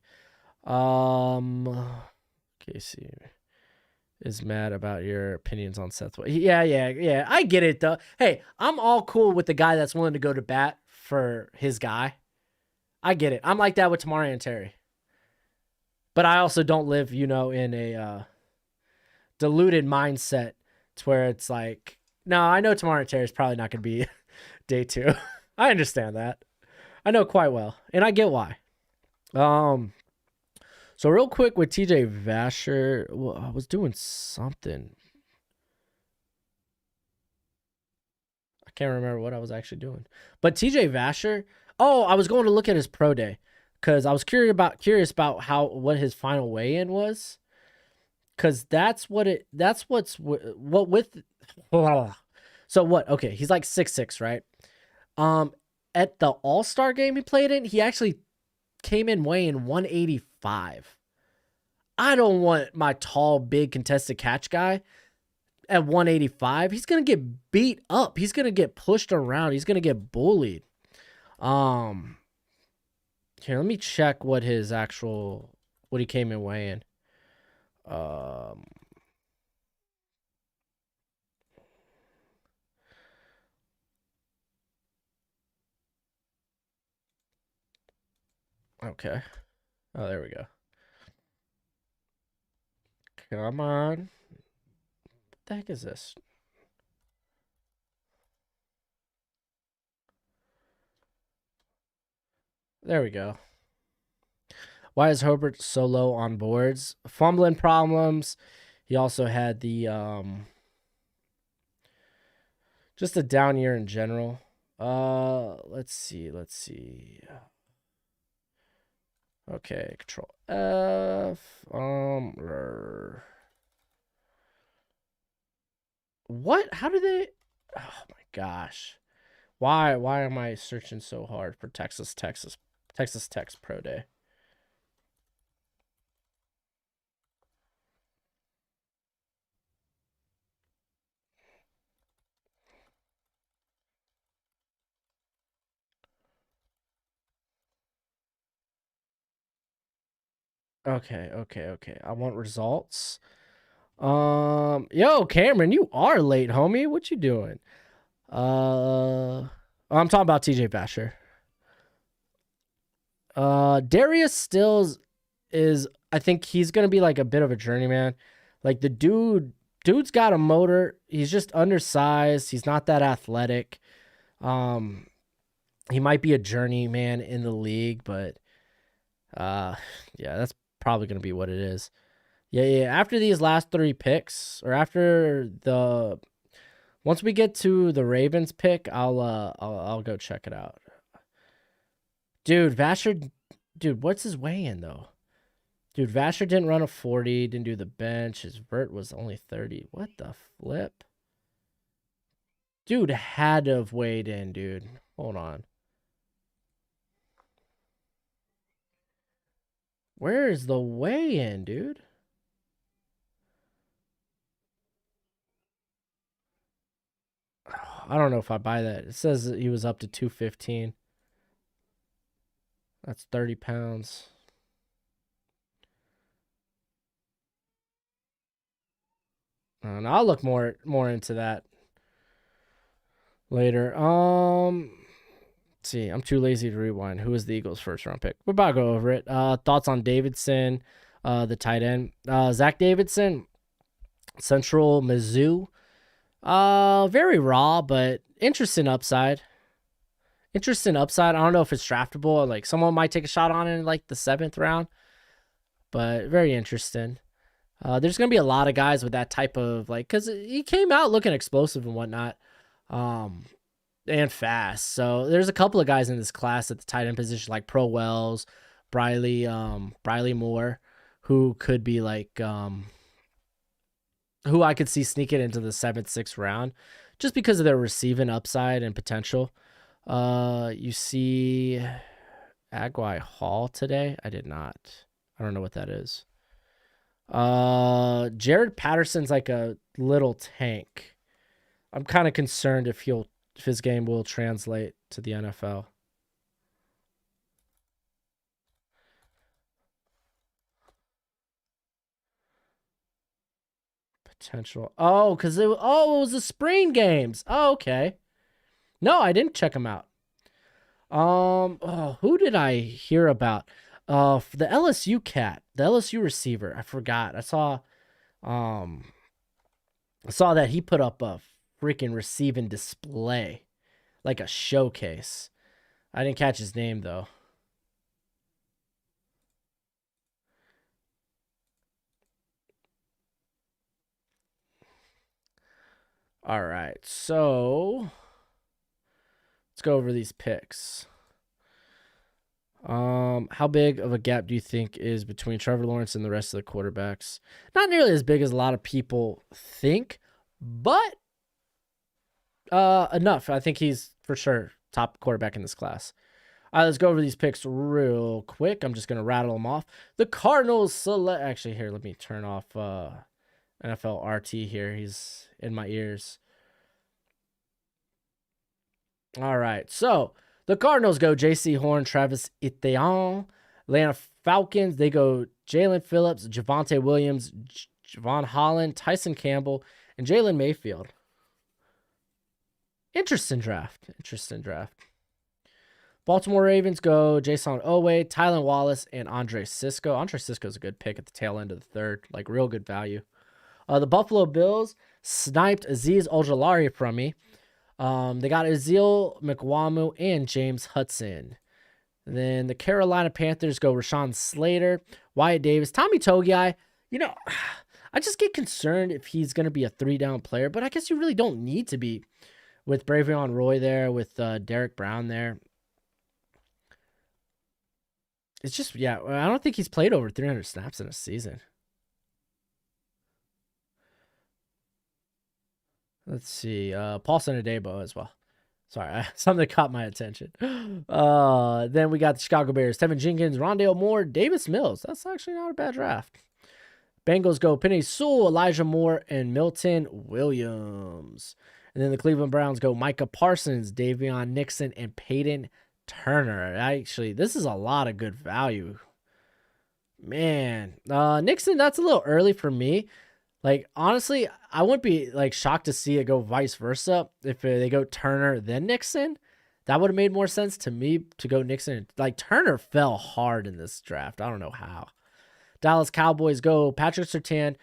Casey is mad about your opinions on Seth. Yeah. I get it though. Hey, I'm all cool with the guy that's willing to go to bat for his guy. I get it. I'm like that with Tamari and Terry. But I also don't live, in a diluted mindset to where it's like, no, I know Tamari and Terry is probably not going to be day 2. I understand that. I know quite well, and I get why. So real quick with TJ Vasher, well, I was doing something. I can't remember what I was actually doing. But TJ Vasher, I was going to look at his pro day because I was curious about what his final weigh-in was. Because that's what's what with. So what? Okay, he's like 6'6", right? At the All-Star game he played in, he actually came in weighing 185. I don't want my tall, big contested catch guy at 185. He's gonna get beat up. He's gonna get pushed around. He's gonna get bullied. Here, let me check what he came in weighing. Okay. Oh, there we go. Come on. What the heck is this? There we go. Why is Herbert so low on boards? Fumbling problems. He also had the just a down year in general. Let's see. Okay, Control F. What? How do they? Oh my gosh. Why am I searching so hard for Texas Tech's Pro Day? Okay. I want results. Yo, Cameron, you are late, homie. What you doing? I'm talking about TJ Vasher. Darius Stills is, I think he's gonna be like a bit of a journeyman. Like the dude's got a motor. He's just undersized. He's not that athletic. He might be a journeyman in the league, but yeah, that's probably gonna be what it is. Yeah. After these last 3 picks, or once we get to the Ravens pick, I'll go check it out. Dude, Vasher, what's his weigh in though? Dude, Vasher didn't run a 40, didn't do the bench. His vert was only 30. What the flip? Dude had to have weighed in, dude. Hold on. Where is the weigh in, dude? I don't know if I buy that. It says that he was up to 215. That's 30 pounds. And I'll look more into that later. Let's see. I'm too lazy to rewind. Who is the Eagles' first round pick? We're about to go over it. Thoughts on Davidson, the tight end. Zach Davidson, Central Mizzou. Very raw, but interesting upside. I don't know if it's draftable. Like someone might take a shot on it in like the 7th round, but very interesting. There's gonna be a lot of guys with that type of like, cause he came out looking explosive and whatnot, and fast. So there's a couple of guys in this class at the tight end position, like Pro Wells, Briley Moore, who could be like, who I could see sneaking into the 7th, 6th round, just because of their receiving upside and potential. You see Agwai Hall today? I did not. I don't know what that is. Jared Patterson's like a little tank. I'm kind of concerned if his game will translate to the NFL. Potential. Oh, because it was the spring games. Oh, okay. No, I didn't check them out. Who did I hear about? The LSU cat, the LSU receiver. I forgot. I saw that he put up a freaking receiving display, like a showcase. I didn't catch his name though. All right, so let's go over these picks. How big of a gap do you think is between Trevor Lawrence and the rest of the quarterbacks? Not nearly as big as a lot of people think, but enough. I think he's for sure top quarterback in this class. All right, let's go over these picks real quick. I'm just gonna rattle them off. The Cardinals select. Actually, here, let me turn off NFL RT here. He's in my ears. All right, so the Cardinals go J.C. Horn, Travis Etienne. Atlanta Falcons, they go Jalen Phillips, Javonte Williams, Javon Holland, Tyson Campbell, and Jalen Mayfield. Interesting draft. Baltimore Ravens go Jason Owe, Tylan Wallace, and Andre Sisco. Andre Sisco's a good pick at the tail end of the third, like real good value. The Buffalo Bills sniped Azeez Ojulari from me. They got Azil McWamu and James Hudson. And then the Carolina Panthers go Rashawn Slater, Wyatt Davis, Tommy Togiai. You know, I just get concerned if he's going to be a 3-down player, but I guess you really don't need to be with Bravion Roy there, with Derek Brown there. It's just, yeah, I don't think he's played over 300 snaps in a season. Let's see. Paulson Adebo as well. Sorry, something caught my attention. Then we got the Chicago Bears. Tevin Jenkins, Rondale Moore, Davis Mills. That's actually not a bad draft. Bengals go Penei Sewell, Elijah Moore, and Milton Williams. And then the Cleveland Browns go Micah Parsons, Davion Nixon, and Peyton Turner. Actually, this is a lot of good value. Man, Nixon, that's a little early for me. Like, honestly, I wouldn't be like shocked to see it go vice versa. If they go Turner, then Nixon, that would have made more sense to me to go Nixon. Like, Turner fell hard in this draft. I don't know how. Dallas Cowboys go Patrick Surtain,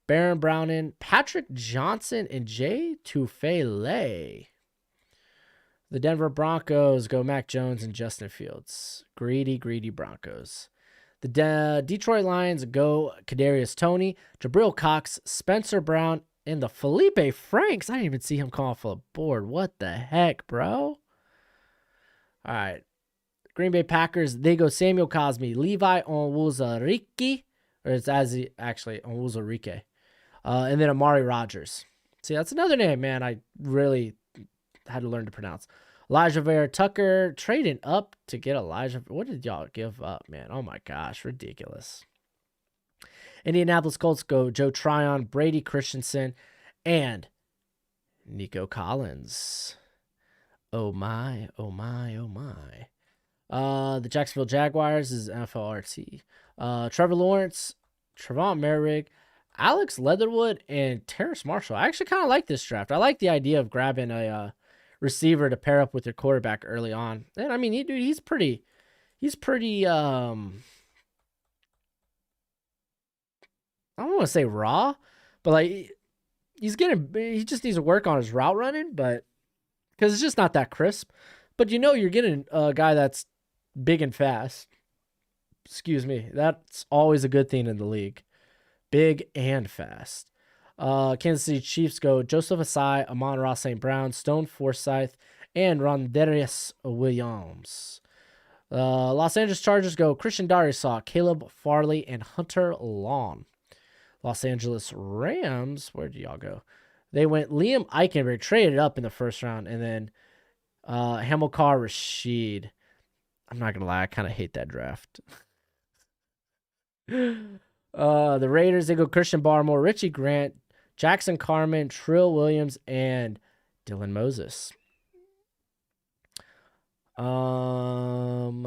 Baron Browning, Patrick Johnson, and Jay Tufele. The Denver Broncos go Mac Jones and Justin Fields. Greedy Broncos. The Detroit Lions go Kadarius Toney, Jabril Cox, Spencer Brown, and the Felipe Franks. I didn't even see him come off the board. What the heck, bro? All right. Green Bay Packers, they go Samuel Cosme, Levi Onwuzurike, or it's actually Onwuzurike, and then Amari Rodgers. See, that's another name, man, I really had to learn to pronounce. Elijah Vera Tucker trading up to get Elijah. What did y'all give up, man? Oh my gosh, ridiculous. Indianapolis Colts go Joe Tryon, Brady Christensen, and Nico Collins. Oh my. The Jacksonville Jaguars is NFLRT. Trevor Lawrence, Trevon Merrick, Alex Leatherwood, and Terrace Marshall. I actually kind of like this draft. I like the idea of grabbing a receiver to pair up with your quarterback early on. And I mean, he's pretty I don't want to say raw, but like he just needs to work on his route running, but because it's just not that crisp. But you're getting a guy that's big and fast. Excuse me. That's always a good thing in the league. Big and fast. Kansas City Chiefs go Joseph Asai, Amon-Ra St. Brown, Stone Forsythe, and Rondarius Williams. Los Angeles Chargers go Christian Darrisaw, Caleb Farley, and Hunter Long. Los Angeles Rams, where did y'all go? They went Liam Eichenberg, traded up in the first round, and then Hamilcar Rashed. I'm not going to lie, I kind of hate that draft. The Raiders, they go Christian Barmore, Richie Grant, Jackson Carman, Trill Williams, and Dylan Moses. Where am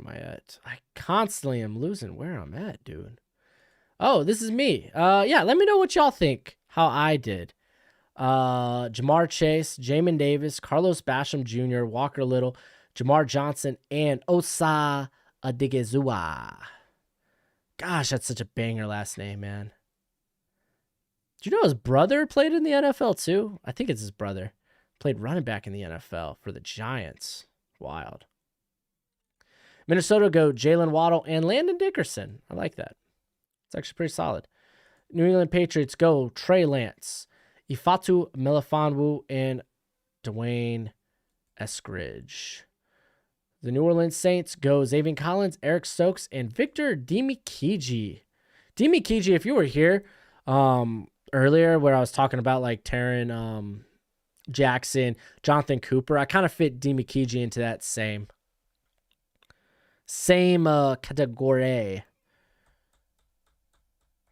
I at? I constantly am losing where I'm at, dude. Oh, this is me. Yeah, let me know what y'all think, how I did. Jamar Chase, Jamin Davis, Carlos Basham Jr., Walker Little, Jamar Johnson, and Osa Adigezua. Gosh, that's such a banger last name, man. Do you know his brother played in the NFL too? I think it's his brother. Played running back in the NFL for the Giants. Wild. Minnesota go Jalen Waddle and Landon Dickerson. I like that. It's actually pretty solid. New England Patriots go Trey Lance, Ifatu Melifonwu, and Dwayne Eskridge. The New Orleans Saints go Zaven Collins, Eric Stokes, and Victor Dimikiji. Dimikiji, if you were here earlier where I was talking about like Taron Jackson, Jonathan Cooper, I kind of fit Dimikiji into that same category.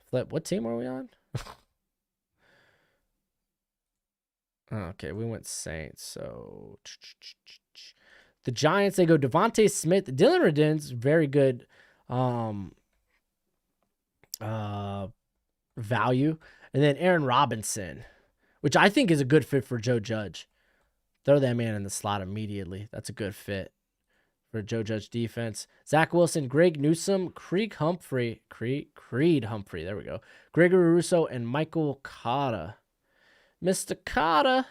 Flip, what team are we on? Okay, we went Saints. So the Giants, they go Devonte Smith. Dylan Redden's very good value. And then Aaron Robinson, which I think is a good fit for Joe Judge. Throw that man in the slot immediately. That's a good fit for Joe Judge defense. Zach Wilson, Greg Newsome, Creed Humphrey. There we go. Gregory Russo and Michael Cotta. Mr. Cotta.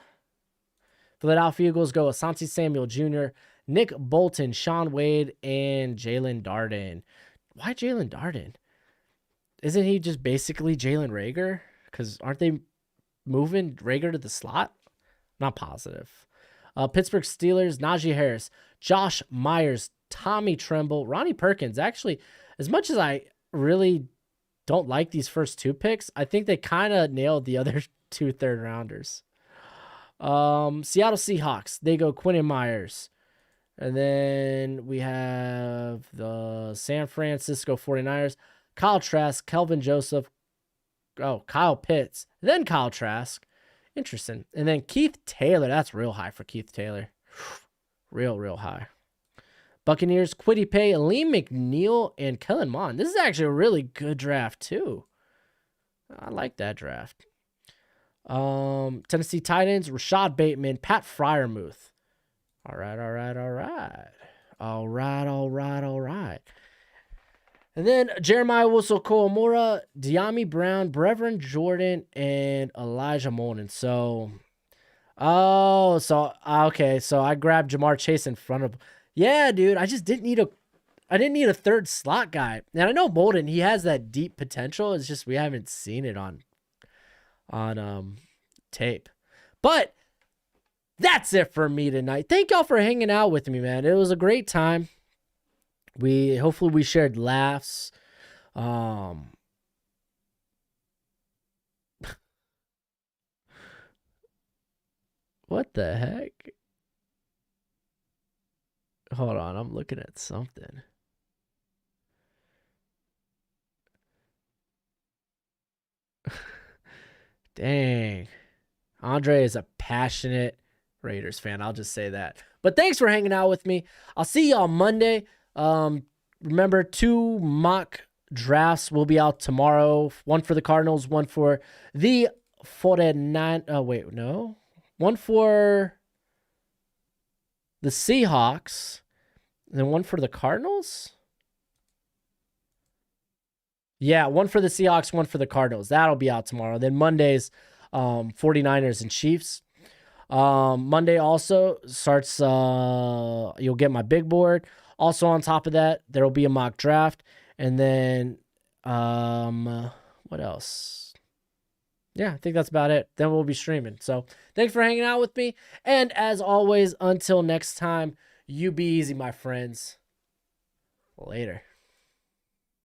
Philadelphia Eagles go Asante Samuel Jr., Nick Bolton, Sean Wade, and Jalen Darden. Why Jalen Darden? Isn't he just basically Jalen Reagor? Because aren't they moving Reagor to the slot? Not positive. Pittsburgh Steelers, Najee Harris, Josh Myers, Tommy Tremble, Ronnie Perkins. Actually, as much as I really don't like these first two picks, I think they kind of nailed the other 2 third-rounders. Seattle Seahawks, they go Quinn Myers. And then we have the San Francisco 49ers, Kyle Trask, Kelvin Joseph, Kyle Pitts, then Kyle Trask. Interesting. And then Keith Taylor. That's real high for Keith Taylor. Real high. Buccaneers, Kwity Paye, Lee McNeil, and Kellen Mond. This is actually a really good draft, too. I like that draft. Tennessee Titans, Rashad Bateman, Pat Freiermuth. All right. And then Jeremiah Wusu-Koramoah, De'Ami Brown, Brevin Jordan, and Elijah Molden. So I grabbed Jamar Chase in front of. Yeah, dude, I just didn't need a third slot guy. And I know Bolden, he has that deep potential. It's just we haven't seen it on tape. But that's it for me tonight. Thank y'all for hanging out with me, man. It was a great time. Hopefully we shared laughs. What the heck? Hold on, I'm looking at something. Dang. Andre is a passionate Raiders fan. I'll just say that. But thanks for hanging out with me. I'll see y'all Monday. Remember, 2 mock drafts will be out tomorrow. One for the Cardinals, one for the 49. Oh, wait, no. One for the Seahawks, and then one for the Cardinals? Yeah, one for the Seahawks, one for the Cardinals. That'll be out tomorrow. Then Monday's 49ers and Chiefs. Monday also starts, you'll get my big board. Also on top of that, there will be a mock draft. And then, what else? Yeah, I think that's about it. Then we'll be streaming. So thanks for hanging out with me. And as always, until next time, you be easy, my friends. Later.